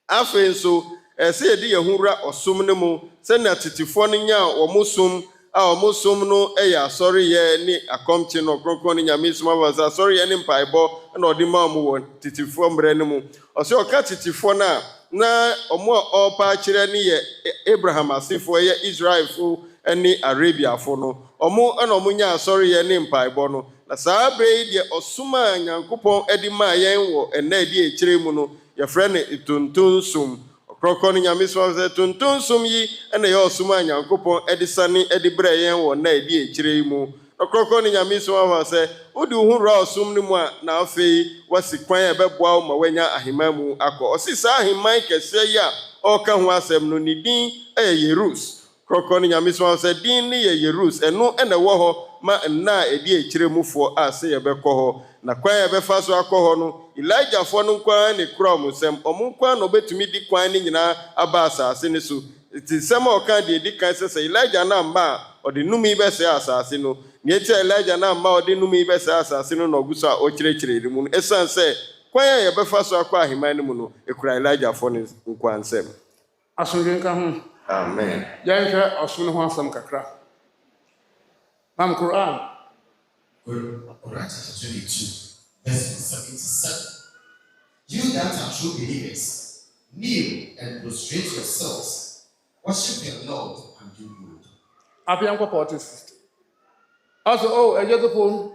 afei nso ɛsɛ yɛde yɛn wura ɔsom no mu sɛnea tetefoɔ no nya wɔn som a wɔn som no ɛyɛ asɔreyɛ ne akɔmkye no Ɔkrɔnkrɔnyi Nyame Somafo sɛ asɔreyɛ ne mpaebɔ ɛna ɔde ma wɔn wɔ tetefoɔ mmerɛ no mu ɔsɛ ɔka tetefoɔ no a na wɔn a ɔrepa akyerɛ ne yɛ Abraham asefoɔ ɛyɛ Israelfo ne Arabiafo no wɔn ɛna wɔn nya asɔreyɛ ne mpaebɔ no na saa bere yi deɛ ɔsom a Nyankopɔn ɛde maa yɛn wɔ ɛnna ɛde akyire mu no yɛfrɛ no ntonton som Ɔkrɔnkrɔnyi Nyame Somafo sɛ ntonton som yi ɛna yɛ ɔsom a Nyankopɔn ɛde sane ɛde brɛ yɛn wɔ ɛnna ɛde akyire mu Ɔkrɔnkrɔnyi Nyame Somafo sɛ wode wo ho wura ɔsom no mu a na afei wasi kwan a ɛbɛboa wo ma woanya aheman mu akɔ ɔsi saa aheman kɛseɛ yi a ɔreka ho asɛm no ne din ɛyɛ Yerus Ɔkrɔnkrɔnyi Nyame Somafo sɛ din ne yɛ Yerus ɛno ɛna ɛwɔ hɔ ma nna ɛde akyire mufoɔ a sɛ yɛbɛkɔ hɔ na kwan yɛbɛfa so akɔ hɔ no Elijahfoɔ no nkwan ne kura ɔmo nsɛm ɔmo nkwan na ɔbɛtumi di kwan ne nyinaa aba asase ne so ti nsɛm a ɔka deɛ di kan sɛ Elijah na mma a ɔde numi bɛsɛe asase no nea ɛkyɛ Elijah na mma a ɔde numi bɛsɛe asase no na ɔgu so a ɔkyerɛkyerɛ ne mu no ɛsiane sɛ kwan a yɛbɛfa so akɔ aheman no mu no ɛkura Elijahfoɔ ne nkwan nsɛm Asomdwee nka ho. Amen. Yɛnhwɛ ɔsom no ho asɛm kakra. Mam Quran. Quran chapter 22. verse 77. You that are true believers, kneel and prostrate yourselves, worship your Lord and do good. Apian ko 40. Also, a year phone.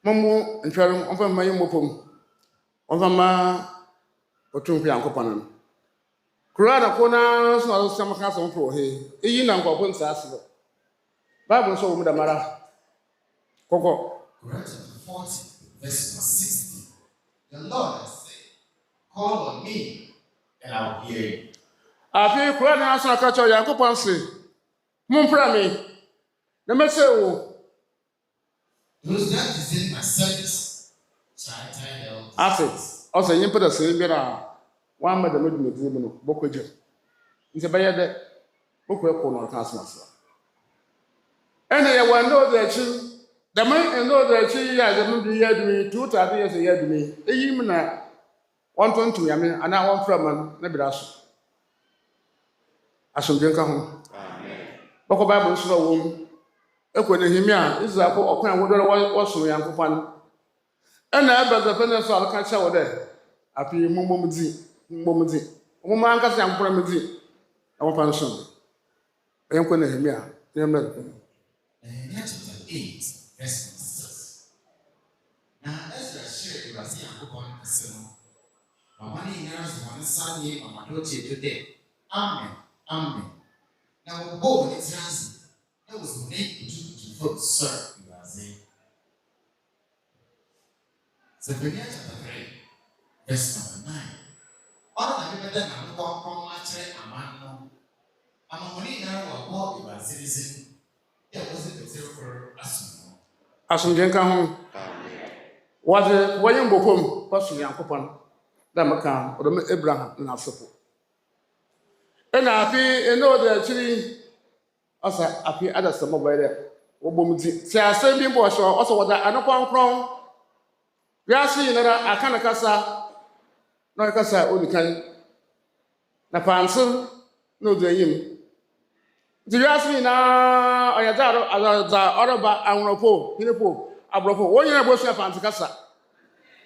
Mamu and Sharon of my mopum. Of my Otumpian Copanan. Kurana Kona, some castle for he. A young Copon Sasso. Bible so with the Mara. Coco. Corinthians 40, verse 60. The Lord has said, call on me and I will hear you. I feel Kurana as a catch of Yacopan say, Mumprami. The message. Those that desire my service shall enter hell. Assets. Also, you put a savior. One mother made me do Bokoja. It's a better that Boko on Casmas. And I will know that you, the man and know that she has a movie year to me, 2 years a year to me, a human 120, I mean, and I want from an Nebraska. Asomdwee home. Boko Bible slow womb. Equinimia is a poor kind of what so young fun. And I bet the penance I'll catch out there. I feel Mumzi, Woman can say I'm promising. I want pension. I am going to him here. Nehemiah chapter 8, verse 6. Now, Ezra shared the Brazilian coupon casino. My money years one Sunday, my daughter today. Amen. Amen. Now, go on its hands. That was made to vote, sir, in Brazil. Nehemiah chapter 3, verse 9. All the people that are going to match a man. I'm a money now, or in Brazil. There wasn't a zero for Asomdwee home. Was a William Bopum, possibly Uncle Pon, Damakan, or the Abraham in our support. And I feel and know that actually, also, I feel other some over there. Obumuti. See, I say, being boss, also what I know, crown. We are seeing that I can't casa, no casa, only can. Na pansu, no, the him. Do you ask me now? I got Oroba and Ropo, Hinapo, Abropo, 1 year was your Panticasa.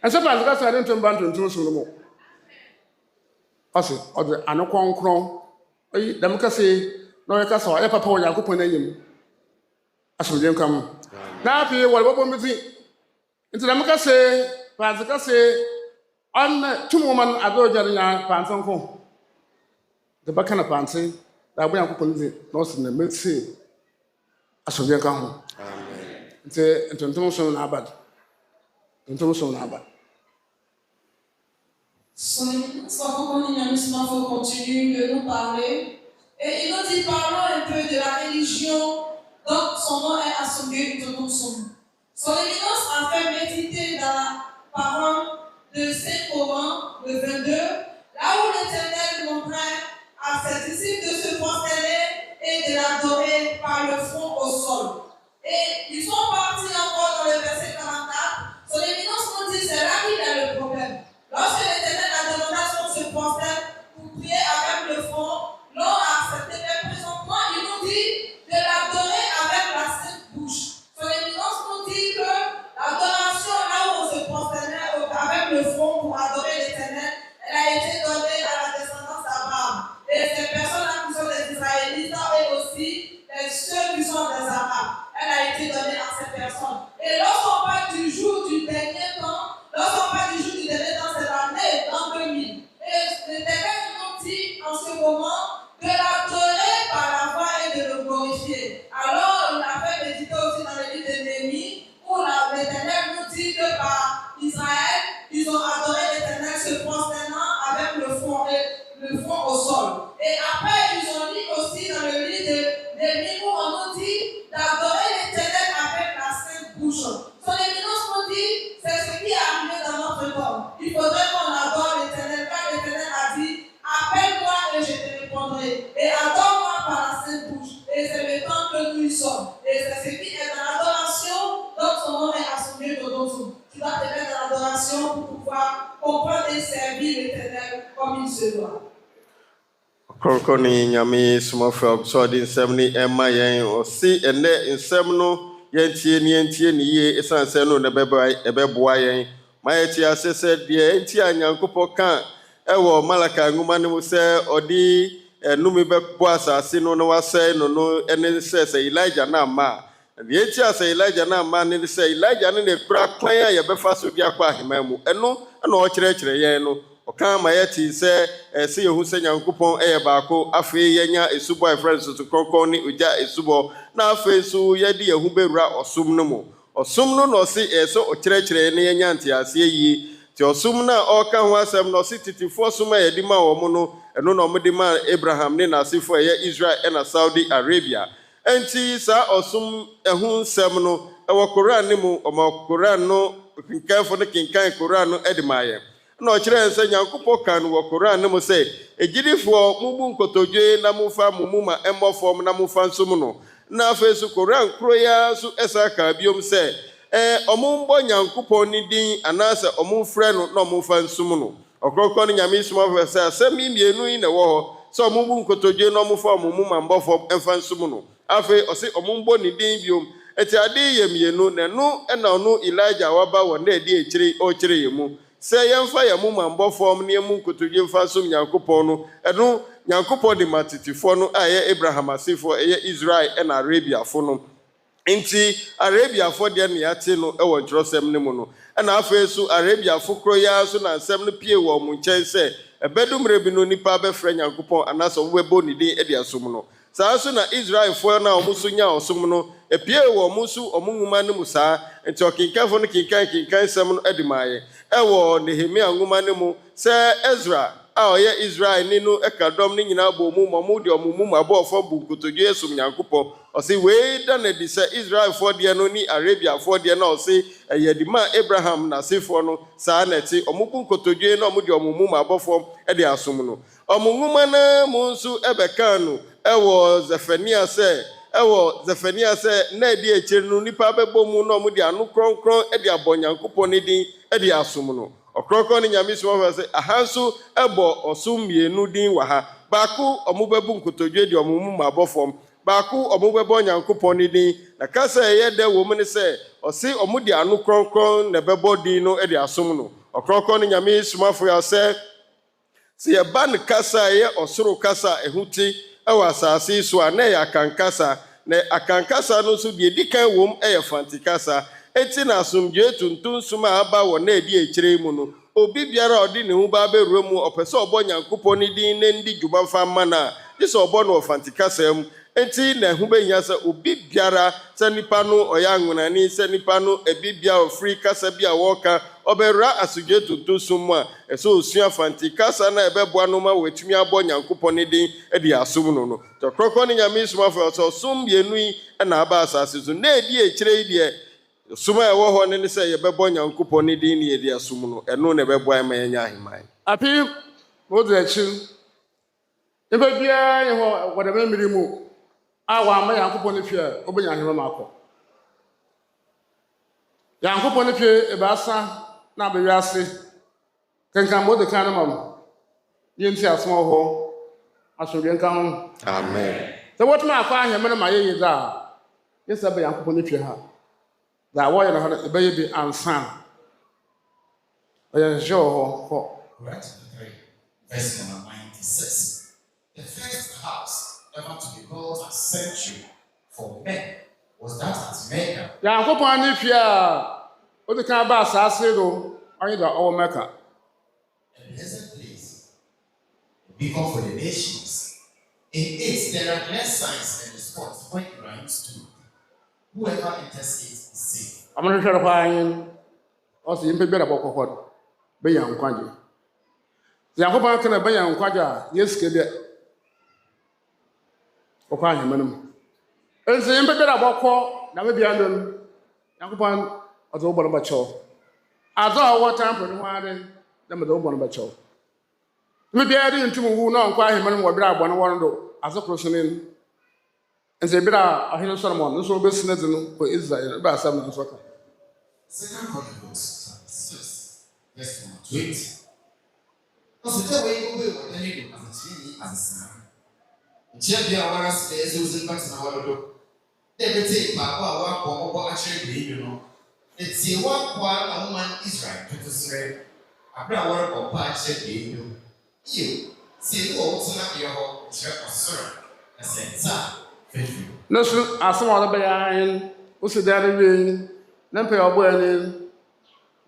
And sometimes I didn't turn back to Ntonton. Also, or the Anokon Cron, Democracy, no Casa, or Papa, Yakupon. Asomdwee come. Now, if you were with me, into Democracy, Panticasa, on 2 women, I go to Pantonco. The Bacana Panty. That we are going to lost in the mid-sea. Asomdwee home. Amen. It's a Ntonton Abad. Ntonton Abad. Son éminence, Nyame Somafo continue de nous parler. Et il nous dit, parlons un peu de la religion. Donc, son nom est Asomdwee Ntonton. Son éminence a fait méditer dans la parole de Saint Coran, le 22, là où l'Éternel montrait à ses disciples de se prosterner et de l'adorer par le front au sol. Et ils sont partis encore dans le verset 44. Son éminence nous dit, c'est là qu'il y a le problème. Lorsque l'Éternel a demandé à ce qu'on se prosterne pour prier avec le front, l'on a accepté. Mais présentement, il nous dit de l'adorer avec la sainte bouche. Son éminence nous dit que l'adoration, là où on se prosternait avec le front pour adorer l'Éternel, elle a été donnée à la descendance d'Abraham. Et ces personnes-là qui sont des Israélites et aussi ceux qui sont des Arabes, elle a été donnée à ces personnes. Et lorsqu'on parle du jour du dernier temps, c'est l'année en 2000. Et l'Éternel nous dit en ce moment de l'adorer par la voix et de le glorifier. Alors, il a fait méditer aussi dans le livre de Néhémie où l'Éternel nous dit que par Israël, ils ont adoré l'Éternel se prosternant avec le front au sol. Et après, ils ont dit aussi dans le livre de Néhémie où on nous dit d'adorer l'Éternel avec la sainte bouche. Son éminence nous dit, c'est ce qui est arrivé dans notre temps. Il faudrait qu'on adore l'Éternel, car l'Éternel a dit, appelle-moi et je te répondrai. Et adore-moi par la sainte bouche. Et c'est le temps que nous y sommes. Et c'est ce qui est dans l'adoration, donc son nom est Asomdwee Ntonton. Tu dois te mettre dans l'adoration pour pouvoir comprendre et servir l'Éternel comme il se doit. Ɔkrɔnkrɔnyi Nyame Somafo so ɔde nsɛm ni ɛma yɛn ɔsi ɛnɛ nsɛm no yɛntie ni yie ɛsan sɛ no na ɛbɛboa yɛn ma yɛte ase sɛ deɛ enti a Nyankopɔn ka ɛwɔ Malaka nwoma no mu sɛ ɔde ɛnome bɛbɔ asase no na wasɛe no no ɛne sɛ Elijah na ama deɛ enti a sɛ Elijah na ama ne sɛ Elijah ne ne kura kwan a yɛbɛfa so de akɔ ahemman mu ɛno ɛna ɔkyerɛkyerɛ yɛn no ɔka ma yɛte sɛ ɛsɛ yɛhu sɛ Nyankopɔn ɛyɛ baako afei yɛnya esubɔ a ɛfrɛ nso so kronkron ne ogya esubɔ na afei so yɛde yɛn ho bɛwura ɔsom no mu ɔsom no na ɔse ɛsɛ ɔkyerɛkyerɛ ne yɛnya nteaseɛ yie te ɔsom no a ɔka ho asɛm na ɔse titifoɔ som a yɛde ma wɔn no ɛno na ɔmode ma Abraham ne n'asefo ɛyɛ Israel ɛna Saudi Arabia enti saa ɔsom ɛho nsɛm no ɛwɔ Koran ne mu ɔma Koran no kinkanfo no kinkan Koran no ɛde ma yɛn na ɔkyerɛ sɛ Nyankopɔn kan wɔ Koran no mu sɛ egyidifoɔ mubu nkotodwe na mufa mumu ma ɛmmɔ fam na mufa nsom no na afei so Koran koro ya so ɛsa ka biom sɛ ɔmo mbɔ Nyankopɔn ne din anaasɛ ɔmo frɛ no na ɔmo fa nsom no ɔkɔkɔ no Nyame Somafo sɛ asɛm mmienu yi na ɛwɔ hɔ sɛ ɔmo bu nkotodwe na ɔmo fa ɔmo mu ma mbɔ fam ɛmfa nsom no afei ɔse ɔmo mbɔ ne din biom eti ade yɛ mmienu na ɛno ɛna ɔno Elijah waba wɔ na ɛde akyire ɔkyerɛ yɛ mu sɛ yɛmfa yɛn mu ma mbɔ fam ne yɛn mu nkotodwe mfa nsom Nyankopɔn no ɛno Nyankopɔn de matitifoɔ no a ɛyɛ Abraham asefoɔ ɛyɛ Israel ɛna Arabiafoɔ no nti Arabiafoɔ deɛ ne yɛate no ɛwɔ nkyerɛsɛm no mu no ɛna afei so Arabiafoɔ koro ya so na nsɛm no pie wɔ mo nkyɛn sɛ ɛbɛdumre bi no nipa bɛfrɛ Nyankopɔn anaasɛ ɔbɛbɔ ne din ɛde asom no saa so na Israelfoɔ na ɔmo so nya ɔsom no epie wɔ ɔmo so ɔmo nwoma no mu saa nti ɔkenkanfo no kinkan nsɛm no ɛde ma yɛ ɛwɔ Nehemia nwoma no mu sɛ Ezra a ɔyɛ Israel ni no ɛka dɔm no nyinaa bɔ mu ma ɔmo de ɔmo mu ma bɔ ɔfɔ bu nkotodwe esom Nyankopɔn ɔse wei da na di sɛ Israelfoɔ deɛ no ni Arabiafoɔ deɛ na ɔse ɛyɛ di ma Abraham n'asefoɔ no saa na ɛte ɔmo bu nkotodwe na ɔmo de ɔmo mu ma bɔ fam ɛde asom no ɔmo nwoma na mu nso ɛbɛka no ɛwɔ Zefania sɛ na ɛde akyire no nipa bɛbɔ mu na ɔmo de ano kronkron ɛde abɔ Nyankopɔn ne din ɛde asom no ɔkronkron ne Nyame Somafo sɛ aha nso ɛbɔ ɔsom mmienu din wɔ ha baako ɔmo bɛbu nkotodwe de ɔmo mu ma bɔ fam baako ɔmo bɛbɔ Nyankopɔn ne din na kasa ɛyɛ dɛ wɔ mu ne sɛ ɔse ɔmo de ano kronkron na ɛbɛbɔ din no ɛde asom no ɔkronkron ne Nyame Somafo sɛ yɛba ne kasa ɛyɛ ɔsoro kasa ɛho te ɛwɔ asase so a na ɛyɛ akankasa na akankasa no nso deɛ di kan wɔ mu ɛyɛ fantikasa eti na asomdwee tuntum som a aba wɔ na ɛdi akyire mu no obi biara a ɔde ne ho ba abɛwura mu ɔpɛ sɛ ɔbɔ Nyankopɔn ne din na ndi dwuma mfa mma no a gye sɛ ɔbɔ no wɔ fantikasa mu enti na ɛho bɛhia sɛ obi biara sɛ nipa no ɔyɛ anwonani sɛ nipa no ebi bia ɔfiri kasa bi a wɔka ɔbɛwura asomdwee tuntum som mu a ɛsɛ osua fantikasa na ɛbɛboa no ma wɔatumi abɔ Nyankopɔn ne din de asom no no tɔkrɔkɔ ne Nyame Somafo sɛ ɔsom mmienu yi na aba asase so na ɛdi akyire yi deɛ som a ɛwɔ hɔ ne sɛ yɛbɛbɔ Nyankopɔn ne din ne yɛde asom no ɛno na ɛbɛboa ma yɛnya ahemman api wɔde akyi nipa biara yɛ hɔ wɔde mmiri mu a wɔama Nyankopɔn ne fie a ɔbɛnya ahemman akɔ Nyankopɔn ne fie ebaasa na abɛwi ase kankan mo de kan no ma mo yɛnti asom wɔ hɔ asomdwee nka ho amen sɛ wɔtumi akɔ ahemman no ma yɛyɛ dza a yɛsɛ bɛ Nyankopɔn ne fie ha that wɔyɛ no hɔ no ɛbɛyɛ bi ansa ɔyɛ nhyehyɛ wɔ hɔ kɔ Right 3, verse number 96. The first house ever to be built as sanctuary for men was that at Mecca. Nyankopɔn ne fie a ɔde kan ba asase do ɔyɛ da ɔwɔ Mecca A blessed place, a beacon for the nations. In it, there are clear signs and the spots where Ibrahim stood. Whoever enters it is safe. amahwehwɛ no hɔ ayen ɔsɛ yɛmpɛ biara bɔkɔ hɔ no bɛnya nkwagye Nyankopɔn ka na bɛnya nkwagye a yɛsike deɛ ɔkɔ ahemman no mu ɛnti yɛmpɛ biara bɔkɔ na mebia no no Nyankopɔn ɔdze wo bɔ no bɛkyɛw adze a ɔwɔ tampo no ho ade na mede wo bɔ no bɛkyɛw mebiara de ntum wu na ɔnkɔ ahemman no mu wɔ berɛ a bɔne wɔ no do adze koro so ne no nti berɛ a ɔhene Solomon no nso wobɛsi no dze no kɔ Israel no bɛasɛm no nso ka 2 Chronicles 6, verse number 20. Also, tell where you go, what they do as a tree, as a son. Check the hours, as you was in back to the world. Debete Papa, what actually, you know. It's a one part of woman Israel to say, I brought work of patch, you. See, also not your sir. I said, sir, no, so as some other behind, what's the daddy ring, then pay your wedding.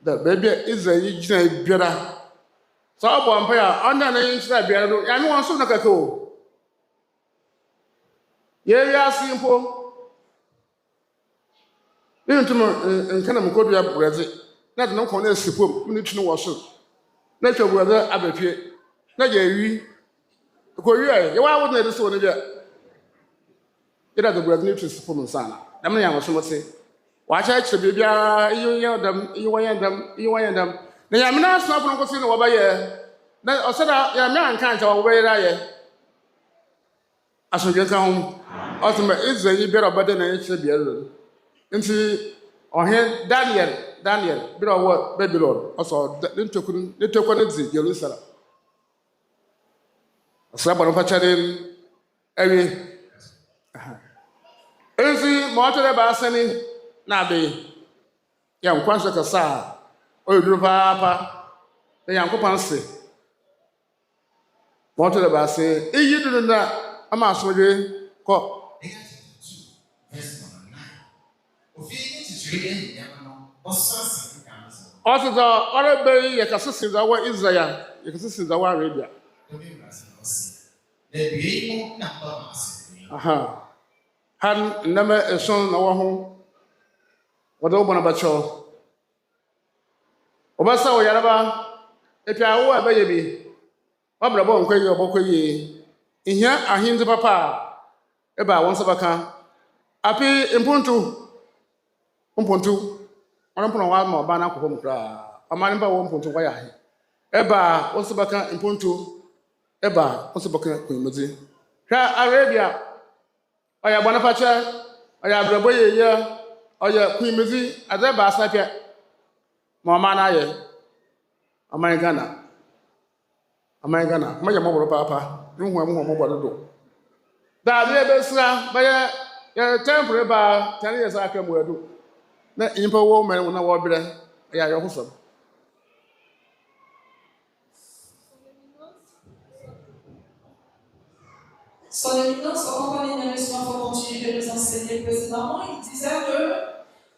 The baby is a better. So I'm one pair under the inside better. I know I'm so not a cool. Yeah, simple. Even to me, and kind of go to your brother. Not no corner support, we need to know what's up. Let your brother have a peer. Not ye, Korea, you are wouldn't this one yet. It has the brother need to support my son. I mean, I was so say. Watch out to be you hear them, you want them, you want them. Now, I'm not stopping what's in over here. Then, I said, yeah, man can't tell where I am. Asomdwee ka ho ultimate Israel better better than it should be nti ohe Daniel bi wo Babylon also ntokun zi Jerusalem asaba no pacharen ewi enzi mo to ba asani na be ya nkwanso kasa oyuduru papa na Yankopɔn se mo to ba ase eyiduru na ama Asomdwee ko also the other bay yakasisi za wa Israel yakasisi za wa Arabia aha han nama eson na wa ho wada obana bacho obasa o yaraba epia wo abaye bi obrabo nkwaye obokwaye ihia ahinde papa eba won sabaka api impuntu ọ̀nàpọ̀nà wa ma ọba n'akwụkwọ m kra amani ba wo mpuntu kwa ya he eba won sabaka impuntu eba won sabaka kwemezi hwa Arabia oya gbana pacha oya brabo ye oya kwemezi adaba asapia ma ọma na ye amani Ghana ma ya mo boro papa nhu am mo boro do da de be sra ba ya temple ba tani ya sa mu edu na impa wo men na wo bre ya yo husam. Son éminence, en compagnie de Somafo, continue de nous enseigner précédemment. Il disait que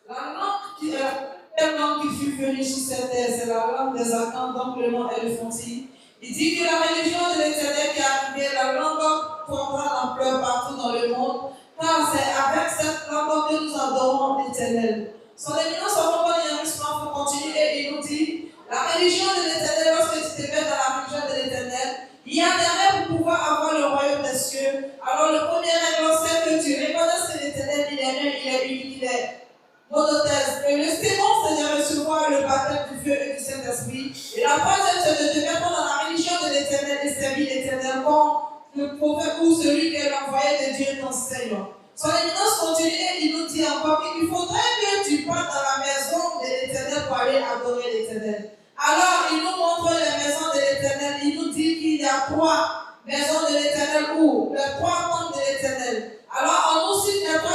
la langue qui fut venue sur cette terre, c'est la langue des Akans, donc le nom est le Fonti. Il dit que la religion de l'Éternel qui est arrivée, la langue prendra l'ampleur partout dans le monde, car c'est avec cette langue que nous adorons l'Éternel. Son éminence, en compagnie de Somafo, continue et il nous dit la religion de l'Éternel, lorsque tu te mets dans la religion de l'Éternel, il y a des règles pour pouvoir avoir le royaume des cieux. Alors, le premier règle, c'est que tu reconnaisses que l'Éternel, il est un, il est unique, il est monothèse. Et le second, c'est de recevoir le baptême du feu et du Saint-Esprit. Et la troisième, c'est de te mettre dans la religion de l'Éternel et servir l'Éternel comme le prophète ou celui qui est l'envoyé de Dieu t'enseigne. Son éminence continue et il nous dit encore qu'il faudrait que tu partes dans la maison de l'Éternel pour aller adorer l'Éternel. Alors, il nous montre les maisons de l'Éternel. Il nous dit qu'il y a 3 maisons de l'Éternel ou les 3 temples de l'Éternel. Alors, on nous cite les 3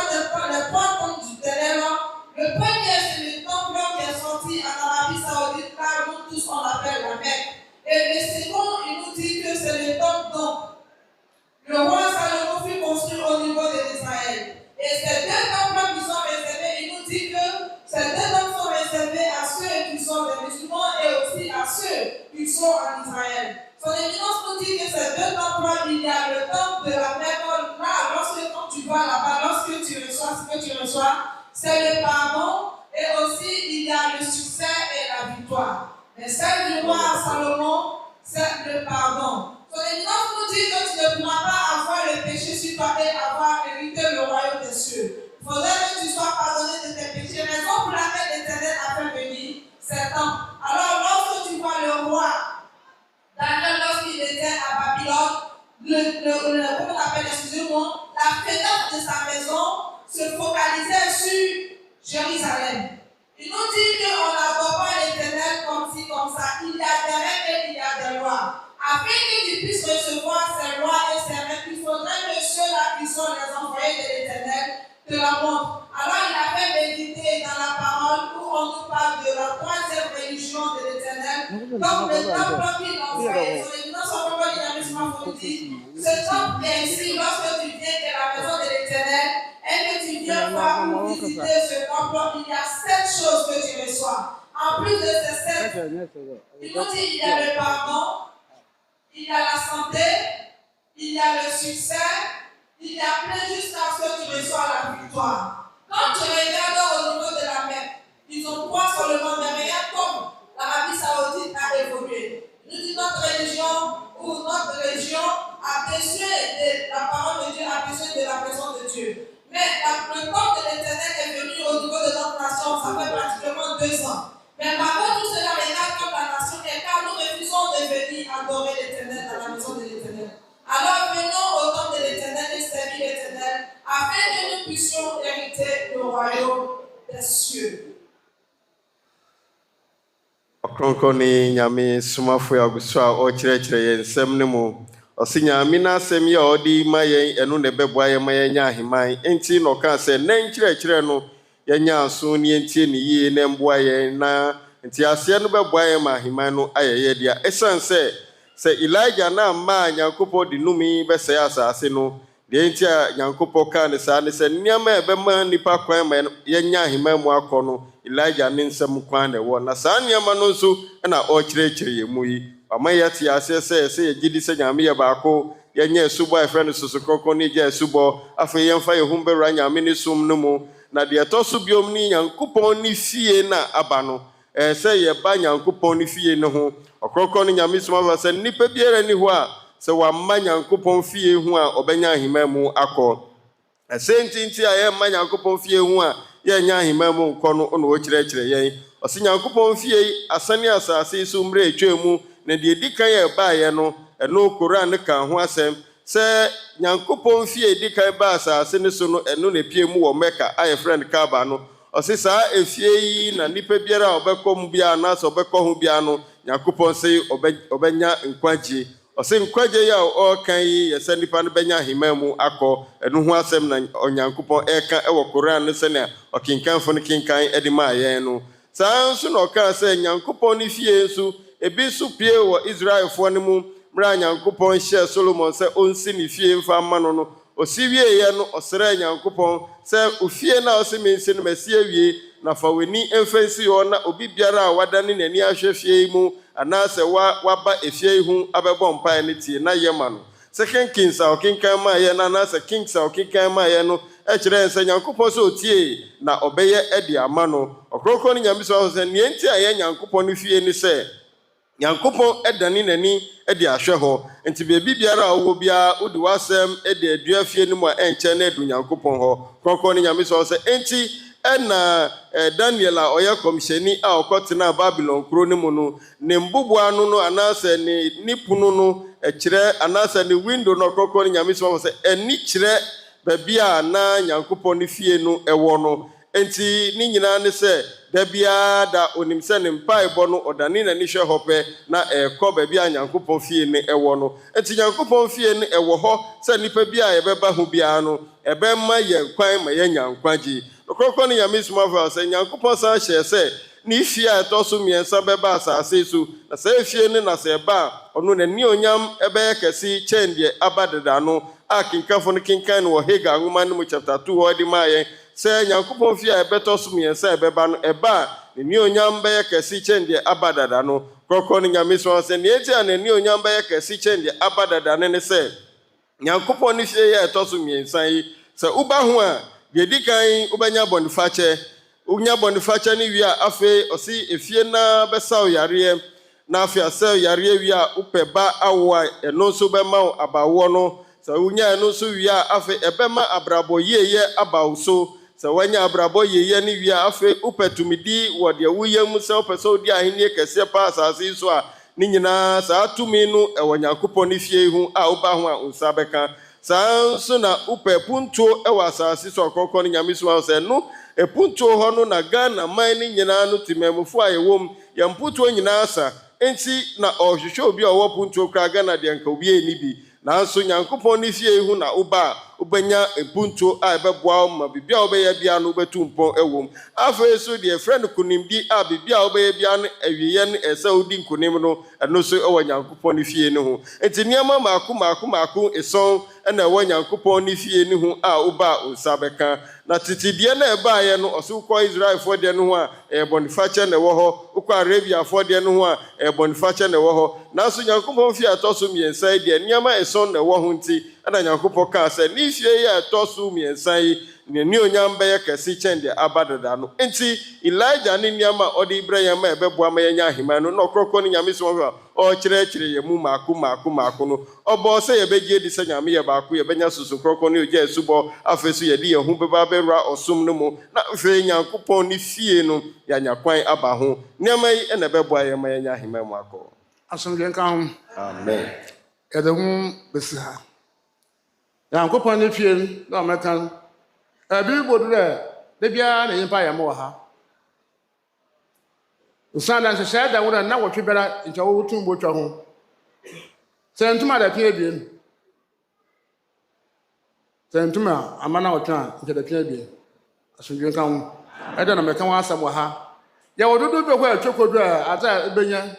temples du Éternel. Le premier, c'est le temple qui est sorti en Arabie Saoudite, là nous tous on appelle la Mecque. Et le second, il nous dit que c'est le temple donc. Le roi Salomon fut construit au niveau de l'Israël. Et ces 2 temples qui sont réservés, il nous dit que ces 2 temples sont réservés à ceux qui sont des musulmans et aussi à ceux qui sont en Israël. Son éminence nous dit que ces 2 temples, il y a le temple de la Mecque. Là, quand tu vas là-bas, lorsque tu reçois ce que tu reçois, c'est le pardon et aussi il y a le succès et la victoire. Mais celle du roi Salomon, c'est le pardon. Son éminence nous dit que tu ne pourras pas avoir le péché sur toi et avoir hérité le royaume des cieux. Il faudrait que tu sois pardonné de tes péchés. Raison pour laquelle l'Éternel a fait venir ces temps. Alors lorsque tu vois le roi Daniel, lorsqu'il était à Babylone, comment on appelle, excusez-moi, la fenêtre de sa maison se focalisait sur Jérusalem. Il nous dit qu'on n'adore pas l'Éternel comme ci, comme ça. Il y a des règles et il y a des lois. Afin que tu puisses recevoir ces lois et ces règles, il faudrait que ceux-là qui sont les envoyés de l'Éternel te la montre. Alors il a fait méditer dans la parole où on nous parle de la troisième religion de l'Éternel, comme le temple qu'il envoie. Son éminence en parole de la Somafo dit, ce temple est ici lorsque tu viens de la maison de l'Éternel et que tu viens voir ou visiter ce temple, il y a 7 choses que tu reçois. En plus de ces 7, il nous dit il y a le pardon, il y a la santé, il y a le succès, il y a plein jusqu'à ce que tu reçois la victoire. Quand tu regardes au niveau de la mer, ils ont 3 seulement, mais regarde comme l'Arabie Saoudite a évolué. Nous disons notre religion ou notre religion a besoin de la parole de Dieu, a besoin de la présence de Dieu. Mais le temps de l'Éternel est venu au niveau de notre nation, ça fait pratiquement 2 ans. Mais malgré tout cela, regarde comme la nation est, car nous refusons de venir adorer l'Éternel dans la maison de l'Éternel. Alors venons au temps de l'Éternel et servir l'Éternel, afin que nous puissions hériter le royaume des cieux. Ɔkrɔnkrɔnyi Nyame Somafo agusu a ɔkyerɛkyerɛ yɛn nsɛm ne mu. Ɔsi Nyame n'asɛm yi a ɔde ma yɛn ɛno na ɛbɛboa yɛn ma yɛnya aheman. Enti na ɔka sɛ na nkyerɛkyerɛ no yɛnya aso ne yɛntie ne yie na mboa yɛn na nti aseɛ no bɛboa yɛn ma aheman no ayɛ yɛ dea. Ɛsiane sɛ Elijah na amma Nyankopɔn de numi bɛsɛe asase no, deɛ nti a Nyankopɔn kaa ne saa ne sɛ nneɛma a ɛbɛma nnipa kwan ma yɛnya aheman mu akɔ no, Elijah ne nsɛm kwan na ɛwɔ. Na saa nneɛma no nso ɛna ɔkyerɛkyerɛ yɛn mu yi. Ɔma yɛte aseɛ sɛ yɛgye di sɛ Nyame yɛ baako, yɛnyɛ asubɔ a ɛfrɛ no soso kɔkɔ ne gya asubɔ. Afei yɛmfa yɛn ho bɛwura Nyame ne som no mu. Na deɛ ɛtɔ so biom ne Nyankopɔn ne fie na aba no, sɛ yɛba Nyankopɔn ne fie no ho. Ɔkrɔnkrɔn Nyame Somafo sɛ nnipa biara ni hɔ a sɛ wamma Nyankopɔn fie ho a ɔbɛnya aheman mu akɔ. Ɛsɛ nti a yɛmma Nyankopɔn fie ho a yɛnya aheman mu nkɔ no ɔno ɔkyerɛkyerɛ yɛn. Ɔsɛ Nyankopɔn fie asane asase so mmerɛ etwa mu na deɛ di kan yɛ baayɛ no ɛno Koran ne ka ho asɛm. Sɛ Nyankopɔn fie di kan ba asase ne so no ɛno na pie mu wɔ Mecca a yɛfrɛ no Kaaba no. Ɔsɛ saa efie yi na nipa biara a ɔbɛkɔ mu biara na sɛ ɔbɛkɔ ho biara no Nyankopɔn sɛ ɔbɛnya nkwagye. Ɔsɛ nkwagye yi a ɔrekan yi yɛsɛ nipa no bɛnya aheman mu akɔ. Ɛno ho asɛm na Onyankopɔn ɛka ɛwɔ Koran no sɛnea ɔkenkanfo no kenkan ɛde maa yɛn no. Saa nso na ɔkaa sɛ Nyankopɔn ne fie nso ebi nso pie wɔ Israelfoɔ no mu mmerɛ a Nyankopɔn hyɛɛ Solomon sɛ ɔnsi ne fie mfa ama no. Osi wieɛ no ɔsrɛɛ Nyankopɔn sɛ ofie no a ɔsɛ mensi no masi awie na fa w'ani mfa nsi hɔ na obi biara a wadane n'ani ahwɛ fie yi mu anaasɛ waba efie yi ho abɛbɔ mpae no tie na yɛ ma no. Second Kings a ɔkenkan maa yɛ no anaasɛ Kings a ɔkenkan maa yɛ no ɛkyerɛ sɛ Nyankopɔn sɛ otie na ɔbɛyɛ ɛde ama no. Ɔkrɔnkrɔn Nyame Somafo sɛ nea nti a yɛ Nyankopɔn no fie ne sɛ Nyankopɔn ɛdane n'ani ɛde ahwɛ hɔ. Nti beebi biara a ɔwɔ biara wode w'asɛm ɛde adua fie no mu a ɛnkyɛn na adu Nyankopɔn hɔ. Ɔkrɔnkrɔn Nyame Somafo sɛ enti ɛna Daniel a ɔyɛ kɔmhyɛni a ɔkɔtena Babylon kuro no mu no, ne mboboa no anaasɛ ne pono no ɛkyerɛ anaasɛ ne window no Ɔkrɔnkrɔn Nyame Somafo sɛ ɛni kyerɛ baabi a na Nyankopɔn ne fie no ɛwɔ no. Enti ne nyinaa ne sɛ da biara da onim sɛ ne mpaebɔ no ɔdane n'ani hwɛ hɔ pɛ na ɛkɔ baabi a Nyankopɔn fie ne ɛwɔ no. Enti Nyankopɔn fie ne ɛwɔ hɔ sɛ nipa bi a yɛbɛba ho biara no ɛbɛma yɛn kwan ma yɛnya nkwagye. Ɔkrɔnkrɔn Nyame Somafo sɛ Nyankopɔn san hyɛ sɛ ne fie a ɛtɔ so mmiɛnsa bɛba asase so na sɛ efie ne na sɛ ɛba a ɔno n'ani onyam ɛbɛyɛ kɛse kyɛn deɛ aba deda no a kenkafo no kenkan no wɔ Hagar nwoma no mu chapter 2 hɔ de maa yɛn sɛ Nyankopɔn fie a ɛbɛtɔ so mmiɛnsa ɛbɛba no ɛba a n'ani onyam bɛyɛ kɛse kyɛn deɛ aba dada no. Ɔkrɔnkrɔn Nyame Somafo sɛ nea enti a n'ani onyam bɛyɛ kɛse kyɛn deɛ aba dada no ne sɛ Nyankopɔn ne fie yɛ ɛtɔ so mmiɛnsa yi sɛ woba ho a deɛ di kan wobɛnya bɔnefakyɛ. Wonya bɔnefakyɛ ne wie a afei ɔsi efie na bɛsaw yareɛ na afei asɛw yareɛ wie a wopɛ ba awo a ɛno nso bɛma wo abawoɔ no. Sɛ wonya ɛno nso wie a afei ɛbɛma abrabɔ yieyɛ aba wo so. Sɛ woanya abrabɔ yieyɛ ne wie a afei wopɛ tumidi wɔ deɛ woyɛ mu sɛ wopɛ sɛ wodi ahenni kɛseɛ pa asase yi so a ne nyinaa saa tumi no ɛwɔ Nyankopɔn ne fie ho a woba ho a wo nsa bɛka. Saa nso na wopɛ puntuo ɛwɔ asase so Ɔkrɔnkrɔn Nyame Somafo sɛ no epuntuo hɔ no na Ghana man ne nyinaa no temamufo a yɛwɔ mu yɛn puntuo nyinaa sa. Enti na ɔhwehwɛ obi a ɔwɔ puntuo kora Ghana deɛ nka obi ɛni bi. Nanso Nyankopɔn ne fie ho na woba a wobɛnya ebuntuo a ɛbɛboa ma bibia wobɛyɛ bia no wobɛtu mpɔn ɛwom afei so deɛ friend kunimdi a bibia wobɛyɛ bia no awieyɛ no ɛsɛ wodi nkunim no ɛno so ɛwɔ Nyankopɔn ne fie no ho enti nneɛma maako esɔn ɛna ɛwɔ Nyankopɔn ne fie no ho a woba nsa bɛka na titideɛ na ɛbaeɛ no ɔso kɔ Israelfoɔ deɛ no ho a ɛyɛ bɔnefakyɛ na ɛwɔ hɔ wokɔ Arabiafoɔ deɛ no ho a ɛyɛ bɔnefakyɛ na ɛwɔ hɔ nanso Nyankopɔn fie a ɛtɔ so mmiɛnsa yi deɛ nneɛma esɔn na ɛwɔ ho nti ɛna Nyankopɔn kaa sɛ ne fie yi a ɛtɔ so mmiɛnsa yi ne onyam bɛyɛ kɛse kyɛn deɛ aba dada no enti Elijah ne nneɛma a ɔde brɛ yɛn ma ɛbɛboa ma yɛnya ahemman no na ɔkorɔkorɔ ne Nyame so hɔ a ɔkyerɛkyerɛ yɛn mu maako no ɔbɔ sɛ yɛbɛgye di sɛ Nyame yɛ baako yɛbɛnya susu korɔkorɔ ne ogya asubɔ afei so yɛde yɛn ho bɛba bɛwura ɔsom no mu na afei Nyankopɔn ne fie no yɛanya kwan aba ho nneɛma yi ɛna ɛbɛboa yɛn ma yɛnya ahemman mu akɔ Asomdwee nka ho. amen Yɛde ho bɛsi ha. Nyankopɔn ne fie na ɔmɛka ebi bodu dɛ da biara na nyimpa yɛ mo wɔ ha. Usan dan hyehyɛ da wona na wɔtwe bɛra nkyɛ wo tum botwa ho. Sɛ ntoma da pia ebien. Sɛ ntoma amana wɔtwa nkyɛ da pia ebien. Asomdwee nka ho. Ɛda na mɛka ho asɛm wɔ ha. Yɛ wɔ dodo bɛ hɔ atwekodu a ata ebenya.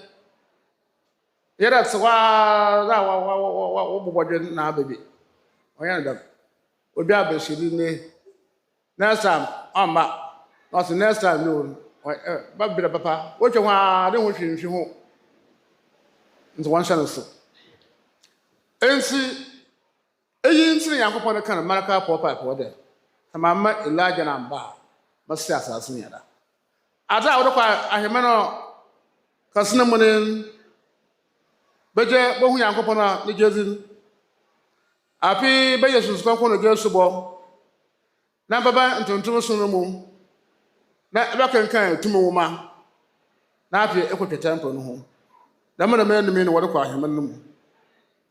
Yɛda tsewa da wa bobɔdwe na ababi. Ɔyɛ ndam. Obi abɛhyiri ne next time ɔmba ɔsɛ next time no babira papa wotwe ho a de ho hwehwe ho nti wɔnhyɛ no so ensi eyi nti Nyankopɔn ka no maraka pɔpa dɛ tamama Elijah na mba ba si asase ne yada ada a wodokɔ ahema no kasena mu ne bɛgye bohu Nyankopɔn a ne jezin api bɛyɛ sunsukɔ no jesu bɔ na baba ntonton so no mu na ɛbɛkenkan tumi woma na afi ekɔtwa temple no ho na mo na me no wɔde kɔ ahema no mu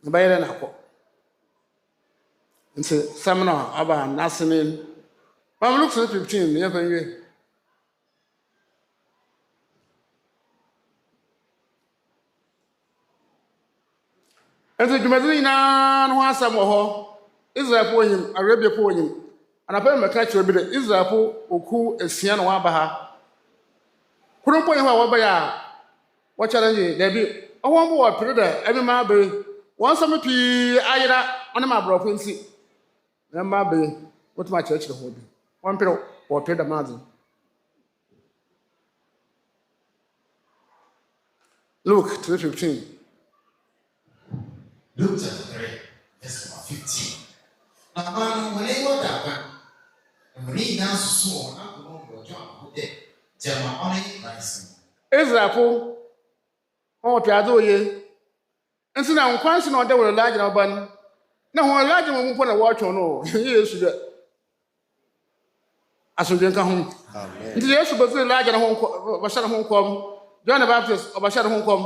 na bɛyɛ na akɔ nti sam no aba nasene Mam Luke 15 ne fanwe nti dwumadini na no asam wɔ hɔ Israel po onyim Arabia po onyim anapɛ mɛka kyerɛ bi dɛ Israel po oku esia na waba ha kurumpo yɛ hɔ a wɔba ya wɔkyerɛ nyi da bi ɔwɔn bo wɔ pere dɛ ɛbi ma be wɔn sɛm pii ayera ɔne ma abrɔfo nsi na ma be wotuma kyerɛkyerɛ hɔ bi wɔn pere wɔ pere da maadze Luke 3:15 Luke chapter 3, verse 15. Na man when they were that and when he now saw not the one who John dead, Jama on it rising. Israel po ɔwɔ piado ye nti na nkwansi na ɔde wɔ Elijah na ɔba no na hɔ Elijah mo mpo na wɔtwe no Yesu dɛ Asomdwee nka ho amen nti Yesu bɛzi Elijah na ho ɔbɛhyɛ no ho nkɔm John the Baptist ɔbɛhyɛ no ho nkɔm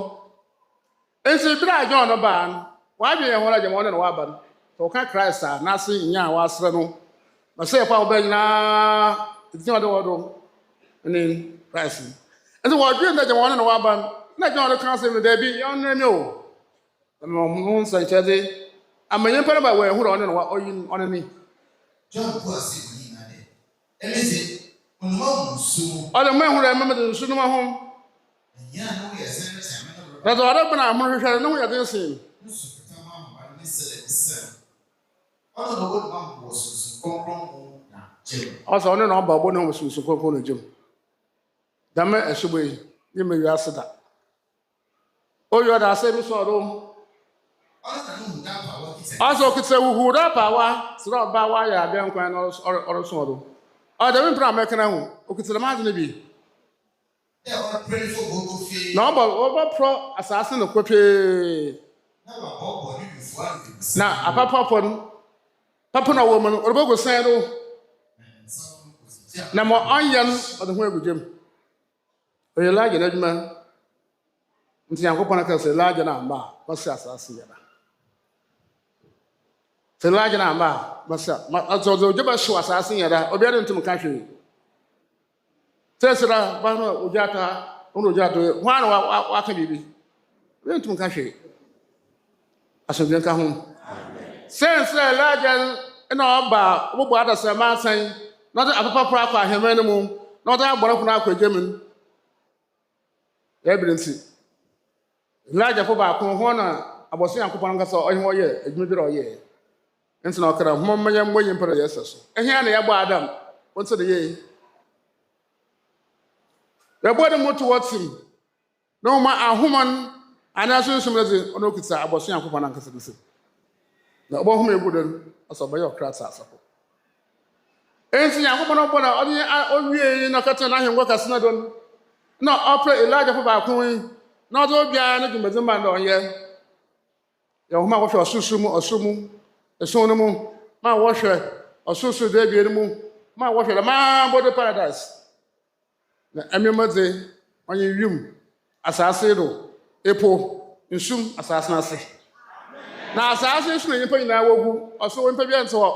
nti bra John no ba no wɔadwe yɛn ho Elijah ma ɔne na wɔaba no so ɔka Christ a n'ase nya a wɔasrɛ no na sɛ ɛkɔ a wɔbɛ nyinaa ɛti ɔde wɔdo ne Christ nti wɔadwe na Elijah ma ɔne na wɔaba no na John ka sɛ no da bi ɔne me o na mo nsɛnkyɛde amanyɛ pɛ ba wɔ ehuru ɔne na ɔyi ɔne ni John was saying na de ɛmɛsɛ ɔno musu ɔde mo ehuru ɛmɛ de nsu no ma ho ya no yɛ sɛ sɛ na do ɔde bena mo hwehwɛ no ho yɛ de sin musu tama ma ne sɛ ɔno no wo ma wo susu konkron na gye ɔsɛ ɔne na ɔba ɔbɔ ne ho susu kokɔ no gyem dama ɛhyɛbɔ yi ne me wi aseda oyo da sɛ mi so ɔdo also kitse wuhu da pawa sira ba wa ya de nkwan no ɔro so ɔdo ɔda mi pra mekana hu okitse ma de bi na ɔba pro asase no kotwe na apapapɔ no papa na wo mu no ɔbo go san do na mo ɔnyɛ no ɔde ho agudwem oye Elijah na dwuma nti Nyankopɔn aka sɛ Elijah na amba ɔsɛ asase yɛ da sɛ Elijah na amba ɔsɛ ɔzɔ ɔgye ba hyew asase yɛ da obiara ntum ka hwee sɛsira ba no ojata ono ojato ho ana waka bibi ntum ka hwee Asomdwee nka ho amen sɛ Elijah na ɔba ɔbɛbɔ adasɛma asɛn na ɔde apapapra akɔ ahemman no mu na ɔde abɔrɔfo no akɔ agya mu ɛbere nti Elijah fo baako hɔ na abɔso Nyankopɔn nkasa ɔyɛ ɔyɛ adwumadwere ɔyɛ nti na ɔkra mmɔmma yɛ mmɔ nyimpa yɛ sɛ so ɛhia na yɛbɔ Adam wɔnte de yɛ yɛbɔ de moto wɔtim na ɔma ahoman ana sunsun de ɔno kita abɔso Nyankopɔn nkasa de sɛ na ɔbɛhom egu de ɔsɛ ɔbɛyɛ ɔkra ta asafo nti Nyankopɔn ɔbɔ na ɔde ɔwie na kata na ahengwa kase na don na ɔpɛ Elijah fo baako yi na ɔde obiara ne dwumadzi ma na ɔyɛ yɛhoma wɔhwɛ ɔsoso mu ɛson no mu ma wɔhwɛ ɔsoso de abie no mu ma wɔhwɛ la ma body paradise na ɛmɛma de ɔnyɛ wiem asase do epo nsum asase na ase na asase nso na nyimpa nyinaa wɔgu ɔso nyimpa bi nte hɔ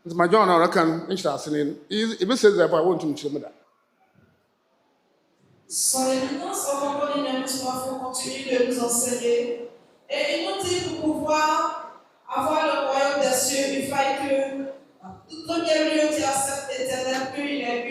nti ma John na ɔreka no nhyira ase ne ebi sɛ dɛ ba wɔntum kyerɛ mu da. Son éminence Ɔkrɔnkrɔnyi Nyame Somafo continue de nous enseigner. Et il nous dit pour pouvoir avoir le royaume des cieux, il faille que, en tout premier lieu, tu acceptes l'éternel, qu'il est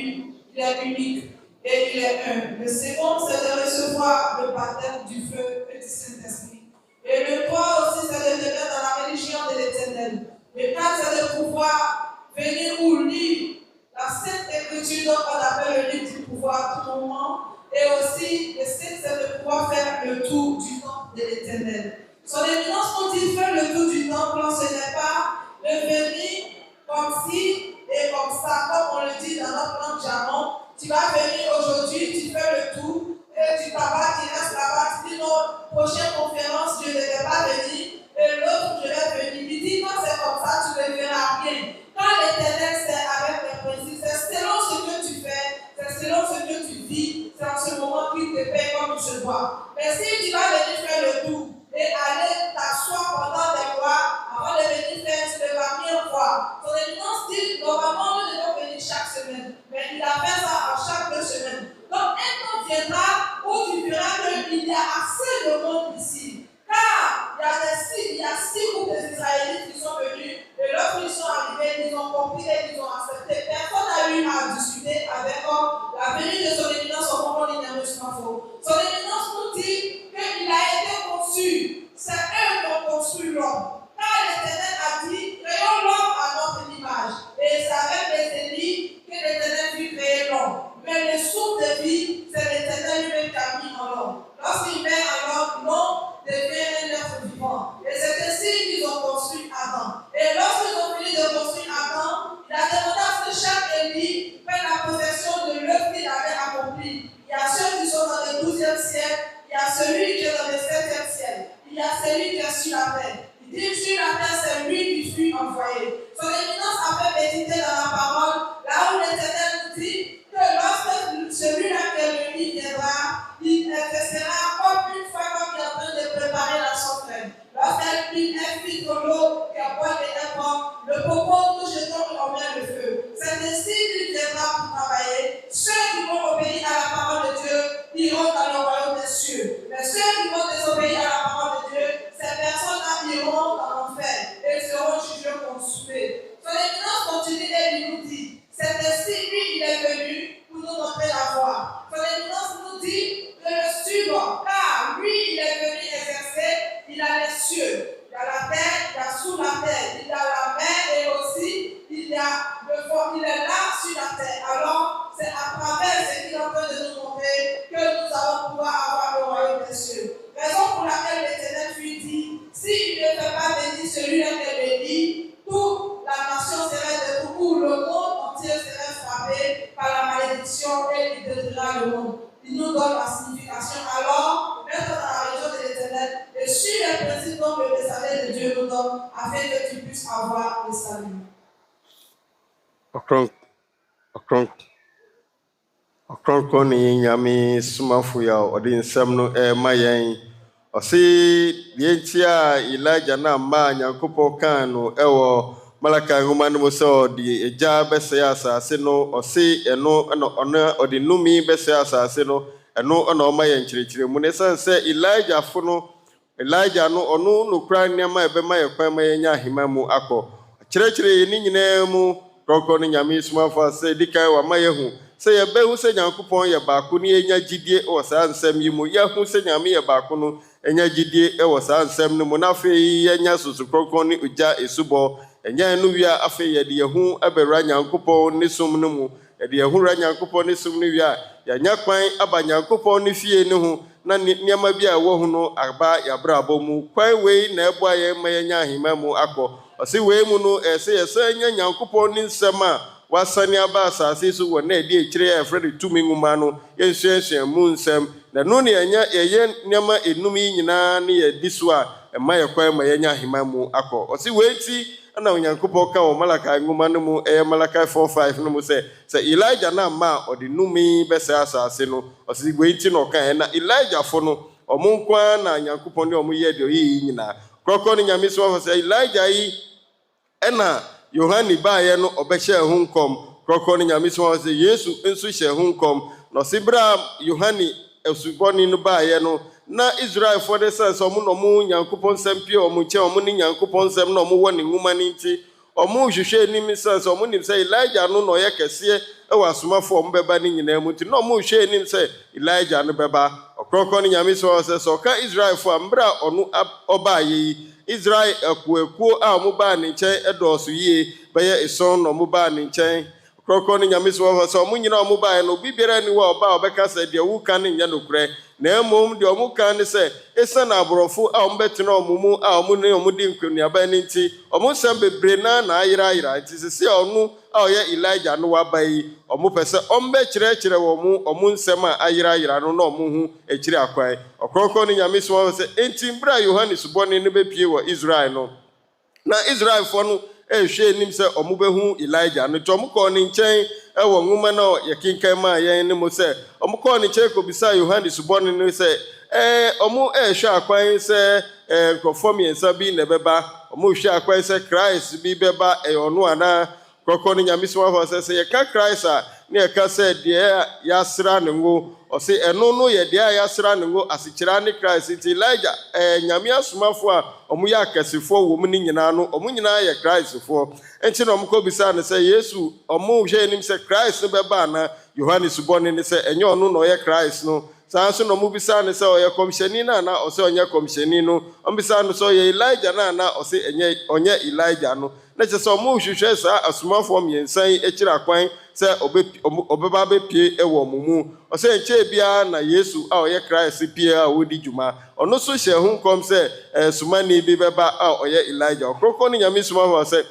unique et il est un. Le second, c'est de recevoir le baptême du feu et du Saint-Esprit. Et le trois aussi, c'est de demeurer dans la religion de l'éternel. Le quatre, c'est de pouvoir venir ou lire la Sainte Écriture, donc on appelle le livre du pouvoir à tout moment. Et aussi, le cinq, c'est de pouvoir faire le tour du temple de l'éternel. Son éminence, quand il fait le tour du temple, ce n'est pas de venir comme ci et comme ça, comme on le dit dans notre langue jargon. Tu vas venir aujourd'hui, tu fais le tour, et tu t'abattes, tu restes là-bas, tu dis non, prochaine conférence, je ne vais pas venir, et l'autre, je vais venir. Il dit non, c'est comme ça, tu ne verras rien. Quand l'éternel, c'est avec les principes, c'est selon ce que tu fais, c'est selon ce que tu vis, c'est en ce moment qu'il te paie comme il se doit. Mais si tu vas venir faire le tour, et aller t'asseoir pendant des mois avant de venir faire, tu ne vas rien voir. Son éminence dit, normalement, nous devons venir chaque semaine, mais il a fait ça à chaque 2 semaines. Donc, un temps viendra où tu verras qu'il y a assez de monde ici. Car il y a 6 groupes d'Israélites qui sont venus, et lorsqu'ils sont arrivés, ils ont compris et ils ont accepté. Personne n'a eu à discuter avec eux la venue de son éminence Ɔkrɔnkrɔnyi Nyame Somafo. Son éminence nous dit qu'il a été conçu. C'est eux qui ont construit l'homme. Car l'Éternel a dit, créons l'homme à notre image. Et c'est avec les Élis que l'Éternel fit créer l'homme. Mais le souffle de vie, c'est l'Éternel lui-même qui a mis en l'homme. Lorsqu'il met en l'homme devient un être vivant. Et c'est ainsi qu'ils ont construit Adam. Et lorsqu'ils ont fini de construire Adam, il a demandé à ce que chaque Élie prenne la possession de l'œuvre qu'il avait accomplie. Il y a ceux qui sont dans le 12e ciel, il y a celui qui est dans le 7e ciel, il y a celui qui est sur la terre. Il dit sur la terre, c'est lui qui fut envoyé. Son éminence a fait méditer dans la parole, là où l'Éternel nous dit que lorsque celui-là qui est venu viendra, il exercera comme une fois comme il est en train de préparer la sauterelle. Lorsqu'elle plie un filtre l'eau qui boit et un pot, le coco nous jetons en met le feu. C'est ainsi qu'il viendra pour travailler. Ceux qui vont obéir à la parole de Dieu iront dans le royaume des cieux. Mais ceux qui vont désobéir à la parole de Dieu, ces personnes-là iront dans l'enfer et seront jugés consumés. Son éminence continue et il nous dit, c'est ainsi lui il est venu pour nous montrer la voie. Son éminence nous dit de le suivre, car lui il est venu exercer, il a les cieux, il a la terre, il a sous la terre, il a la mer et aussi il a le fond, il est là sur la terre. Alors c'est à travers ce qu'il est en train de nous montrer que nous allons pouvoir avoir le royaume des cieux. Raison pour laquelle l'Éternel lui dit, s'il ne fait pas venir celui-là qu'elle le dit, toute la nation serait debout, le monde entier serait frappé par la malédiction et il détruira le monde. Il nous donne la signification. Alors, mettre dans la région de l'Éternel et suivre les principes dont le messager de Dieu nous donne afin que tu puisses avoir le salut. Ɔkrɔnkrɔnyi Nyame Somafo ya ɔde nsɛm no ɛma yɛn ɔse deɛ nti a Elijah na mmaa Nyankopɔn kaa no ɛwɔ Malaka nwoma no mu sɛ ɔde agya bɛsɛe asase no ɔse ɛno ɛna ɔno ɔde nnome bɛsɛe asase no ɛno ɛna ɔma yɛn kyerɛkyerɛ mu ne sɛ Elijah fo no Elijah no ono no kra nneɛma ɛbɛma yɛ kwan ma yɛnya ahema mu akɔ kyerɛkyerɛ yɛ ne nyinaa mu kɔkɔ ne Nyame Somafo sɛ dikan wa ma yɛhu sɛ yɛbɛhu sɛ Nyankopɔn yɛ baako ne yɛnya gyidie wɔ saa nsɛm yi mu yɛhu sɛ Nyame yɛ baako no ɛnya gyidie wɔ saa nsɛm no mu na afei yɛnya susu kɔkɔ ne ogya esubɔ ɛnya no wia afei yɛde yɛhu abɛwura Nyankopɔn ne som no mu yɛde yɛhu wura Nyankopɔn ne som no wia yɛnya kwan aba Nyankopɔn ne fie ne ho na nneɛma bi a ɛwɔ ho no aba yɛabrabɔ mu kwan wei na ɛboa yɛn ma yɛnya ahema mu akɔ ɔse wei mu no ɛsɛ yɛsɛ nya Nyankopɔn ne nsɛm a wasane aba asase so wɔ na ɛde akyire a ɛfrɛ de tumi nwoma no yɛnsuansua mu nsɛm na no ne yɛyɛ nneɛma enum yi nyinaa ne yɛdi so a ɛma yɛ kwan ma yɛnya ahema mu akɔ ɔse wei ti ana Onyankopɔn ka wɔ Malakai nwoma no mu ɛyɛ Malakai 4:5 no mu sɛ Elijah na ma ɔde numi bɛsɛ asase no ɔse wei ti na ɔka na Elijah fo no ɔmo nkwa na Nyankopɔn de ɔmo yɛ de ɔyɛ yi nyinaa kɔkɔ ne Nyame Somafo sɛ Elijah yi ɛna Yohane baayɛ no ɔbɛhyɛ ho nkɔm kɔkɔ ne Nyame Somafo sɛ Yesu nso hyɛ ho nkɔm na ɔse bra Yohane asubɔni no baayɛ no na Israelfoɔ de sɛ ɔmo na ɔmo Nyankopɔn nsɛm pie ɔmo nkyɛn ɔmo ne Nyankopɔn nsɛm na ɔmo wɔ ne nwoma ne nti ɔmo hwehwɛ anim sɛ ɔmo nim sɛ Elijah no na ɔyɛ kɛseɛ ɛwɔ asomafo ɔmo bɛba ne nyinaa mu nti na ɔmo hwehwɛ anim sɛ Elijah no bɛba ɔkɔkɔ ne Nyame Somafo sɛ ɔka Israelfoɔ a mbra ɔno ɔbaayɛ yi Israel akuakuo a ɔmo baa ne nkyɛn ɛdɔɔso yie bɛyɛ eson na ɔmo baa ne nkyɛn kɔkɔ ne Nyame Somafo sɛ ɔmo nyina ɔmo baayɛ no obi biara ni wɔ ɔba a ɔbɛka sɛ deɛ woka ne nyɛ nokorɛ na mmom deɛ ɔmo ka ne sɛ ɛsiane aborɔfo a ɔmo bɛtena ɔmo mu a ɔmo ne ɔmo di nkɔnuaba ne nti ɔmo nsɛm bebree na ayerayera nti sisi ɔno a ɔyɛ Elijah no waba yi ɔmo pɛ sɛ ɔmo bɛkyerɛkyerɛ ɔmo nsɛm a ayerayera no na ɔmo ho akyiri akwan ɔkɔkɔ ne Nyame Somafo sɛ enti mbra Yohane subɔne no bɛpie wɔ Israel no na Israelfoɔ no ɛhwɛ anim sɛ ɔmo bɛhu Elijah no nti ɔmo kɔɔ ne nkyɛn ɛwɔ nwoma na yɛkenkan maa yɛn ne mu sɛ ɔmo kɔɔ ne nkyɛn kɔbisa Yohane subɔne no sɛ ɔmo ɛhwɛ akwan sɛ nkurɔfoɔ mmiɛnsa bi na ɛbɛba ɔmo hwɛ akwan sɛ Christ bi bɛba ɛyɛ ɔno anaa kɔkɔ ne Nyame Somafo sɛ yɛka Christ a ne yɛka sɛ deɛ yɛasra ne ngo ɔse ɛno no yɛ deɛ a yɛasra ne ngo asekyerɛ ne Christ nti Elijah Nyame asomafo a ɔmo yɛ akɛsefoɔ wɔ mu ne nyinaa no ɔmo nyinaa yɛ Christfoɔ nti na ɔmo kɔbisa ne sɛ Yesu ɔmo hwɛ anim sɛ Christ no bɛba anaa Yohane subɔne ne sɛ ɛnyɛ ɔno na ɔyɛ Christ no saa nso na ɔmo bisa ne sɛ ɔyɛ kɔmhyɛni no anaa ɔsɛ ɔnyɛ kɔmhyɛni no ɔmo bisa no sɛ ɔyɛ Elijah no anaa ɔsɛ ɔnyɛ Elijah no na kyerɛ sɛ ɔmo hwehwɛ saa asomafoɔ mmiɛnsa yi akyiri akwan sɛ ɔbɛba bɛpie wɔ ɔmo mu ɔsɛ nkyɛn biara na Yesu a ɔyɛ Christ pie a ɔdi dwuma ɔno nso hyɛ ho nkɔm sɛ somani bi bɛba a ɔyɛ Elijah ɔkorɔkorɔ ne Nyame Somafo sɛ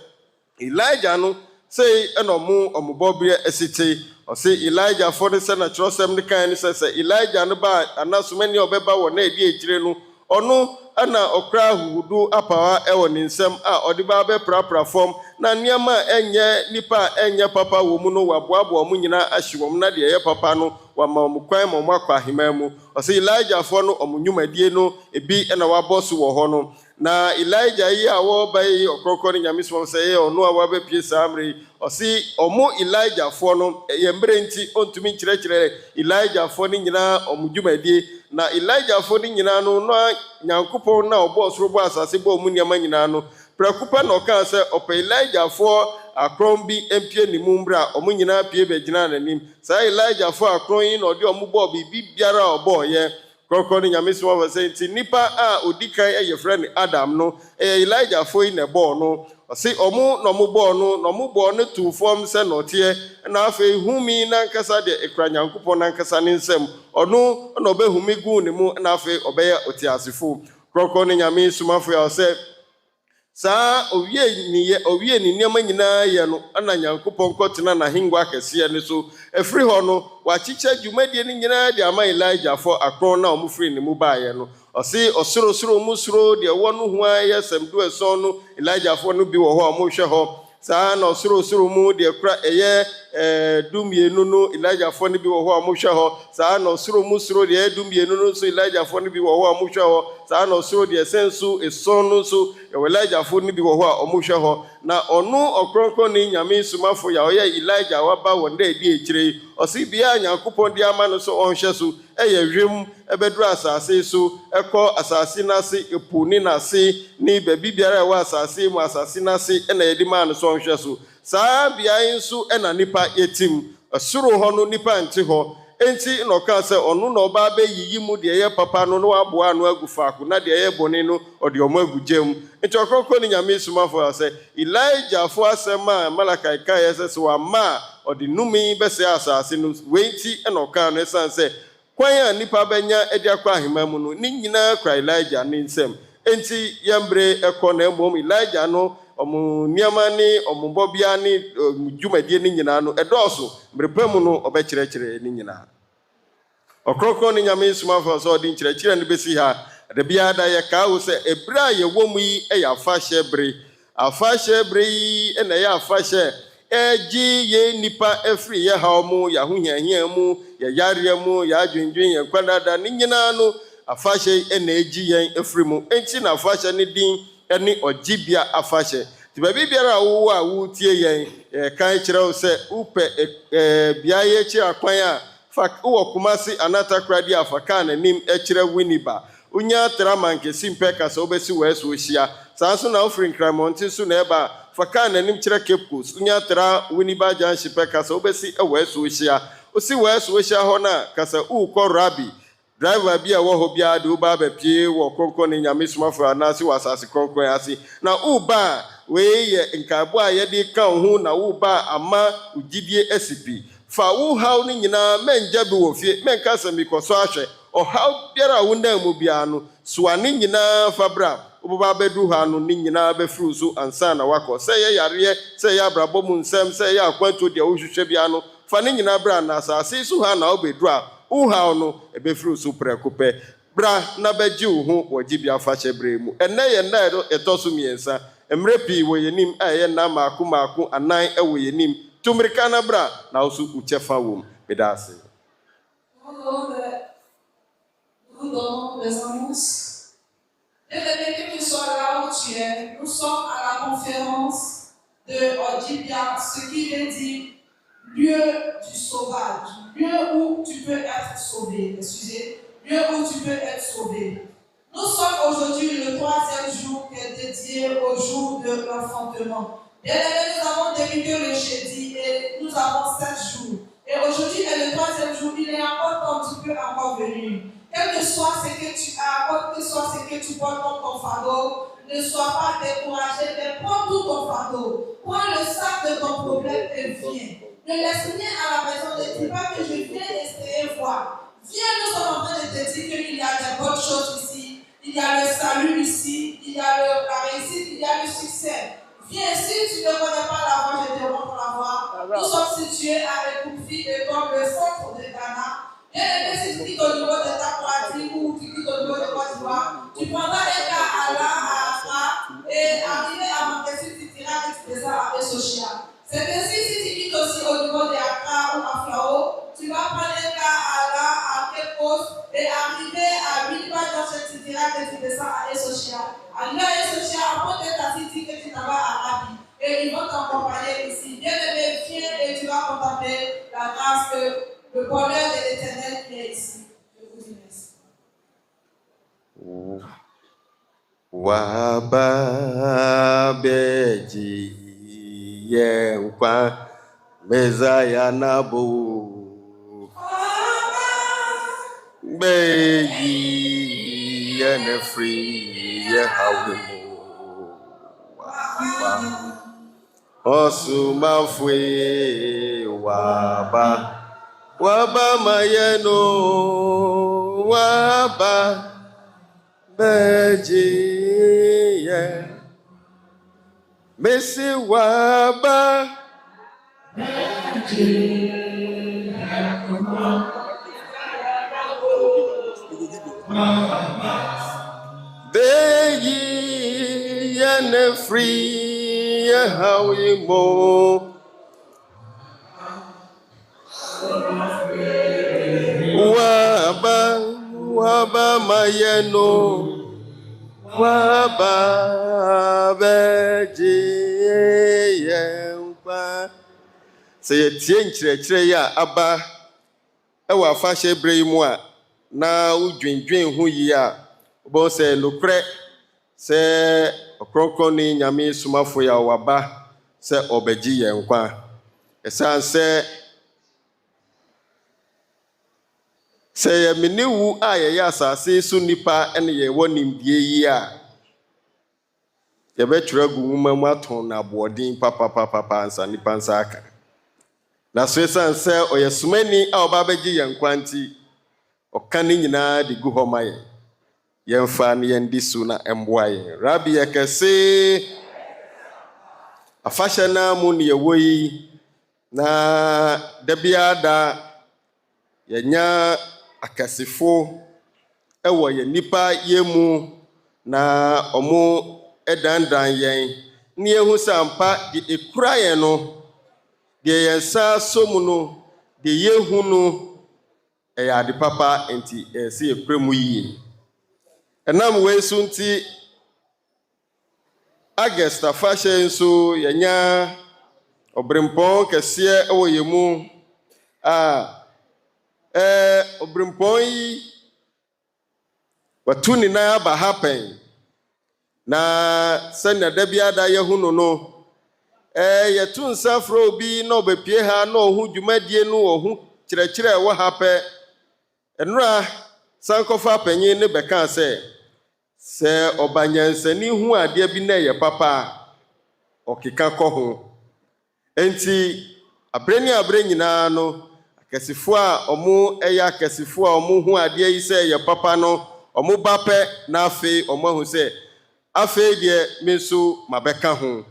Elijah no sei ɛna ɔmo bɔberɛ asite ɔsɛ Elijah fo ne sɛ na kyerɛsɛm ne kan ne sɛ Elijah no ba ana somani a ɔbɛba wɔ na ɛdi akyire no ɔno ɛna ɔkra ahuhudu apawa ɛwɔ ne nsɛm a ɔde ba bɛprapra fam na nneɛma a ɛnyɛ nipa a ɛnyɛ papa wɔ mu no waboaboa ɔmo nyinaa ahye wɔm na deɛ ɛyɛ papa no wama ɔmo kwan ma ɔmo akɔ ahema mu ɔsɛ Elijah fo no ɔmo nnwumadie no ebi ɛna wabɔ so wɔ hɔ no na Elijah yi a wɔreba yi ɔkɔkɔ ne Nyame Somafo sɛ ɛyɛ ɔno a wabɛpie saa mmere yi ɔse ɔmo Elijah fo no ɛyɛ mmerɛ nti ɔntumi nkyerɛkyerɛ Elijah fo no nyinaa ɔmo dwumadie na Elijah fo no nyinaa no na Nyankopɔn na ɔbɔ ɔsoro bɔ asase bɔ ɔmo nneɛma nyinaa no prɛko pɛ na ɔkaa sɛ ɔpɛ Elijah fo akron bi mpie ne mu mbra ɔmo nyinaa pie bɛgyina n'anim saa Elijah fo akron yi na ɔde ɔmo bɔ biribi biara a ɔbɔɔyɛ kɔkɔ ne Nyame Somafo sɛ nti nipa a odi kan ɛyɛ frɛ ne Adam no ɛyɛ Elijah fo yi na ɛbɔɔ no ɔse ɔmo na ɔmo bɔɔ no na ɔmo bɔɔ no tu fam sɛ nɔteɛ na afei humi nankasa deɛ ekura Nyankopɔn nankasa ne nsɛm ɔno na ɔbɛhumi gu ne mu na afei ɔbɛyɛ otiasefo kɔkɔ ne Nyame Somafo a ɔsɛ saa owie ne nneɛma nyinaa yɛ no ana Nyankopɔn kɔtena n'ahengua kɛseɛ ne so ɛfiri hɔ no wakyekyɛ dwumadie no nyinaa de ama Elijah fo akron na ɔmo firi ne mu baayɛ no ɔse ɔsorosoro mu soro deɛ ɛwɔ no ho a yɛ sɛm du no Elijah fo no bi wɔ hɔ a ɔmo hwɛ hɔ saa na ɔsorosoro mu deɛ kora ɛyɛ dumienu no Elijah fo ne bi wo ho a mohwe ho saa na osoro mu soro de dumienu no so Elijah fo ne bi wo ho a mohwe ho saa na osoro de sensu eson no so Elijah fo ne bi wo ho a mohwe ho na ono Ɔkrɔnkrɔnyi Nyame Somafo ya oye Elijah waba wonde edi echire osi bia Nyankopɔn di ama no so onhwe so hwem ebeduru asase so ekɔ asase nase epuni nase ni babi biara wa asase mu asase nase na yedi ma no so onhwe so saa bia nso na nipa yetim asuro ho no nipa nte ho enti no ka se ono na oba ba yiyi mu de ye papa no no aboa no agufaako na de ye bone no ode omo agugem enti Ɔkrɔnkrɔnyi Nyame Somafo se Elijah fo asema Malakai ka ye se wa ma ode numi be se asase no wenti na oka no san se kwan a nipa benya edi akwa ahema mu no ni nyina kra Elijah ni nsem enti yembre ekɔ na emom Elijah no omu niama ni omubobia ni dwumadie ni nyina no edoso mrepam no obekyerɛkyerɛ ni nyina Ɔkrɔnkrɔnyi Nyame Somafo so odi nkyerɛkyerɛ ne besi ha de bia da ye ka wo sɛ ebra ye wɔ mu yi e ya afahye bre yi na ye afahye eji ye nipa efri ye ha mu ya ho hiahia mu ya yare mu ya adwendwen ye kwanada ni nyina no afahye na eji yen efri mu enti na afahye ne din eni ogibia afahye ti ba bibiara wo a wo tie yen kan kyerɛ wo sɛ upe bia ye kyi akwan a fak wo kumasi anata kradi afaka na nim kyerɛ winiba unya tramanke simpe ka so besi weso hia sanso na ofrin kramonti so na eba faka na nim kyerɛ kepkos unya tra winiba janshi pe ka so besi weso hia osi weso hia ho na kasa ukɔ rabi driver bi a wo ho bia de uba ba pie wo Ɔkrɔnkrɔnyi Nyame Somafo anase wasase kronkron ase na uba we ye nkabo a ye de ka ho na uba ama ugidie asipi fa wo haw ni nyina menja bi wo fie menka sami koso ahwe o haw biara wo na mu bia no so ani nyina fa bra oboba bedu ha no ni nyina be fru so ansa na wakɔ sɛ ye yare sɛ ye abrabɔ mu nsɛm sɛ ye akwanto de wo hwehwɛ bia no fa ni nyina bra na asase so ha na obedu a wo haw no ebe fru so prekopɛ bra na beji wo ho wo gibia fa hyɛ bre mu enne ye na etoso miensa emrepi wo yenim a ye na maako anan e wo yenim tumirika na bra na osu uchefa wom bedase nous donnons les annonces. Bien-aimé, que tu sois là où tu es, nous sommes à la conférence de Odibia, ce qui veut dire lieu du sauvage, lieu où tu peux être sauvé, excusez, lieu où tu peux être sauvé. Nous sommes aujourd'hui le 3e jour qui est dédié au jour de l'enfantement. Bien-aimé, nous avons débuté le jeudi et nous avons 7 jours. Et aujourd'hui est le 3e jour, il est encore temps, tu peux encore venir. Quel que soit ce que tu as, quel que soit ce que tu portes dans ton fardeau, ne sois pas découragé, mais prends tout ton fardeau. Prends le sac de ton problème et viens. Ne laisse rien à la maison, ne dis pas que je viens essayer voir. Viens, nous sommes en train de te dire qu'il y a des bonnes choses ici, il y a le salut ici, il y a la réussite, il y a le succès. Viens, si tu ne connais pas la voie, je te montre la voie. Nous sommes situés à Ekoufi et comme le centre de Ghana. Bien-aimé, si tu quittes au niveau de ta pratique ou tu quittes au niveau de Côte d'Ivoire, tu prendras un cas à Accra et arrivé à Manquessu, tu diras que tu descends à Esochia. C'est ainsi, si tu quittes aussi au niveau de Accra ou à Flao, tu vas prendre un cas à Kepos et arriver à Bilba, tu diras que tu descends à Esochia. Arrivé à Esochia, apporte ta cité que tu t'en vas à Rabi. Et ils vont t'accompagner ici. Bien-aimé, viens et tu vas contempler la grâce que le bonheur de l'Éternel qui est ici. Je vous remercie. Wababeji yenkwa mezaya nabo beji yenefri yehawimo osumafwe waba mayeno waba beji ye mesi waba beji beji yene free hawimo waba mayeno waba beji yempa sɛ yɛtie nkyerɛkyerɛ yi a aba ɛwɔ afahyɛ berɛ yi mu a na wodwendwen ho yi a wobɛhu sɛ nokorɛ sɛ ɔkrɔnkrɔnni Nyame Somafo yi a waba sɛ ɔbɛgye yɛn nkwa ɛsiane sɛ yɛmene wu a yɛyɛ asase so nnipa ne yɛwɔ nimdeɛ yi a yɛbɛtwerɛ agu nwoma mu atɔn na aboɔden papapapapa ansa nnipa nsa aka na so ɛsiane sɛ ɔyɛ somani a ɔba bɛgye yɛn nkwa nti ɔka ne nyinaa de gu hɔ ma yɛn yɛmfa ne yɛndi so na ɛmboa yɛn rabi yɛkɛse afahyɛ na mu ne yɛwɔ yi na da biara da yɛnya akɛsefo ɛwɔ yɛn nipa yɛn mu na ɔmo ɛdandan yɛn ne yɛhu sɛ ampa de ekura yɛn no deɛ yɛn nsa so mu no deɛ yɛhu no ɛyɛ ade papa nti ɛsɛ yɛkura mu yie ɛnam wei so nti August afahyɛ nso yɛnya ɔbrempɔn kɛseɛ ɛwɔ yɛn mu a ɔbrempɔn yi watu ne nan aba ha pɛn na sɛnea da biara da yɛhu no yɛto nsa frɛ obi na ɔbɛpie ha na ɔho dwumadie no ɔho kyerɛkyerɛ ɛwɔ ha pɛ ɛnora sankɔfa panyin ne bɛka sɛ ɔba nyansani hu adeɛ bi na ɛyɛ papa a ɔkeka kɔ ho enti aberɛ ne aberɛ nyinaa no akɛsifo a ɔmo ɛyɛ akɛsifo a ɔmo hu adeɛ yi sɛ ɛyɛ papa no ɔmo ba pɛ na afei ɔmo ahu sɛ afei deɛ me nso mabɛka ho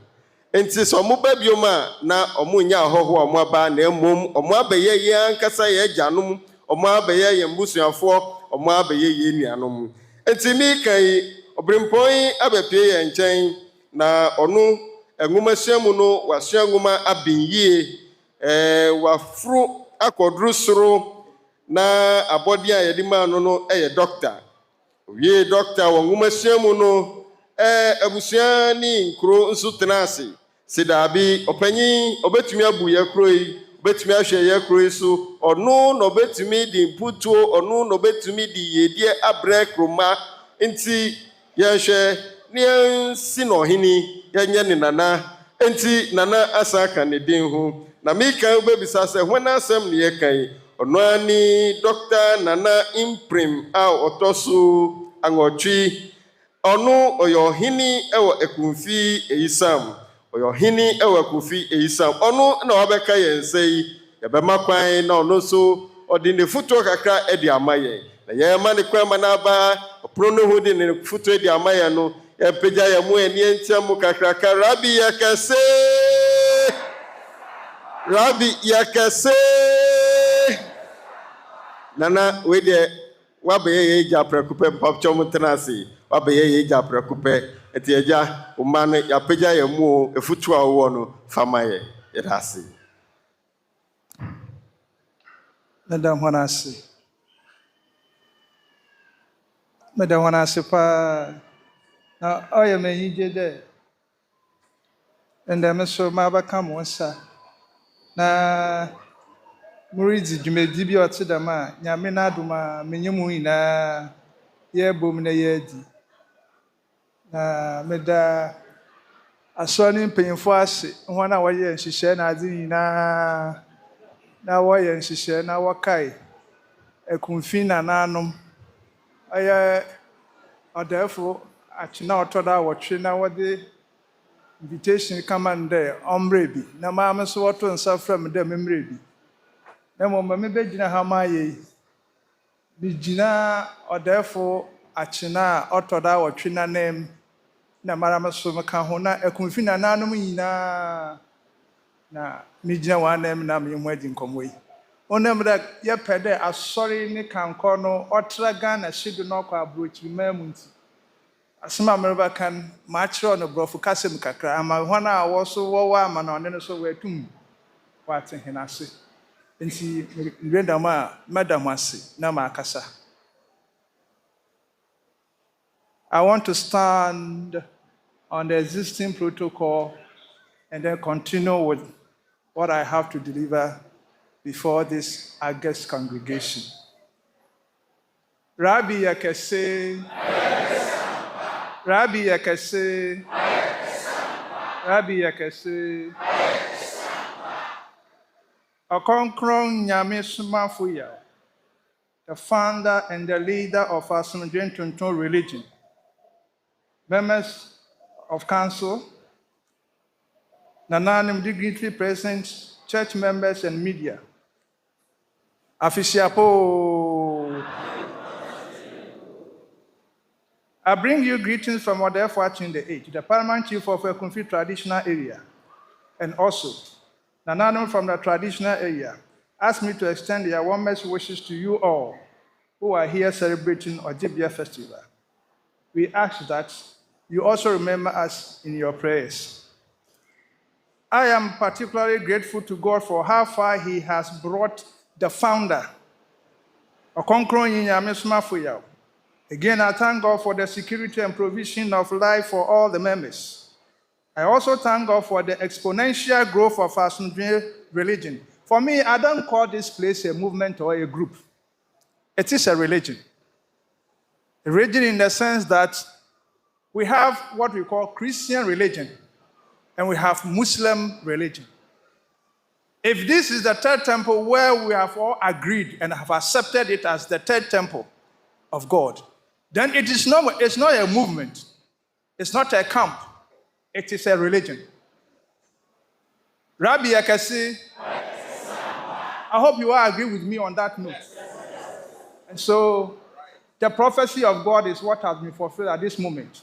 enti sɛ ɔmo ba biom a na ɔmo nya ahɔho a ɔmo aba na mmom ɔmo abɛyɛ yɛn ankasa yɛ agyanom ɔmo abɛyɛ yɛn busuafoɔ ɔmo abɛyɛ yɛn nuanom enti mi kan yi ɔbrempɔn yi abɛpie yɛn nkyɛn na ɔno nwoma mu no wasua nwoma abɛn yie waforo akɔduru soro na abɔdeɛ a yɛde maa no ɛyɛ dɔkta owie dɔkta wɔ nwoma mu no abusua ne nkuro nso tena ase sɛ daabi ɔpanyin ɔbɛtumi abu yɛ kuro yi ɔbɛtumi ahwɛ yɛ kuro yi so ɔno na ɔbɛtumi de mputuo ɔno na ɔbɛtumi de yiedie abrɛ kuroma nti yɛhwɛ ne yɛnsi na ɔhene yɛnyɛ ne nana nti nana asa aka ne den ho na meka wobɛbisa sɛ hwan asɛm ne yɛka yi ɔno ara ne dɔkta nana imprim a ɔtɔ so anwɔtwe ɔno ɔyɛ ɔhene ɛwɔ akumfi eyisam ɔyɛ ɔhene ɛwɔ akumfi eyisam ɔno na wabɛka yɛn nsa yi yɛbɛma kwan na ɔno nso ɔde ne foto kakra ɛde ama yɛn na yɛma ne kwan ma n'aba ɔpono no ho de ne foto ɛde ama yɛn no yɛmpagya yɛn mu ani ntia mu kakraka rabi yɛkɛse nana wei deɛ wabɛyɛ yɛ gya prɛko pɛ mpapkyɛw mu tena ase wabɛyɛ yɛ gya prɛko pɛ nti agya woma no yɛapagya yɛn mu o efutu a wowɔ no fama yɛda ase meda hɔ no ase paa na ɔyɛ m'anigye dɛ ndɛ me so mabɛka mo nsa na moredzi dwumadi bi a ɔte dɛm a Nyame n'adom a menye mu nyinaa yɛbom na yɛadi na meda asɔre ne mpanyimfo ase wɔn a wɔyɛ nhyehyɛe na adze nyinaa na wɔyɛ nhyehyɛe na wɔkae akumfi nananom ɔyɛ ɔdaefo akyena ɔtɔ da wɔtwe na wɔde invitation kama no dɛ ɔmmerɛ bi na maa me nso wɔto nsa frɛ me dɛ memmmerɛ bi na mmom ma mebɛgyina ha ma ayɛ yi megyina ɔdaefo akyena a ɔtɔ da wɔtwe nanam na mara me so meka ho na akumfi nananom nyinaa na megyina wɔn anam na me ho adi nkɔmmɔ yi onam dɛ yɛpɛ dɛ asɔre ne kankɔ no ɔtra Ghana hyedo na ɔkɔ aburokyirimaa mu nti asɛm a merebɛka no maakyerɛw no borɔfo kasɛm kakra ama hɔn a wɔwɔ ama na ɔne no so wɔatum wɔate hene ase nti mmerɛdam a mɛda mo ase na maakasa I want to stand on the existing protocol and then continue with what I have to deliver before this august congregation. Rabbi Yakese, Rabbi Yakese, Rabbi Yakese, Ɔkrɔnkrɔnyi Somafo, the founder and the leader of Asomdwee Ntonton religion, members of council, Nananim dignitary present, church members and media. Afisiapo. I bring you greetings from Yawoh in the age, the paramount chief of a Ekunfi traditional area, and also Nananim from the traditional area asked me to extend their warmest wishes to you all who are here celebrating Ɔgyebea festival. We ask that you also remember us in your prayers. I am particularly grateful to God for how far He has brought the founder, Ɔkrɔnkrɔnyi Nyame Somafo. Again, I thank God for the security and provision of life for all the members. I also thank God for the exponential growth of our Asomdwee religion. For me, I don't call this place a movement or a group. It is a religion. A religion in the sense that we have what we call Christian religion and we have Muslim religion. If this is the third temple where we have all agreed and have accepted it as the third temple of God, then it's not a movement. It's not a camp. It is a religion. Rabbi Yakese, I hope you all agree with me on that note. And so the prophecy of God is what has been fulfilled at this moment.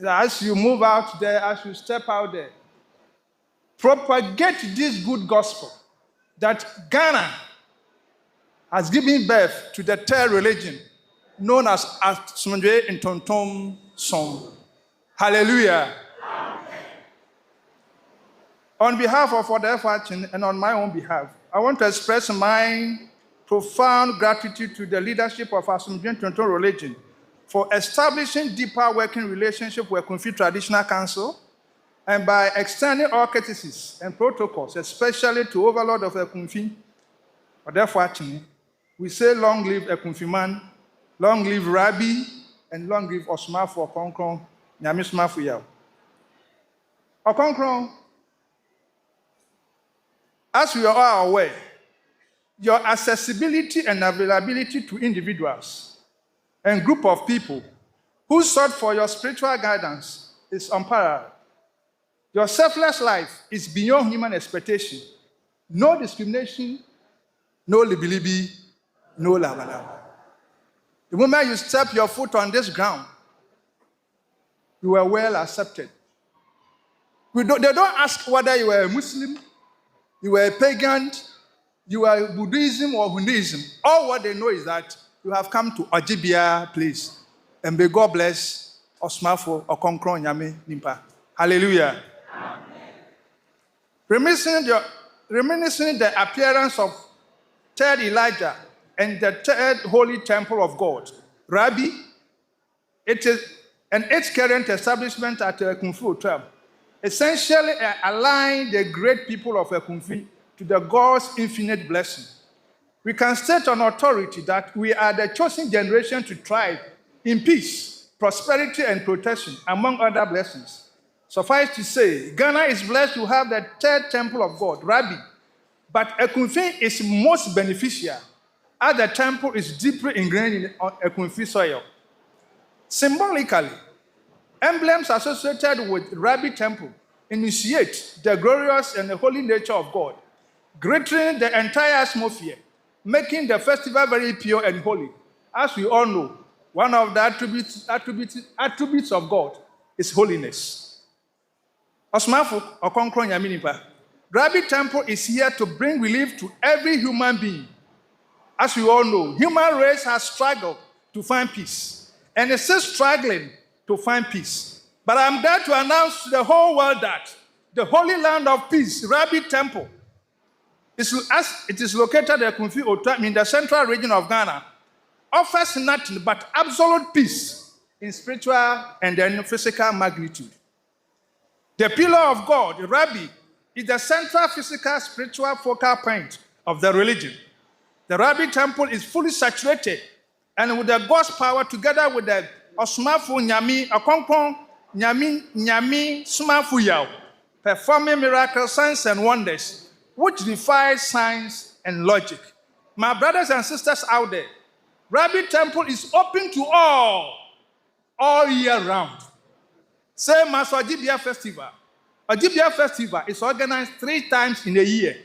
As you move out there, as you step out there, propagate this good gospel that Ghana has given birth to the third religion known as Asomdwee Ntonton song. Hallelujah. Amen. On behalf of Yawoh and on my own behalf, I want to express my profound gratitude to the leadership of Asomdwee Ntonton religion for establishing deeper working relationship with Ekunfi Traditional Council, and by extending all courtesies and protocols, especially to Overlord of Ekunfi, Yawoh, we say long live Ekunfi man, long live Rabbi, and long live Somafo Ɔkrɔnkrɔnyi Nyame Somafo. Ɔkrɔnkrɔnyi, as we are all aware, your accessibility and availability to individuals and group of people who sought for your spiritual guidance is unparalleled. Your selfless life is beyond human expectation. No discrimination, no libi-libi, no lava-lava. The moment you step your foot on this ground, you are well accepted. They don't ask whether you are a Muslim, you are a pagan, you are Buddhism or Hinduism. All what they know is that you have come to Ɔgyebea place. And may God bless Somafo Ɔkrɔnkrɔnyi Nyame Nimpa. Hallelujah. Amen. Reminiscing the appearance of third Elijah and the third holy temple of God, Rabbi, it is its current establishment at Ekunfi Hotel essentially align the great people of Ekunfi to the God's infinite blessing. We can state on authority that we are the chosen generation to thrive in peace, prosperity, and protection, among other blessings. Suffice to say, Ghana is blessed to have the third temple of God, Rabbi, but Ekunfi is most beneficial as the temple is deeply ingrained in Ekunfi soil. Symbolically, emblems associated with Rabbi temple initiate the glorious and the holy nature of God, glittering the entire atmosphere, making the festival very pure and holy. As we all know, one of the attributes of God is holiness. Somafo Ɔkrɔnkrɔnyi Nyame Nimpa, Rabbi temple is here to bring relief to every human being. As we all know, human race has struggled to find peace, and is still struggling to find peace. But I'm there to announce to the whole world that the Holy Land of Peace, Rabbi Temple, as it is located at Ekunfi in the central region of Ghana, offers nothing but absolute peace in spiritual and then physical magnitude. The pillar of God, the Rabbi, is the central physical spiritual focal point of the religion. The Rabbi temple is fully saturated, and with the God's power together with the Somafo Nyame, Ɔkrɔnkrɔnyi Nyame Somafo Yawoh, performing miracles, signs, and wonders, which defies science and logic. My brothers and sisters out there, Rabbi temple is open to all year round. Same as Ɔkrɔnkrɔnyi festival. Ɔkrɔnkrɔnyi festival is organized 3 times in a year: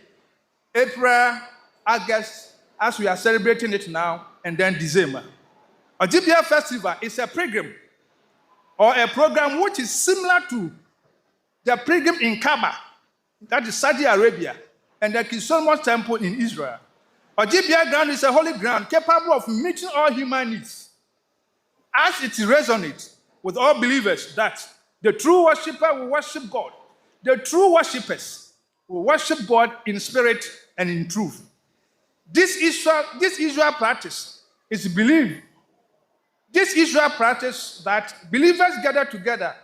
April, August, as we are celebrating it now, and then December. Ɔkrɔnkrɔnyi festival is a pilgrim or a program which is similar to the pilgrim in Kaaba, that is Saudi Arabia, and the King Solomon's temple in Israel. Ɔkrɔnkrɔnyi ground is a holy ground capable of meeting all human needs, as it resonates with all believers that the true worshiper will worship God. The true worshippers will worship God in spirit and in truth. This usual practice is believed. This usual practice that believers gather together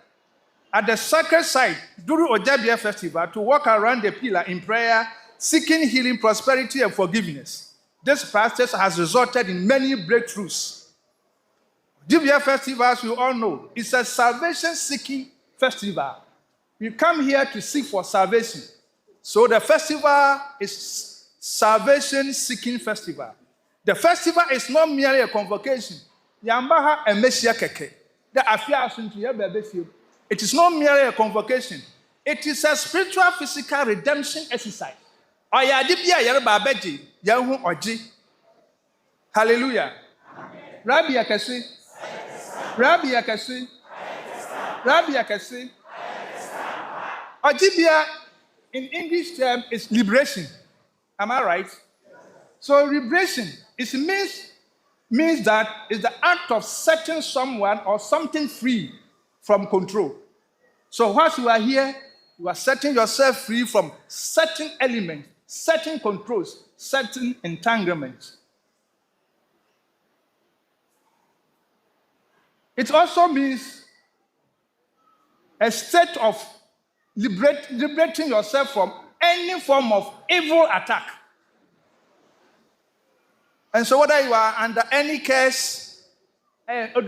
at the sacred site during Ɔkrɔnkrɔnyi festival to walk around the pillar in prayer, seeking healing, prosperity, and forgiveness. This practice has resulted in many breakthroughs. Ɔkrɔnkrɔnyi festival, as you all know, is a salvation-seeking festival. We come here to seek for salvation. So the festival is salvation-seeking festival. The festival is not merely a convocation. It is not merely a convocation. It is a spiritual physical redemption exercise. Hallelujah. Rabbi Akasi. Rabbi Akasi. Rabbi Akasi. Ɔkrɔnkrɔnyi in English term is liberation. Am I right? So liberation means that it's the act of setting someone or something free from control. So whilst you are here, you are setting yourself free from certain elements, certain controls, certain entanglements. It also means a state of liberating yourself from any form of evil attack. And so whether you are under any curse, and I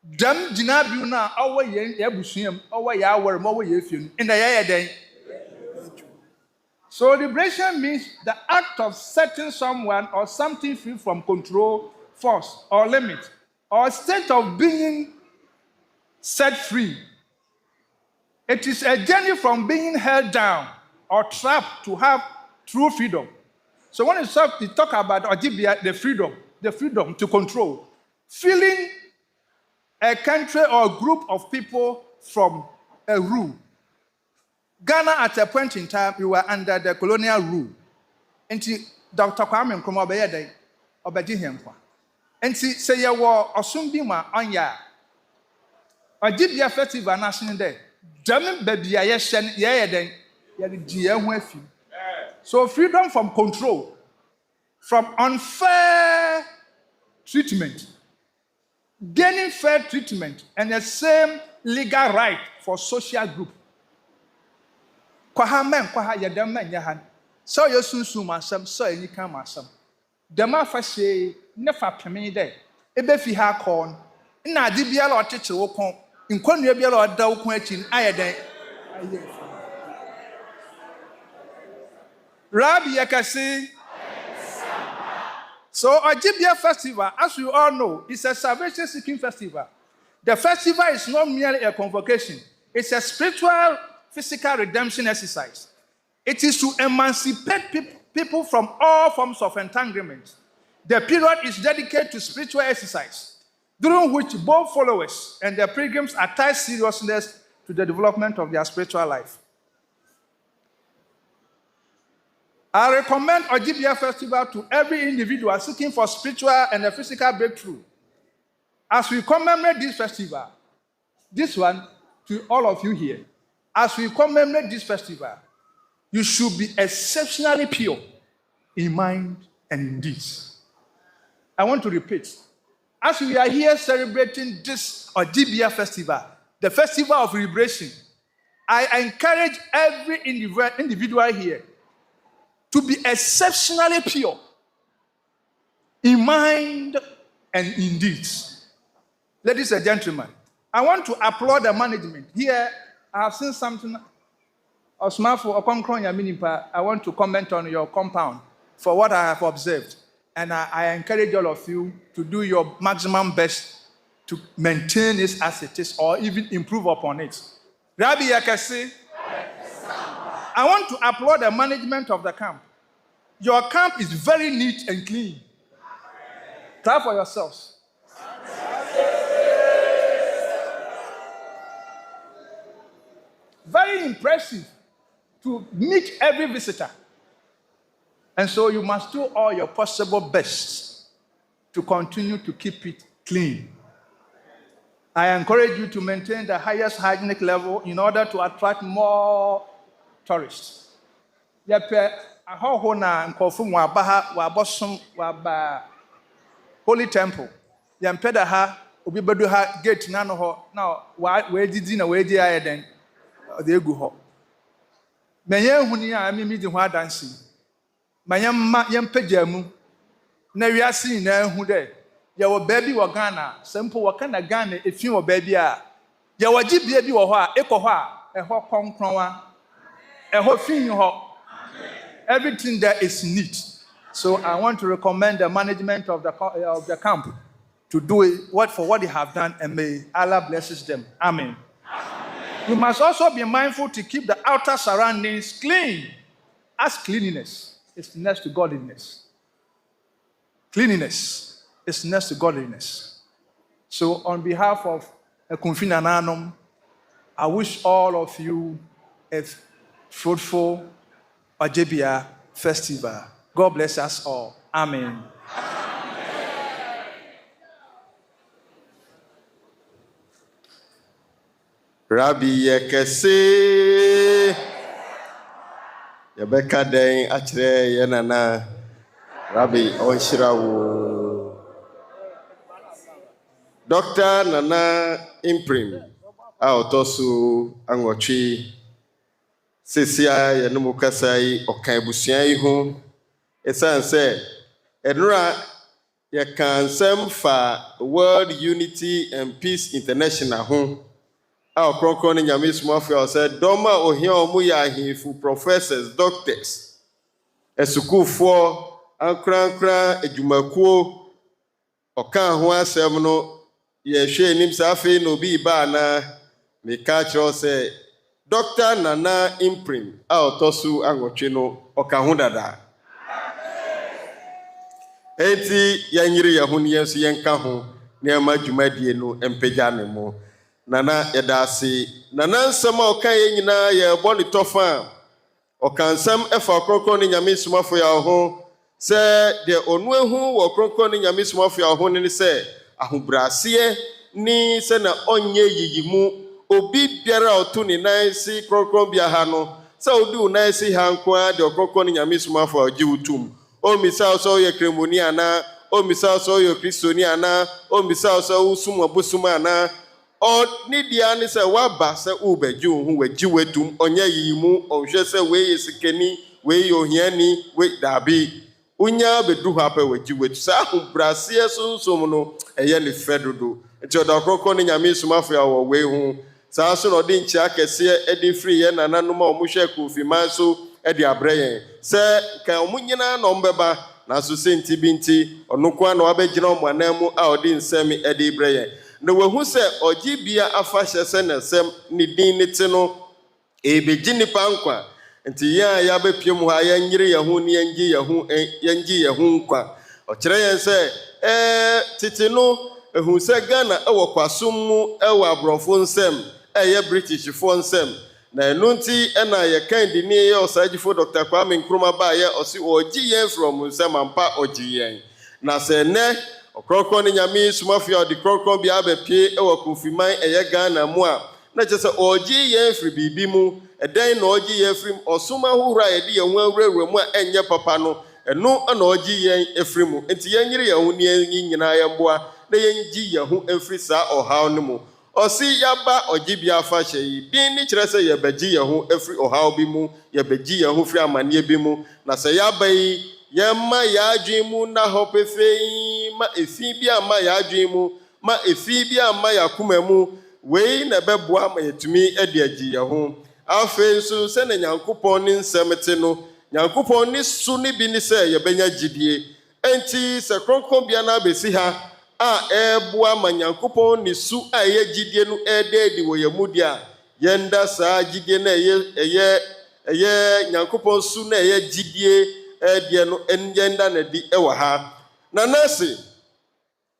Dam jinabiu na awo ye abusuam awo ya aware mo ye fienu in the den. So liberation means the act of setting someone or something free from control, force, or limit, or state of being set free. It is a journey from being held down or trapped to have true freedom. So when you talk about Ɔkrɔnkrɔnyi, the freedom to control, feeling a country or a group of people from a rule. Ghana, at a point in time, we were under the colonial rule. And Dr. Kwame Nkrumah obeyed him. And say you were Asomdwee Anya. Ɔkrɔnkrɔnyi festival national day. German baby So freedom from control, from unfair treatment, gaining fair treatment and the same legal right for social group. So you soon myself, so you can myself. The mafa say, never permit there. Ebe fi ha corn. Na di bia la otete wo kon. Nkwanua bia la oda wo kon achi ayeden. Rabbi Yakasi. So Ɔkrɔnkrɔnyi festival, as you all know, is a salvation-seeking festival. The festival is not merely a convocation. It's a spiritual, physical redemption exercise. It is to emancipate people from all forms of entanglement. The period is dedicated to spiritual exercise, during which both followers and their pilgrims attach seriousness to the development of their spiritual life. I recommend Ojibia Festival to every individual seeking for spiritual and physical breakthrough. As we commemorate this festival, this one to all of you here, as we commemorate this festival, you should be exceptionally pure in mind and in deeds. I want to repeat. As we are here celebrating this Ojibia Festival, the festival of liberation, I encourage every individual here to be exceptionally pure in mind and in deeds. Ladies and gentlemen, I want to applaud the management. Here, I have seen something. Somafo, Ɔkrɔnkrɔnyi, I want to comment on your compound for what I have observed. And I encourage all of you to do your maximum best to maintain it as it is or even improve upon it. Rabbi Yakasi, I want to applaud the management of the camp. Your camp is very neat and clean. Clap for yourselves. Very impressive to meet every visitor. And so you must do all your possible best to continue to keep it clean. I encourage you to maintain the highest hygienic level in order to attract more tourists. Yepe ahoho na nkofo mu abaha wa bosom wa ba Holy Temple. Yempe da ha obi bedu ha gate na no ho na we didi na we di ayeden de egu ho. Menye huni a mi di ho adansi. Manyamma yempajamu na wiase na hu de ye wo baabi wo Ghana sempo wo kana Ghana efi wo baabi a ye wo gibia bi wo ho a ekọ ho a eho konkronwa eho fin ho everything there is neat. So I want to recommend the management of the camp to do what they have done, and may Allah blesses them. Amen. You must also be mindful to keep the outer surroundings clean, as cleanliness is next to godliness. Cleanliness is next to godliness. So on behalf of Ekumfina Nanom, I wish all of you a fruitful Ojibia festival. God bless us all. Amen. Rabbi Yekese Yabeka den achre yenana Rabbi onshirawo Dr. Nana Imprim a otosu anwotwe sesia yenum kasai okan busuan yi ho esanse enura yekansem fa World Unity and Peace International ho Ɔkrɔnkrɔnyi Nyame Somafo said doma ohia omu ya ahifu professors doctors esukufo ankrankra edwumakuo ɔka ho asɛm no ye hwe nim safe no bi ba na meka kyerɛ sɛ Dr. Nana Imprim a otosu anwotwe no ɔka ho dada enti yanyiri ye ho ne yenso yenka ho ne ma dwumadie no empagya ne mo Nana yedasi Nana nsɛm a ɔka yɛ nyinaa yɛ bɔ ne tɔfa ɔkansɛm ɛfa Ɔkrɔnkrɔnyi Nyame Somafo ya ho sɛ de onu ehu wɔ Ɔkrɔnkrɔnyi Nyame Somafo ya ho ne sɛ ahobrɛaseɛ ni sɛ na ɔnyɛ yiyimu obi biara ɔto ne nan si Kronkronbea ha no sɛ odi wo nan si ha nko a de Ɔkrɔnkrɔnyi Nyame Somafo ɔgye wutum o misal sɛ ɔyɛ kremoni ana o misal sɛ ɔyɛ kristoni ana o misal sɛ usum abusum ana o nidia ni sɛ waba sɛ ubɛgye wo ho wagye watum ɔnyɛ yiyimu ɔhwɛ sɛ we yɛ sikani we yɛ ohiani we dabi unya bedu ha pɛ wagye watu sɛ ahobrɛaseɛ sonsom no ɛyɛ ne fɛ dodo nti ɔda Ɔkrɔnkrɔnyi Nyame Somafo ya wɔ we ho saa so na ɔde nkyia kɛseɛ ɛde firi yɛ nananom a ɔmo hwɛ Kofiman so ɛde abrɛ yɛn sɛ ka ɔmo nyinaa na ɔmbɛba na so senti bi nti ɔno kwa na wabɛgyina ɔmo anan mu a ɔde nsɛm ɛde brɛ yɛn na wahu sɛ Ɔgyebia afa hyɛ sɛ na sɛm ne din ne te no ebegye nipa nkwa nti yɛn a yɛabɛpiem hɔ a yɛnyere yɛn ho ne yɛngye yɛn ho nkwa ɔkyerɛ yɛn sɛ tete no ehu sɛ Ghana ɛwɔ kwasom mu ɛwɔ aborɔfo nsɛm ɛyɛ Britishfoɔ nsɛm na ɛno nti ɛna yɛkan di ne yɛ ɔsagyifo Dr. Kwame Nkrumah ba yɛ ɔsi ɔgye yɛn from nsɛm ampa ɔgye yɛn na sɛ nɛ ɔkrɔnkrɔn ne Nyame Somafo a ɔde krɔnkrɔn bi abɛpie ɛwɔ Kofiman ɛyɛ Ghana mu a na kyerɛ sɛ ɔgye yɛn firi biribi mu ɛdɛn na ɔgye yɛn firi ɔsom ahorow a yɛde yɛn ho awurawura mu a ɛnyɛ papa no ɛno na ɔgye yɛn efiri mu nti yɛnyere yɛn ho ne yɛn nyinaa yɛmboa na yɛngye yɛn ho efiri saa ɔhaw no mu ɔsi yaba ɔgye bi afa hyɛ yi din ne kyerɛ sɛ yɛbɛgye yɛn ho efiri ɔhaw bi mu yɛbɛgye yɛn ho firi amanneɛ bi mu na sɛ yaba yi yɛmma yɛadwen mu na hɔ pefee ma efi bi amma yɛadwen mu ma efi bi amma yɛakoma mu wei na ɛbɛboa ma yɛtumi de agye yɛn ho afei nso sɛ na Nyankopɔn ne nsɛm te no Nyankopɔn ne su ne bi ne sɛ yɛbɛnya gyidie enti sɛ kronkronbea no abɛsi ha a ɛboa ma Nyankopɔn ne su a ɛyɛ gyidie no ɛda adi wɔ yɛn mu di a yɛnda saa gyidie na ɛyɛ Nyankopɔn su na ɛyɛ gyidie ɛdeɛ no yɛnda na di ɛwɔ ha na nase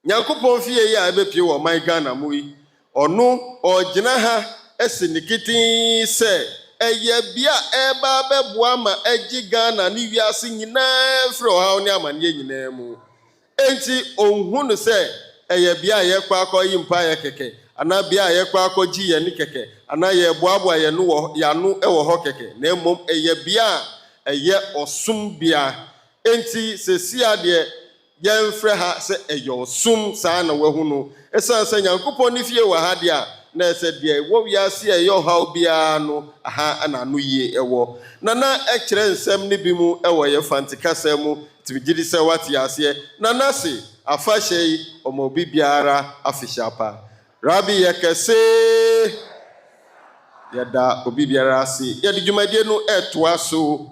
Nyankopɔn fie yi a ɛbɛpie wɔ man Ghana mu yi ɔno ɔgyina ha ɛsi ne kitee sɛ ɛyɛ bia ɛba bɛboa ma ɛgye Ghana ne wiase nyinaa firi ɔhaw ne amanneɛ nyinaa mu enti onhu no sɛ ɛyɛ bia yɛkɔ akɔyi mpa yɛ kɛkɛ anaa bia yɛkɔ akɔgye yɛn ne kɛkɛ anaa yɛboaboa yɛn no ɛwɔ hɔ kɛkɛ na mmom ɛyɛ bia ɛyɛ ɔsom bia enti sɛsi adeɛ yɛmfrɛ ha sɛ ɛyɛ ɔsom saa na wahu no ɛsiane sɛ Nyankopɔn ne fie wɔ ha deɛ a na ɛsɛ deɛ ɛwɔ wiase a ɛyɛ ɔhaw biara no aha ana ano yie ɛwɔ na ɛkyerɛ nsɛm ne bi mu ɛwɔ yɛ fantikasa mu tumi gye di sɛ wate aseɛ na nase afahyɛ yi ɔma obi biara afihyɛ apa rabi yɛ kɛse yɛda obi biara ase yɛde dwumadie no ɛtoa so